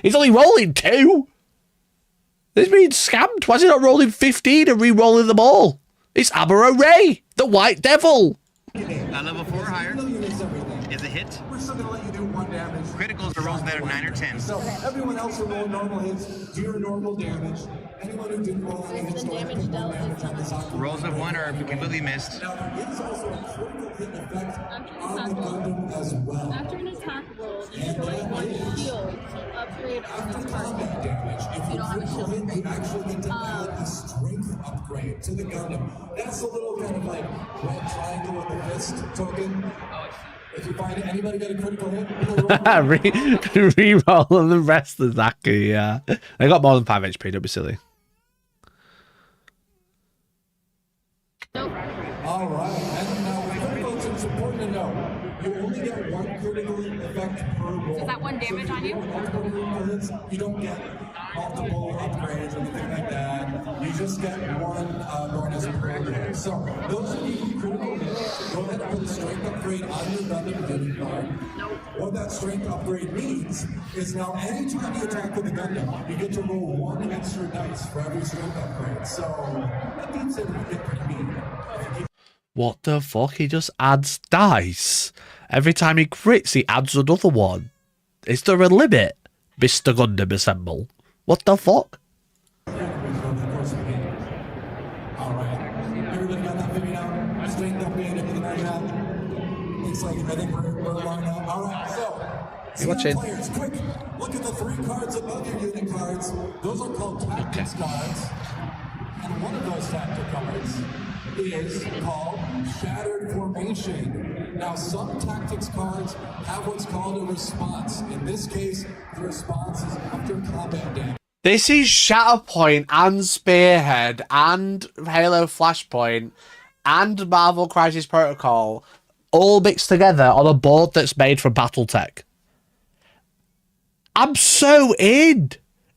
He's only rolling 2. This means scammed. Why is he not rolling 15 and re-rolling them all? It's Amuro Ray, the White Devil. level 4 or higher is a hit. We're still going to let you do 1 damage. Criticals are rolls that are 9 or 10. So everyone else who rolled normal hits, do your normal damage. Anyone who didn't roll any hits, go ahead and put 1 damage on this octopus. Rolls of 1 are completely missed. Now there is also a critical hit effect on the Gundam as well. After an attack roll, destroy 1 shield to upgrade on this Combat target. damage. If You don't have a critical shield. hit, you actually get to add a strength upgrade to the Gundam. That's a little kind of like red triangle with the fist token. If you find anybody got a critical hit, Reroll and the rest of Zaki, yeah. I got more than 5 HP, don't be silly. all right. And now, with criticals, it's important to know you only get 1 critical effect per roll. Is that 1 damage on you? Multiple critical hits, you don't get multiple upgrades or anything like that. You just get 1 bonus per roll. So those of you who critical hits, go ahead and put a strength upgrade on your Gundam unit card. What that strength upgrade means is now anytime you attack with a Gundam, you get to roll 1 extra dice for every strength upgrade. So that means it would get pretty mean. What the fuck? He just adds dice. Every time he crits, he adds another one. Is there a limit, Mr. Gundam Assemble? What the fuck? Alright. Everybody got that figured out? Strength upgrade, everything like that? Looks like I think we're along now. Alright, so Watching. players, quick, look at the 3 cards above your unit cards. Those are called tactics cards. And one of those tactic cards is called Shattered Formation. Now, some tactics cards have what's called a response. In this case, the response is after combat damage. This is Shatterpoint and Spearhead and Halo Flashpoint and Marvel Crisis Protocol all mixed together on a board that's made from Battletech. I'm so in.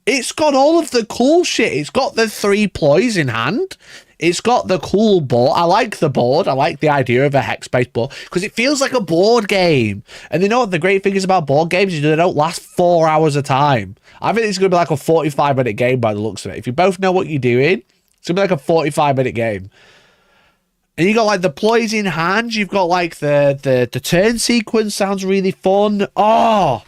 It's got all of the cool shit. It's got the 3 ploys in hand. It's got the cool board. I like the board. I like the idea of a hex-based board because it feels like a board game. And you know what the great thing is about board games is they don't last 4 hours a time. I think it's going to be like a 45-minute game by the looks of it. If you both know what you're doing, it's going to be like a 45-minute game. And you got like the ploys in hand. You've got like the turn sequence sounds really fun. Oh,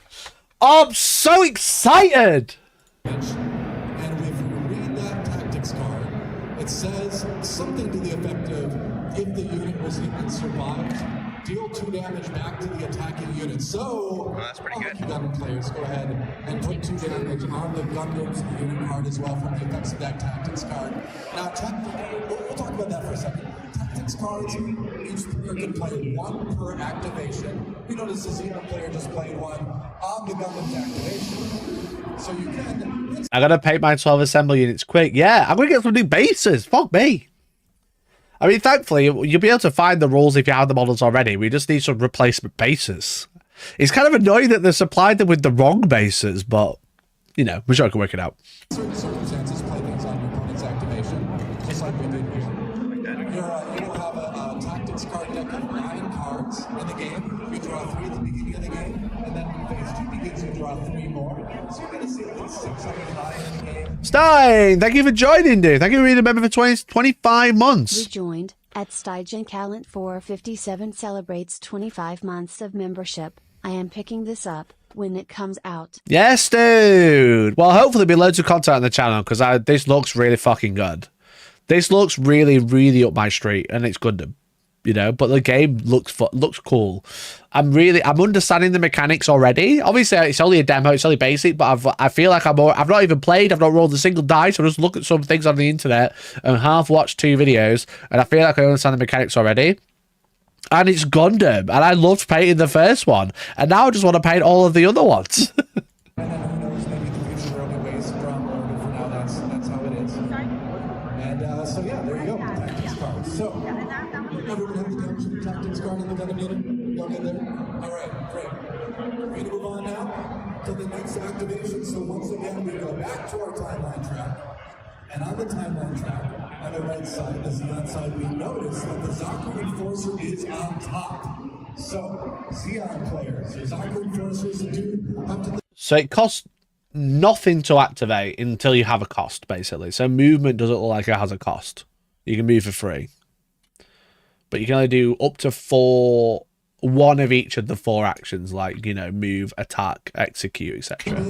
I'm so excited. And if you read that tactics card, it says something to the effect of, if the unit was hit and survived, deal 2 damage back to the attacking unit. So, that's pretty good. You Gundam players, go ahead and put 2 damage on the Gundam's unit card as well from the effects of that tactics card. Now, we'll talk about that for a second. Tactics cards, each player can play 1 per activation. We notice the Xeno player just played 1 on the Gundam's activation. So you can... I gotta paint my 12 assemble units quick. Yeah, I'm gonna get some new bases. Fuck me. I mean, thankfully, you'll be able to find the rules if you have the models already. We just need some replacement bases. It's kind of annoying that they supplied them with the wrong bases, but, you know, we're sure I can work it out. Certain circumstances, play things on your opponent's activation, just like we did here. You'll have a tactics card deck of 9 cards in the game. You draw 3 at the beginning of the game, and then when phase 2 begins, you draw 3 more. So you're going to see at least 6 out of 9 in the game. Stein, thank you for joining, dude. Thank you for being a member for 25 months. Rejoined at Stygen Calent 457 celebrates 25 months of membership. I am picking this up when it comes out. Yes, dude. Well, hopefully there'll be loads of content on the channel because this looks really fucking good. This looks really, really up my street, and it's Gundam, you know. But the game looks cool. I'm understanding the mechanics already. Obviously, it's only a demo, it's only basic, but I feel like I've not even played. I've not rolled a single dice. I just look at some things on the internet and half watched 2 videos, and I feel like I understand the mechanics already. And it's Gundam, and I loved painting the first one, and now I just want to paint all of the other ones. And then who knows, maybe the future will be ways from Logan. For now, that's how it is. And so yeah, there you go. Tactics card. So everyone have the damage tactics card in the Gundam unit? Y'all get there? All right, great. We're gonna move on now to the next activation. So once again, we go back to our timeline track. And on the timeline track, on the right side, the Xeon side, we notice that the Zaku Enforcer is on top. So, Xeon players, your Zaku Enforcers do up to the... So it costs nothing to activate until you have a cost, basically. So movement doesn't look like it has a cost. You can move for free. But you can only do up to 4... one of each of the 4 actions, like, you know, move, attack, execute, etc.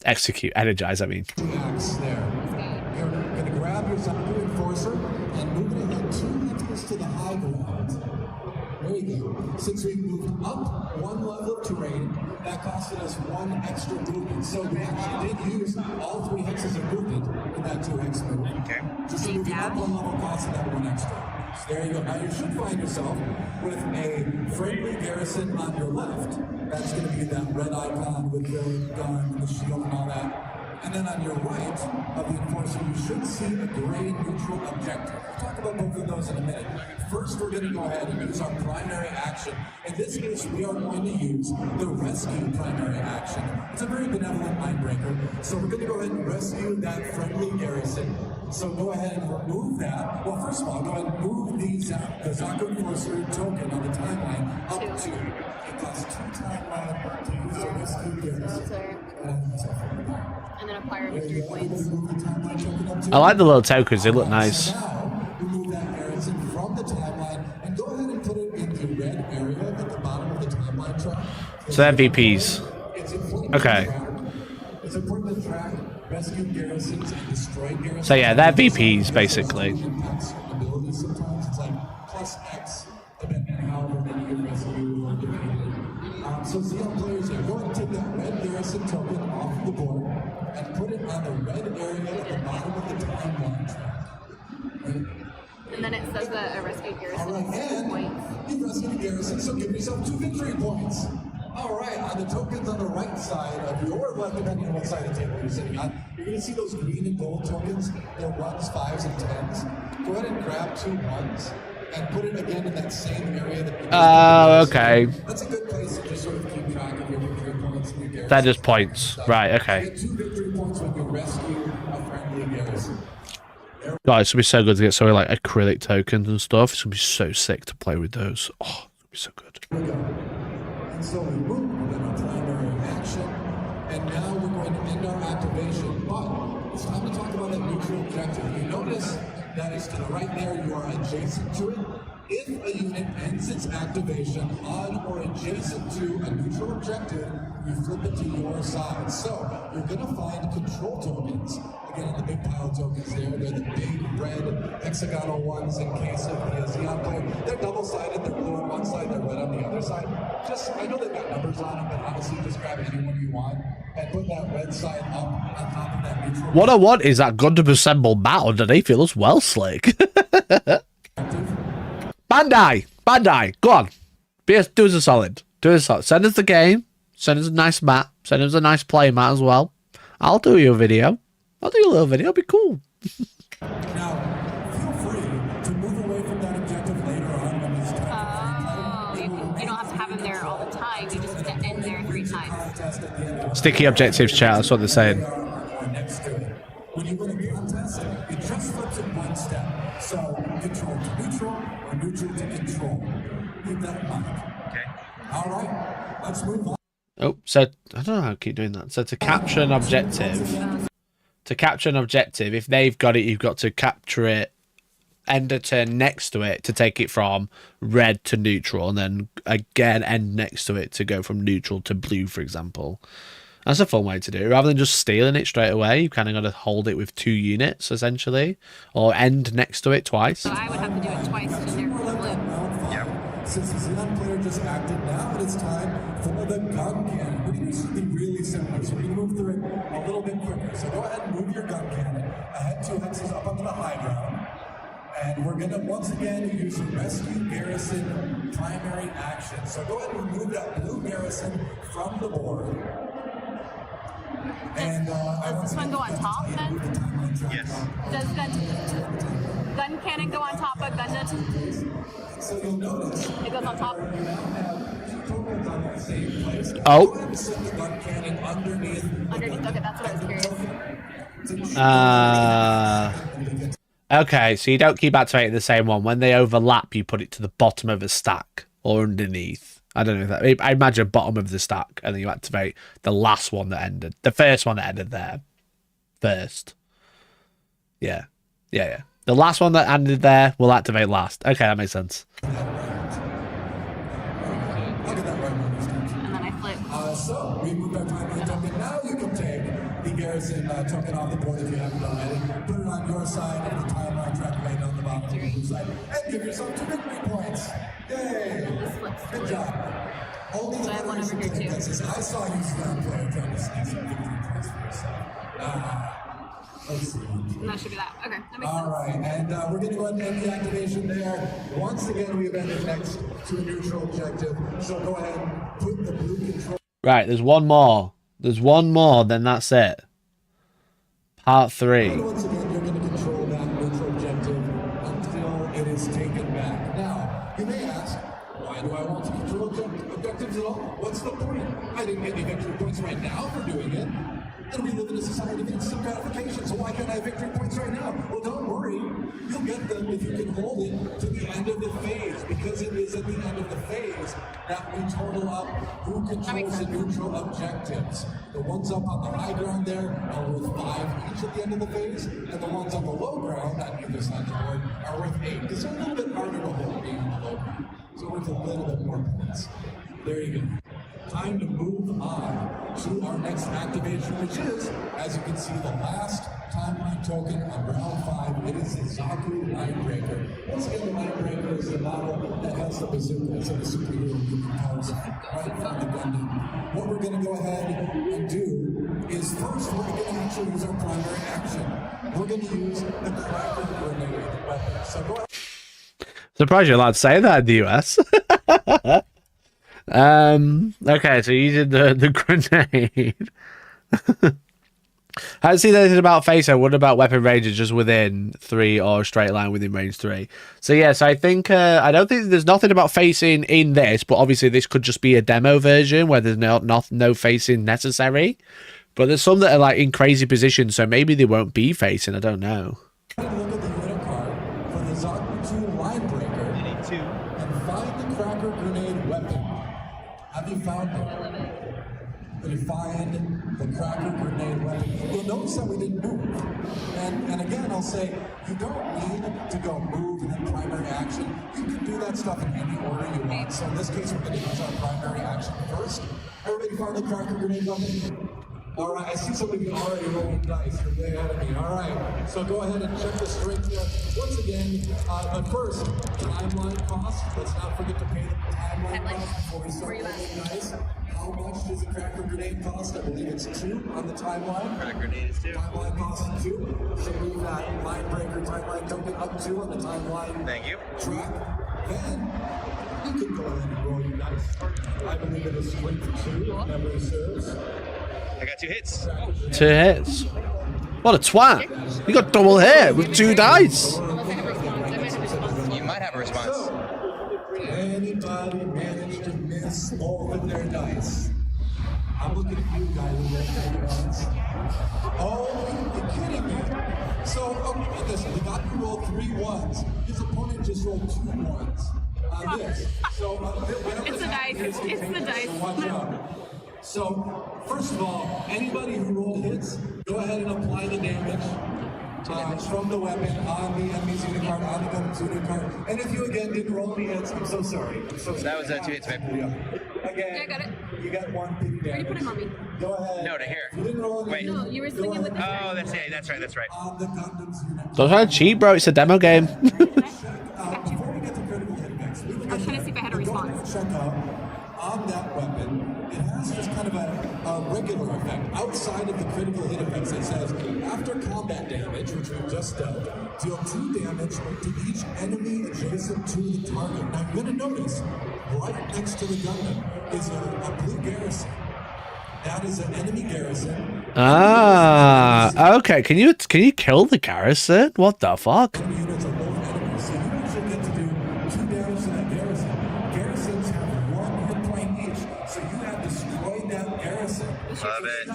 Execute, energize, I mean. You're going to grab your Zaku Enforcer and move it ahead 2 meters to the high ground. There you go. Since we moved up 1 level of terrain, that costed us 1 extra movement. So we actually did use all 3 hexes of movement in that 2-hex move. Okay. Just moving up 1 level costed that 1 extra. So there you go. Now you should find yourself with a friendly garrison on your left. That's going to be that red icon with the gun and the shield and all that. And then on your right of the Enforcer, you should see a gray neutral objective. We'll talk about both of those in a minute. First, we're going to go ahead and use our primary action. In this case, we are going to use the rescue primary action. It's a very benevolent mindbreaker. So we're going to go ahead and rescue that friendly garrison. So go ahead and remove that. Well, first of all, go ahead and move the Zaku Enforcer token on the timeline up to. It costs 2 timeline to use the rescue garrison. And then acquire victory points. I like the little tokens, they look nice. Now, remove that garrison from the timeline and go ahead and put it in the red area at the bottom of the timeline track. So they're VPs. Okay. It's important to track rescue garrisons and destroy garrisons. So yeah, they're VPs basically. Abilities sometimes it's like +X, depending on however many you rescue or defeated. So Xeon players, go ahead and take that red garrison token off the board and put it on the red area at the bottom of the timeline track. Right? And then it says that a rescue garrison All right, is 2 and points. you rescued a garrison, so give yourself 2 victory points. All right, on the tokens on the right side of your left, depending on what side of the table you're sitting on, you're going to see those green and gold tokens. They're 1s, 5s, and 10s. Go ahead and grab 2 1s and put it again in that same area that you just okay. That's a good place to just sort of keep track of your victory points and your garrison. They're just points. Right, okay. You get 2 victory points when you rescue a friendly garrison. God, it's gonna be so good to get some like acrylic tokens and stuff. It's gonna be so sick to play with those. Oh, it's gonna be so good. Here we go. And so we move in our primary action, and now we're going to end our activation. But it's time to talk about that neutral objective. You notice that is to the right there, you are adjacent to it. If a unit ends its activation on or adjacent to a neutral objective, you flip it to your side. So you're going to find control tokens. Again, the big pile of tokens there. They're the big red hexagonal ones in case of the Xeon player. They're double-sided. They're blue on one side, they're red on the other side. I know they've got numbers on them, but honestly, just grab any one you want and put that red side up on top of that neutral. What I want is that Gundam Assemble mat underneath. It looks well slick. Bandai, go on. Do us a solid. Send us the game. Send us a nice mat. Send us a nice play mat as well. I'll do you a video. I'll do you a little video. It'll be cool. Now, feel free to move away from that objective later on when it's time for free play. You don't have to have him there all the time. You just have to end there 3 times. Sticky objectives, chat. That's what they're saying. Next to it. When you win a contest, it just flips it 1 step. So, control to neutral or neutral to control. Keep that in mind. Okay. All right, let's move on. Oh, so I don't know how to keep doing that. So to capture an objective, if they've got it, you've got to capture it end a turn next to it to take it from red to neutral, and then again end next to it to go from neutral to blue, for example. That's a fun way to do it. Rather than just stealing it straight away, you kind of got to hold it with 2 units, essentially, or end next to it twice. So I would have to do it twice to do blue. Yeah. Since the Xenon player just acted, now it is time for the gun cannon. We're going to do something really similar, so we're going to move through it a little bit quicker. So go ahead and move your gun cannon ahead 2 hexes up onto the high ground. And we're going to, once again, use the rescue garrison primary action. So go ahead and remove that blue garrison from the board. And does this one go on top then? Yes. Does gun cannon go on top of Gundam? So you'll notice it goes on top. Oh. Underneath. Okay, that's what I was curious. Okay, so you don't keep activating the same one. When they overlap, you put it to the bottom of a stack or underneath. I don't know if that. I imagine bottom of the stack, and then you activate the last one that ended. The first one that ended there. First. Yeah. The last one that ended there will activate last. Okay, that makes sense. And then I flip. So, we moved our timeline token. Now you can take the garrison token off the board if you haven't already. Put it on your side of the timeline track right down the bottom of the blue side. And give yourself 2 victory points. Yay! Good job. Only the one over here too. I saw you stand player trying to sneak some victory points for yourself. Let's see. And that should be that. Okay, that makes sense. All right, and we're going to go ahead and end the activation there. Once again, we've ended next to a neutral objective. So go ahead and put the blue control. Right, there's one more. There's one more, then that's it. Part 3. Once again, you're going to control that neutral objective until it is taken back. Now, you may ask, why do I want to control objectives at all? What's the point? I didn't get any victory points right now for doing it. And we live in a society of instant gratification, so why can't I have victory points right now? Well, don't worry. You'll get them if you can hold it to the end of the phase, because it is at the end of the phase that we total up who controls the neutral objectives. The ones up on the high ground there are worth 5 each at the end of the phase, and the ones on the low ground, on either side of the board, are worth 8. Because they're a little bit harder to hold being on the low ground, so worth a little bit more points. There you go. Time to move on to our next activation, which is, as you can see, the last timeline token on round 5. It is the Zaku Linebreaker. Once again, the Linebreaker is the model that has the bazooka instead of superhero human powers right from the Gundam. What we're going to go ahead and do is first we're going to actually use our primary action. We're going to use the cracker grenade weapon. So go ahead. Surprised you're allowed to say that in the US. Okay, so you did the grenade. I haven't seen anything about Facer. What about weapon ranges just within 3 or straight line within range 3? So yes, I think I don't think there's nothing about facing in this, but obviously this could just be a demo version where there's no facing necessary. But there's some that are like in crazy positions, so maybe they won't be facing. I don't know. Look at the unit card for the Zaku 2 Linebreaker and find the cracker grenade weapon. Have you found it? When you find the cracker grenade weapon, you'll notice that we didn't move. And again, I'll say, you don't need to go move and then primary action. You can do that stuff in any order you want. So in this case, we're going to use our primary action first. Everybody found the cracker grenade weapon? All right, I see some of you already rolling dice. You're way ahead of me. All right, so go ahead and check the strength test once again. But first, timeline cost. Let's not forget to pay the timeline cost before we start rolling dice. How much does a cracker grenade cost? I believe it's 2 on the timeline. Cracker grenade is 2. Timeline cost is 2. So move that line breaker timeline token up 2 on the timeline. Thank you. Track. Then you can go ahead and roll your dice. I believe it is strength 2. Memory serves. I got 2 hits. 2 hits. What a twat! You got double hit with 2 dice. You might have a response. Anybody managed to miss all of their dice? I'm looking at you guys with your ones. Oh, you're kidding me. So, okay, listen, the guy who rolled 3 ones, his opponent just rolled 2 ones on this. So, it's the dice. It's the dice. So watch out. So, first of all, anybody who rolled hits, go ahead and apply the damage. from the weapon on the enemy's unit card, on the Gundam's unit card. And if you again didn't roll any hits, I'm so sorry. So that was 2 hits, babe. Again, Yeah, I got it. you got 1 pig damage. Or you put him on me. Go ahead. No, to here. You didn't roll any. Wait. No, you were swinging with this. Oh, that's right, that's right. On the Gundam's unit. Don't try to cheat, bro. It's a demo game. Before we get to critical hit effects, we I was trying to see if I had a response. check out on that weapon. It has just kind of a regular effect outside of the critical hit effects. It says after combat damage, which we've just dealt, deal 2 damage to each enemy adjacent to the target. Now you're gonna notice right next to the Gundam is a blue garrison. That is an enemy garrison. Ah, okay. Can you kill the garrison? What the fuck? Enemy units are both enemies, so you actually get to do 2 damage to that garrison. Garrisons have 1 hit point each, so you have destroyed that garrison. Love it.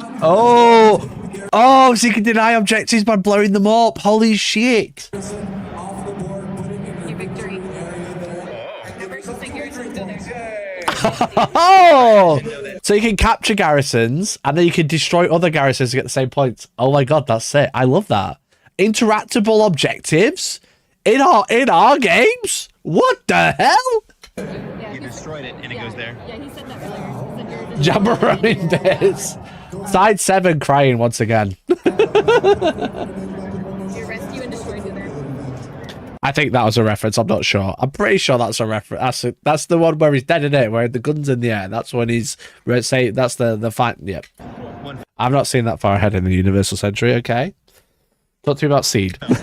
Oh, so you can deny objectives by blowing them up. Holy shit. Off the board, put it in Your victory. area there. The versus thing here is still there. Oh, so you can capture garrisons and then you can destroy other garrisons to get the same points. Oh my god, that's it. I love that. Interactable objectives in our games. What the hell? Yeah, You destroyed it, and it goes there. Yeah, he said that earlier. He said you're Jabberoni this. Side 7 crying once again. you rescue and destroy the other. I think that was a reference. I'm not sure. I'm pretty sure that's a reference. That's the one where he's dead in it, where the gun's in the air. That's when he's say that's the fight. Yep. I've not seen that far ahead in the Universal Century. Okay. Talk to me about Seed. So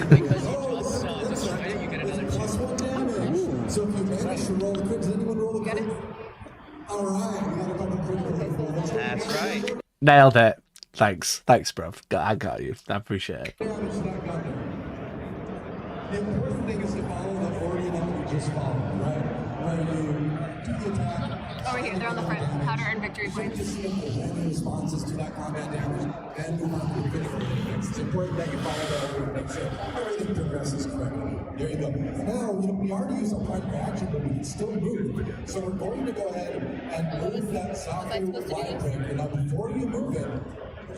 if you manage to roll the crit, does anyone roll the crit? All right, we got a couple critical hits. That's right. Nailed it. Thanks, bruv. I got you. I appreciate it. Damage to that Gundam. The important thing is to follow the order that we just followed, right? Where you do the attack. Over here, they're on the front. Powder and victory Check points. to see if there's any responses to that combat damage, and move on to the critical hit. It's important that you follow that order to make sure everything progresses correctly. There you go. Now, we already used our primary action, but we can still move. So we're going to go ahead and move that soccer line breaker. Now, before you move it,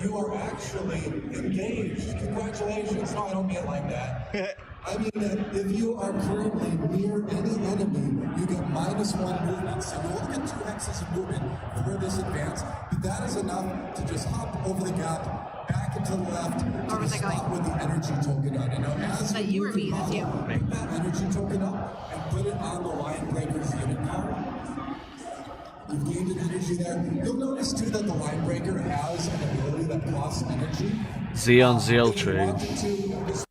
you are actually engaged. Congratulations. No, I don't mean it like that. I mean that if you are currently near any enemy, you get -1 movement. So you only get 2 hexes of movement for this advance, but that is enough to just hop over the gap, back and to the left, to the spot with the energy token on it. Now, as That you or me? That's you. pick that energy token up and put it on the line breaker's unit card. You've gained an energy there. You'll notice too that the line breaker has an ability that costs energy. Xeon Zeal If you Tree. wanted to,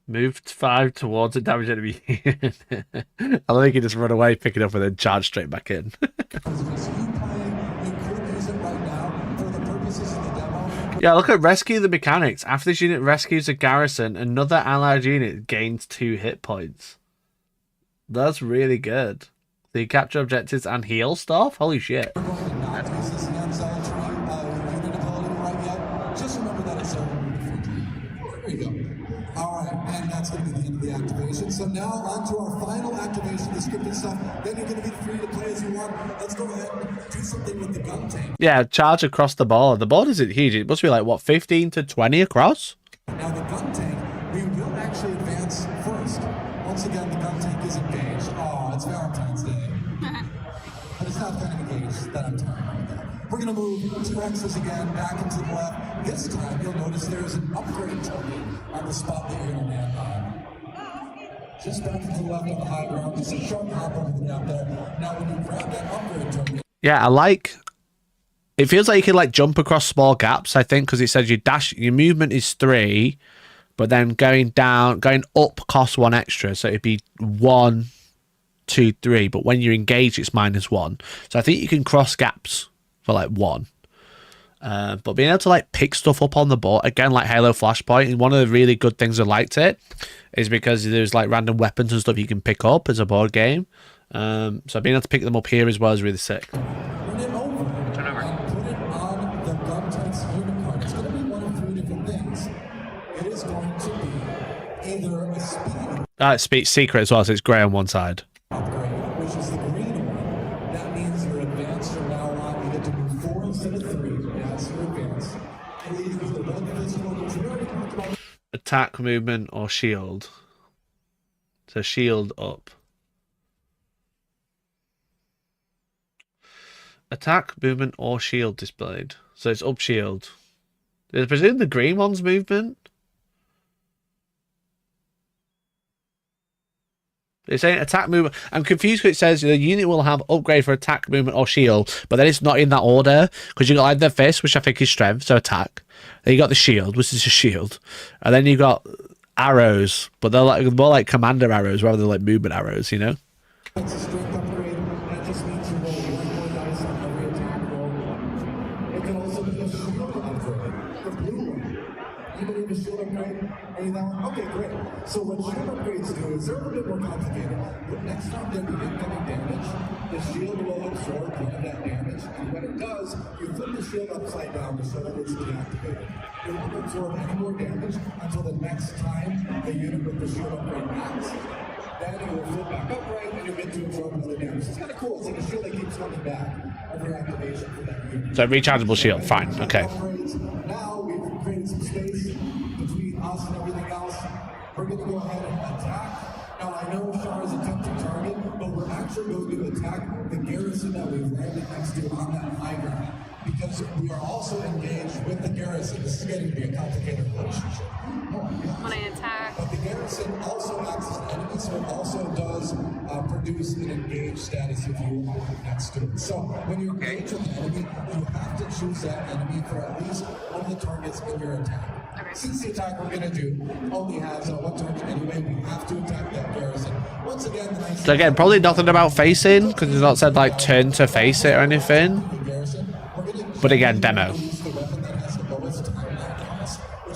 Moved 5 towards a damaged enemy. I think he just run away, pick it up, and then charge straight back in. Yeah, look at Rescue the Mechanics. After this unit rescues a garrison, another allied unit gains 2 hit points. That's really good. So you capture objectives and heal stuff? Holy shit. Just remember that it's over. There you go. All right, and that's going to be the end of the activation. So now on to our final activation, the scripted stuff. Then you're going to be free to play as you want. Let's go ahead and do something with the gun tank. Yeah, charge across the board. The board isn't huge. It must be like, what, 15 to 20 across? Now the gun tank, we will actually advance first. Once again, the gun tank is engaged. Oh, it's Valentine's Day. But it's not kind of engaged that I'm talking about that. We're going to move 2 hexes again, back into the left. This time, you'll notice there's an upgrade token on the spot that you're going to land on. Just back into the left on the high ground. Just a short hop over the gap there. Now, when you grab that upgrade token... Yeah, I like... It feels like you can, like, jump across small gaps, I think, because it says your movement is 3, but then going up costs 1 extra, so it'd be 1, 2, 3, but when you're engaged, it's -1. So I think you can cross gaps for, like, 1. But being able to, like, pick stuff up on the board, again, like Halo Flashpoint, and one of the really good things I liked it is because there's, like, random weapons and stuff you can pick up as a board game. So being able to pick them up here as well is really sick. Turn it over and put it on the gun tank's unit card. It's going to be one of 3 different things. It is going to be either a speed Secret as well, so it's grey on one side. upgrade, which is the green one. That means you're advanced from now on. You get to move 4 instead of 3 as you advance. It leaves the one physical, which we already talked about. attack, movement, or shield. So shield up. Attack, movement, or shield displayed. So it's up shield. I presume the green one's movement? It's saying attack, movement. I'm confused because it says the unit will have upgrade for attack, movement, or shield, but then it's not in that order because you got like the fist, which I think is strength, so attack. Then you got the shield, which is a shield, and then you got arrows, but they're like more like commander arrows rather than like movement arrows, you know. It's a strength upgrade. That just means you roll one more dice on every attack roll. It can also be a shield upgrade. The blue one. Anybody have a shield upgrade? Are you that one? Okay, great. So what shield upgrades do is they're a little bit more complicated. But next time there'll be incoming damage, the shield will absorb one of that damage. And when it does, you flip the shield upside down to show that it's deactivated. It won't absorb any more damage until the next time the unit with the shield upgrade acts. Then it will flip back upright and you get to absorb another damage. It's kind of cool. It's like a shield that keeps coming back every activation for that unit. So rechargeable shield, fine, okay. Now we've created some space between us and everything else. We're going to go ahead and attack. Now I know Char is a tempting target, but we're actually going to attack the garrison that we've landed next to on that high ground. Because we are also engaged with the garrison. This is getting to be a complicated relationship. When I attack. But the garrison also acts as an enemy, so it also does produce an engaged status if you are next to it. So when you engage with an enemy, you have to choose that enemy for at least one of the targets in your attack. Okay. Since the attack we're going to do only has one target anyway, we have to attack that garrison. Once again, so again, probably nothing about facing, because it's not said like turn to face it or anything. But again, demo. Which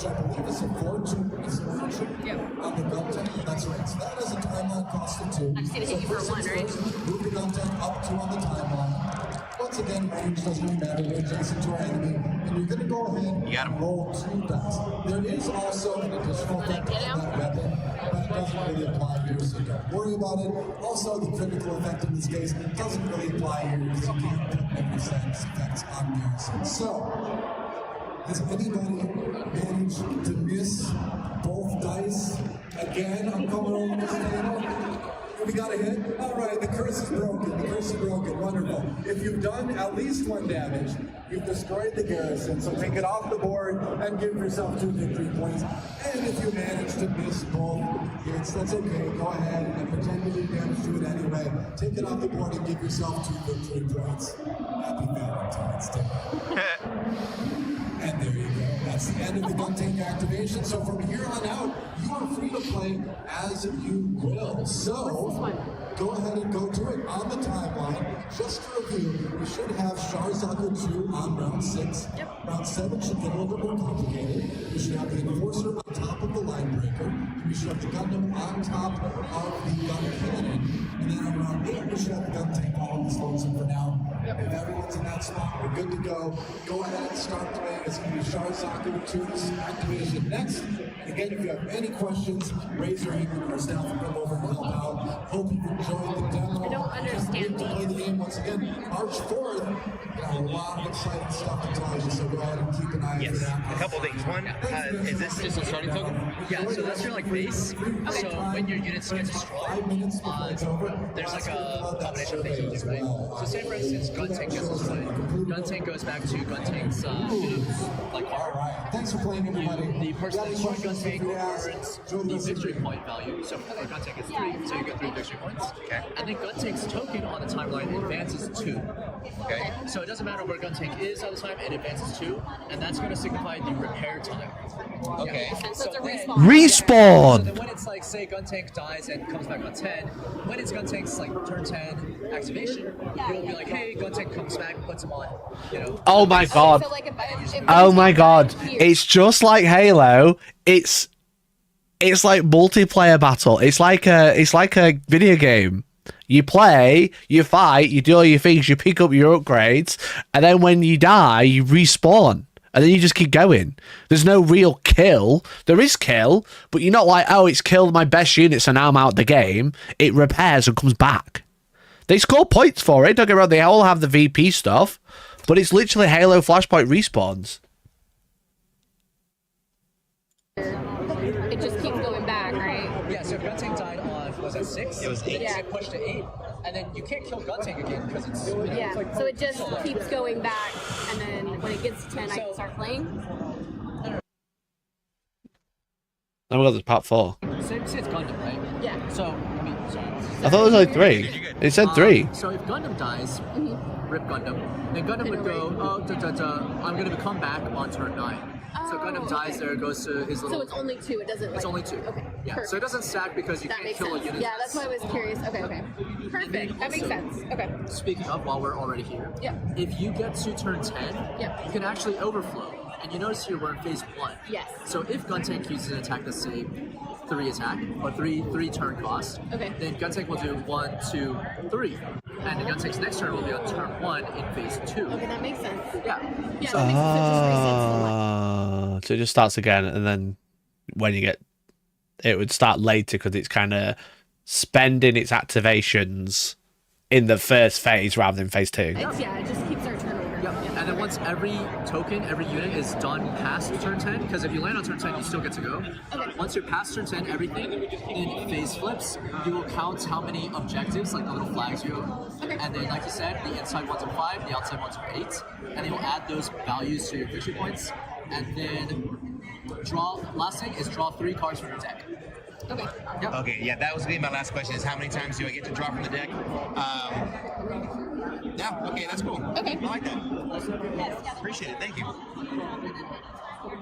I believe is a 4-2 acceleration. Yep. On the gun tank. That's right. So that has a timeline cost of 2. I just need to hit you for 1, right? Move the gun tank up 2 on the timeline. Once again, range doesn't really matter. We're adjacent to our enemy. And you're going to go ahead and roll 2 dice. There is also an additional effect on that weapon, but it doesn't really apply here, so don't worry about it. Also, the critical effect in this case doesn't really apply here because you can't put any status effects on garrison. So, has anybody managed to miss both dice? Again, I'm coming over this table. We got a hit? All right, the curse is broken. The curse is broken. Wonderful. If you've done at least 1 damage, you've destroyed the garrison, so take it off the board and give yourself 2 victory points. And if you manage to miss both hits, that's okay. Go ahead and pretend you did damage to it anyway. Take it off the board and give yourself 2 victory points. Happy Valentine's Day. And there you go. That's the end of the gun tank activation. So from here on out, you are free to play as you will. So go ahead and go to it on the timeline. Just to review, we should have Sharzaka 2 on round 6. Yep. Round 7 should get a little bit more complicated. We should have the Enforcer on top of the Line Breaker. We should have the Gundam on top of the Gun Cannon. And then on round 8, we should have the gun tank all disposal for now. If everyone's in that spot, we're good to go. Go ahead and start playing. It's going to be Sharzaka 2's activation next. Again, if you have any questions, raise your hand and our staff will come over and help out. Hope you enjoyed the demo. I don't understand. To play the game once again. March 4th, got a lot of exciting stuff to tell you, so go ahead and keep an eye out for that. A couple things. One, is this just a starting token? Yeah, so that's your like base. So when your units get destroyed, there's like a combination of things, right? So say for instance, gun tank gets destroyed. Gun tank goes back to gun tank's like car. Thanks for playing, everybody. The person that destroyed gun tank earns the victory point value. So our gun tank is 3, so you get 3 victory points. Okay. And then gun tank's token on the timeline advances 2. Okay. So it doesn't matter where gun tank is at the time, it advances 2, and that's going to signify the repair time. Okay. So it's a respawn. Respawn! So then when it's like, say, gun tank dies and comes back on 10, when it's gun tank's like turn 10 activation, it'll be like, hey, gun tank comes back, puts him on, you know. Oh my god. So like if Oh my god. It's just like Halo. It's like multiplayer battle. It's like a video game. You play, you fight, you do all your things, you pick up your upgrades, and then when you die, you respawn. And then you just keep going. There's no real kill. There is kill, but you're not like, oh, it's killed my best unit, so now I'm out of the game. It repairs and comes back. They score points for it. Don't get me wrong, they all have the VP stuff, but it's literally Halo Flashpoint respawns. It was 8. Yeah, pushed to 8, and then you can't kill Guntank again because it's Yeah, so it just keeps going back, and then when it gets to 10, I can start playing. Oh my god, there's part 4. Say it's Gundam, right? Yeah. So, I mean, I thought it was like 3. It said 3. So if Gundam dies, rip Gundam, then Gundam would go, oh, I'm going to come back on turn 9. So Gundam dies there, goes to his little... So it's only 2, it doesn't It's like... only 2. Okay. Yeah, Perfect. so it doesn't stack because you That can't makes kill sense. a unit. Yeah, that's why I was curious. Okay. Perfect. That makes sense. Okay. Speaking of, while we're already here, if you get to turn 10, you can actually overflow. And you notice here we're in phase 1. Yes. So if Guntank uses an attack that's say 3 attack or 3 turn cost, then Guntank will do 1, 2, 3. And the Guntank's next turn will be on turn 1 in phase 2. Okay, that makes sense. Yeah. Yeah, that makes sense. It just resets So it just starts again, and then when you get... It would start later because it's kind of spending its activations in the first phase rather than phase 2. it just keeps our turn over. And then once every token, every unit is done past turn 10, because if you land on turn 10, you still get to go. Once you're past turn 10, everything in phase flips, you will count how many objectives, like the little flags you own. And then, like you said, the inside ones are 5, the outside ones are 8. And then you'll add those values to your victory points. And then last thing is draw 3 cards from your deck. Okay. Okay, yeah, that was gonna be my last question, is how many times do I get to draw from the deck? Yeah, okay, that's cool. Okay. I like that. Yes. Appreciate it, thank you. I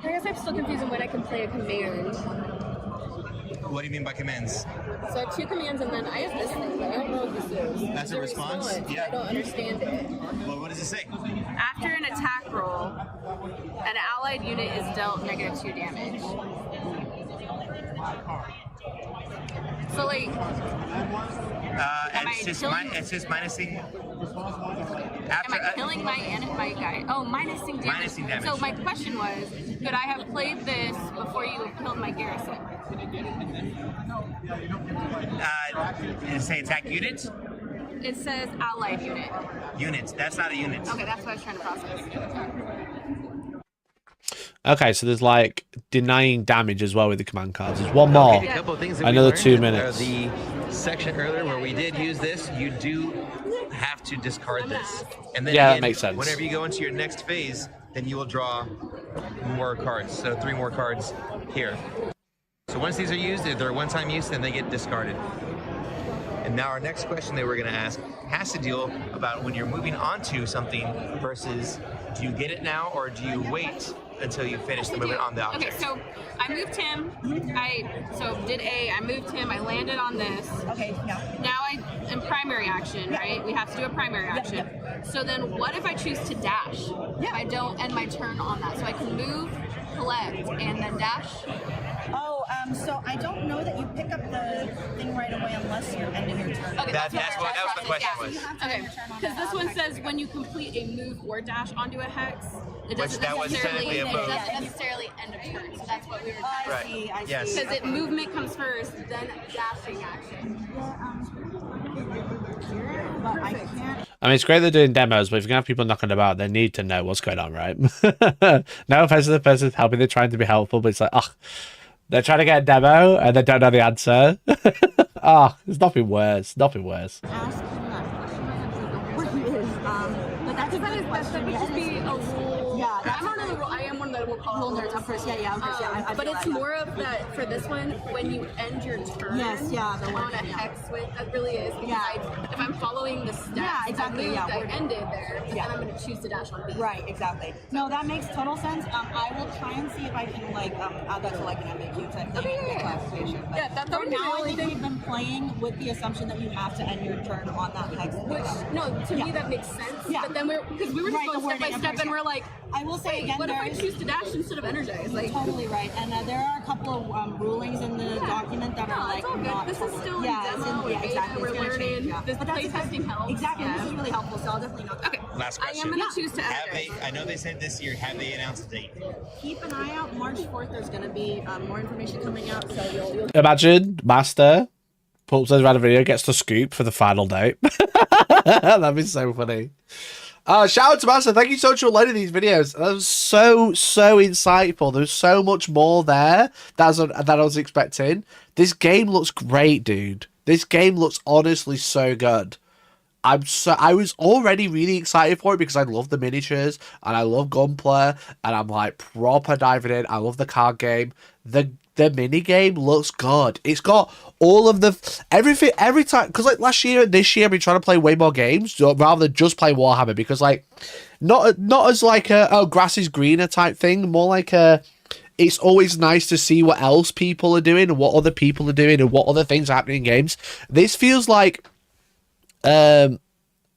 guess I'm still confused on when I can play a command. What do you mean by commands? So I have 2 commands, and then I have this thing, but I don't know what this is. That's a response? Yeah. I don't understand it. Well, what does it say? After an attack roll, an allied unit is dealt -2 damage. So like, it's just minusing. Am I killing my guy? Oh, minusing damage. Minusing damage. So my question was, could I have played this before you have killed my garrison? Did it say attack unit? It says allied unit. Unit. That's not a unit. Okay, that's what I was trying to process. Okay, so there's like denying damage as well with the command cards. There's one more. Okay, a couple of things that Another we 2 learned, minutes. The section earlier where we did use this, you do have to discard this. And then Yeah, that again, makes sense. Whenever you go into your next phase, then you will draw more cards. So 3 more cards here. So once these are used, if they're one-time use, then they get discarded. And now our next question that we're going to ask has to deal about when you're moving on to something versus do you get it now or do you wait until you finish the movement on the object? Okay, so I moved him. I moved him. I landed on this. Okay, yeah. Now I am primary action, right? We have to do a primary action. So then what if I choose to dash? Yeah. I don't end my turn on that. So I can move, collect, and then dash. Oh, so I don't know that you pick up the thing right away unless you're ending your turn. Okay, that was the question was. Okay, because this one says when you complete a move or dash onto a hex, it Which doesn't that was technically a move. necessarily end of turn. So that's what we were trying Right. to see. Yes. Because movement comes first, then dashing action. But I can't. I mean, it's great they're doing demos, but if you're going to have people knocking about, they need to know what's going on, right? No offense to the person helping, they're trying to be helpful, but it's like, they're trying to get a demo and they don't know the answer. It's nothing worse. Nothing worse. Ask him that question. Where he is. But that's That would just be a rule. Yeah, I'm not the rule. I am one of the rule nerds. Of course, yeah. But it's more of that for this one when you end your turn. Yes, yeah, the one on a hex switch. That really is because if I'm following the steps, exactly. I ended there. But then I'm going to choose to dash on B. Right, exactly. No, that makes total sense. I will try and see if I can add that to like an FAQ type thing. Classification. Yeah, that for would now, be I think we've been playing with the assumption that you have to end your turn on that hex. To me that makes sense. Yeah. But then because we were just going step by step, and we're like, I will say again, what if I choose to dash instead of energize? Like totally right. And there are a couple of rulings in the document that are like not. This is still demo. Exactly. We're learning. This but that's playtesting helps. Exactly. This is really helpful. So I'll definitely note that. Okay. Last question. I am going to choose to energize. I know they said this year. Have they announced a date? Keep an eye out. March 4th. There's going to be more information coming out. So you'll Imagine Master pulls around a video, gets the scoop for the final date. That'd be so funny. Shout out to Master. Thank you so much for loading these videos. That was so insightful. There's so much more there that I was expecting. This game looks great, dude. This game looks honestly so good. I was already really excited for it because I love the miniatures and I love gunplay and I'm like proper diving in. I love the card game. The mini game looks good. It's got all of everything every time, because like last year and this year I've been trying to play way more games rather than just play Warhammer, because like not as like a grass is greener type thing, more like it's always nice to see what else people are doing and what other people are doing and what other things are happening in games. This feels like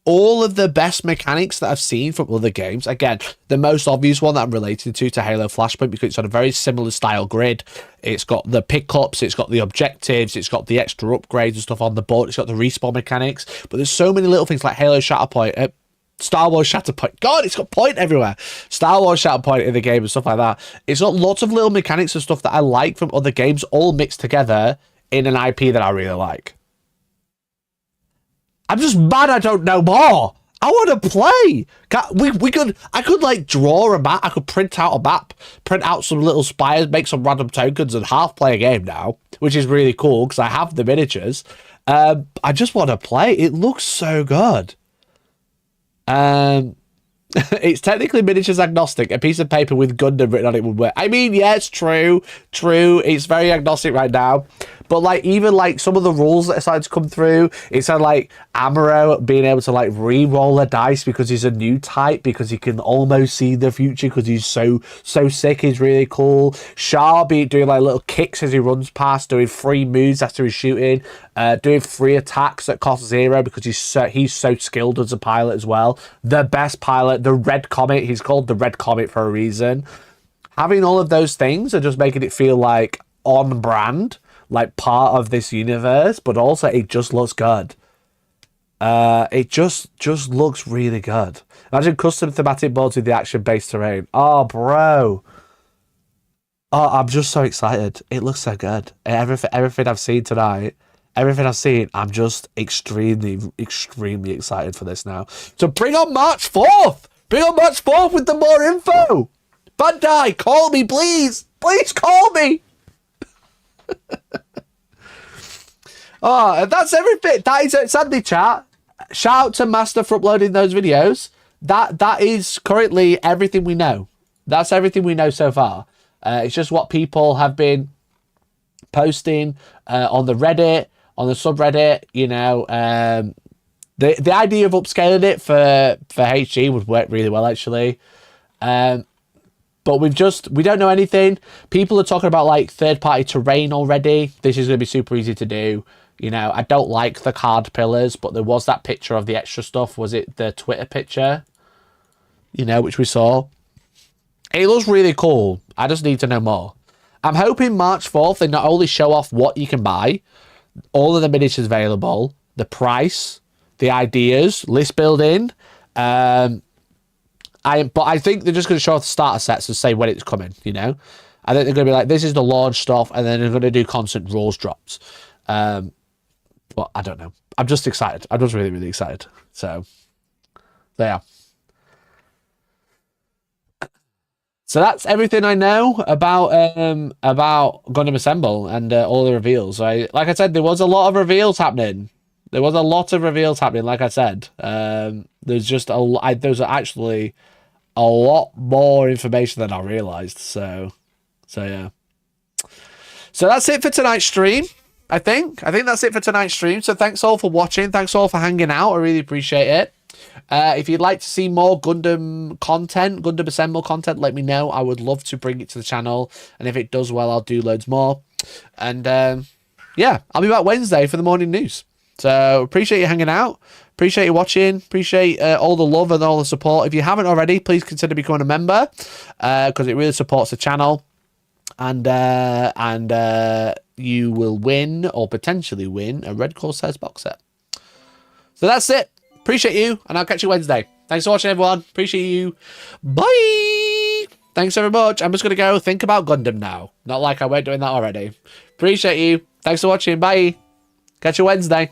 all of the best mechanics that I've seen from other games. Again, the most obvious one that I'm related to Halo Flashpoint, because it's on a very similar style grid. It's got the pickups, it's got the objectives, it's got the extra upgrades and stuff on the board, it's got the respawn mechanics, but there's so many little things like Halo Shatterpoint, Star Wars Shatterpoint. God, it's got point everywhere. Star Wars Shatterpoint in the game and stuff like that. It's got lots of little mechanics and stuff that I like from other games, all mixed together in an IP that I really like. I'm just mad I don't know more. I want to play. I could like draw a map. I could print out a map, print out some little spires, make some random tokens, and half play a game now, which is really cool because I have the miniatures. I just want to play. It looks so good. It's technically miniatures agnostic. A piece of paper with Gundam written on it would work. I mean, yeah, it's true. It's very agnostic right now. But like, even like some of the rules that are starting to come through, it's like Amaro being able to like re-roll a dice because he's a new type, because he can almost see the future because he's so sick, is really cool. Shah doing like little kicks as he runs past, doing free moves after he's shooting, doing free attacks that cost 0 because he's so skilled as a pilot as well. The best pilot, the Red Comet, he's called the Red Comet for a reason. Having all of those things are just making it feel like on brand, like part of this universe, but also it just looks good. It just looks really good. Imagine custom thematic boards with the action-based terrain. Oh, bro. Oh, I'm just so excited. It looks so good. Everything I've seen tonight, I'm just extremely excited for this now. So bring on March 4th! Bring on March 4th with the more info! Bandai, call me, please! Please call me! Oh, and that's everything. That is it. Sadly, chat. Shout out to Master for uploading those videos. That is currently everything we know. That's everything we know so far. It's just what people have been posting on the Reddit, on the subreddit. You know, the idea of upscaling it for HG would work really well, actually. But we don't know anything. People are talking about like third-party terrain already. This is going to be super easy to do. You know, I don't like the card pillars, but there was that picture of the extra stuff. Was it the Twitter picture? You know, which we saw. It looks really cool. I just need to know more. I'm hoping March 4th they not only show off what you can buy, all of the miniatures available, the price, the ideas, list building. But I think they're just going to show off the starter sets and say when it's coming, you know? I think they're going to be like, this is the launch stuff, and then they're going to do constant rules drops. But I don't know. I'm just excited. I'm just really, really excited. So, there. So that's everything I know about Gundam Assemble and all the reveals. Like I said, there was a lot of reveals happening. Like I said, there's actually a lot more information than I realized. So yeah. So that's it for tonight's stream. I think that's it for tonight's stream. So thanks all for watching. Thanks all for hanging out. I really appreciate it. If you'd like to see more Gundam content, Gundam Assemble content, let me know. I would love to bring it to the channel. And if it does well, I'll do loads more. And yeah, I'll be back Wednesday for the morning news. So appreciate you hanging out. Appreciate you watching. Appreciate all the love and all the support. If you haven't already, please consider becoming a member because it really supports the channel. And you will win or potentially win a Red Corsairs box set. So that's it. Appreciate you, and I'll catch you Wednesday. Thanks for watching, everyone. Appreciate you. Bye. Thanks very much. I'm just going to go think about Gundam now. Not like I weren't doing that already. Appreciate you. Thanks for watching. Bye. Catch you Wednesday.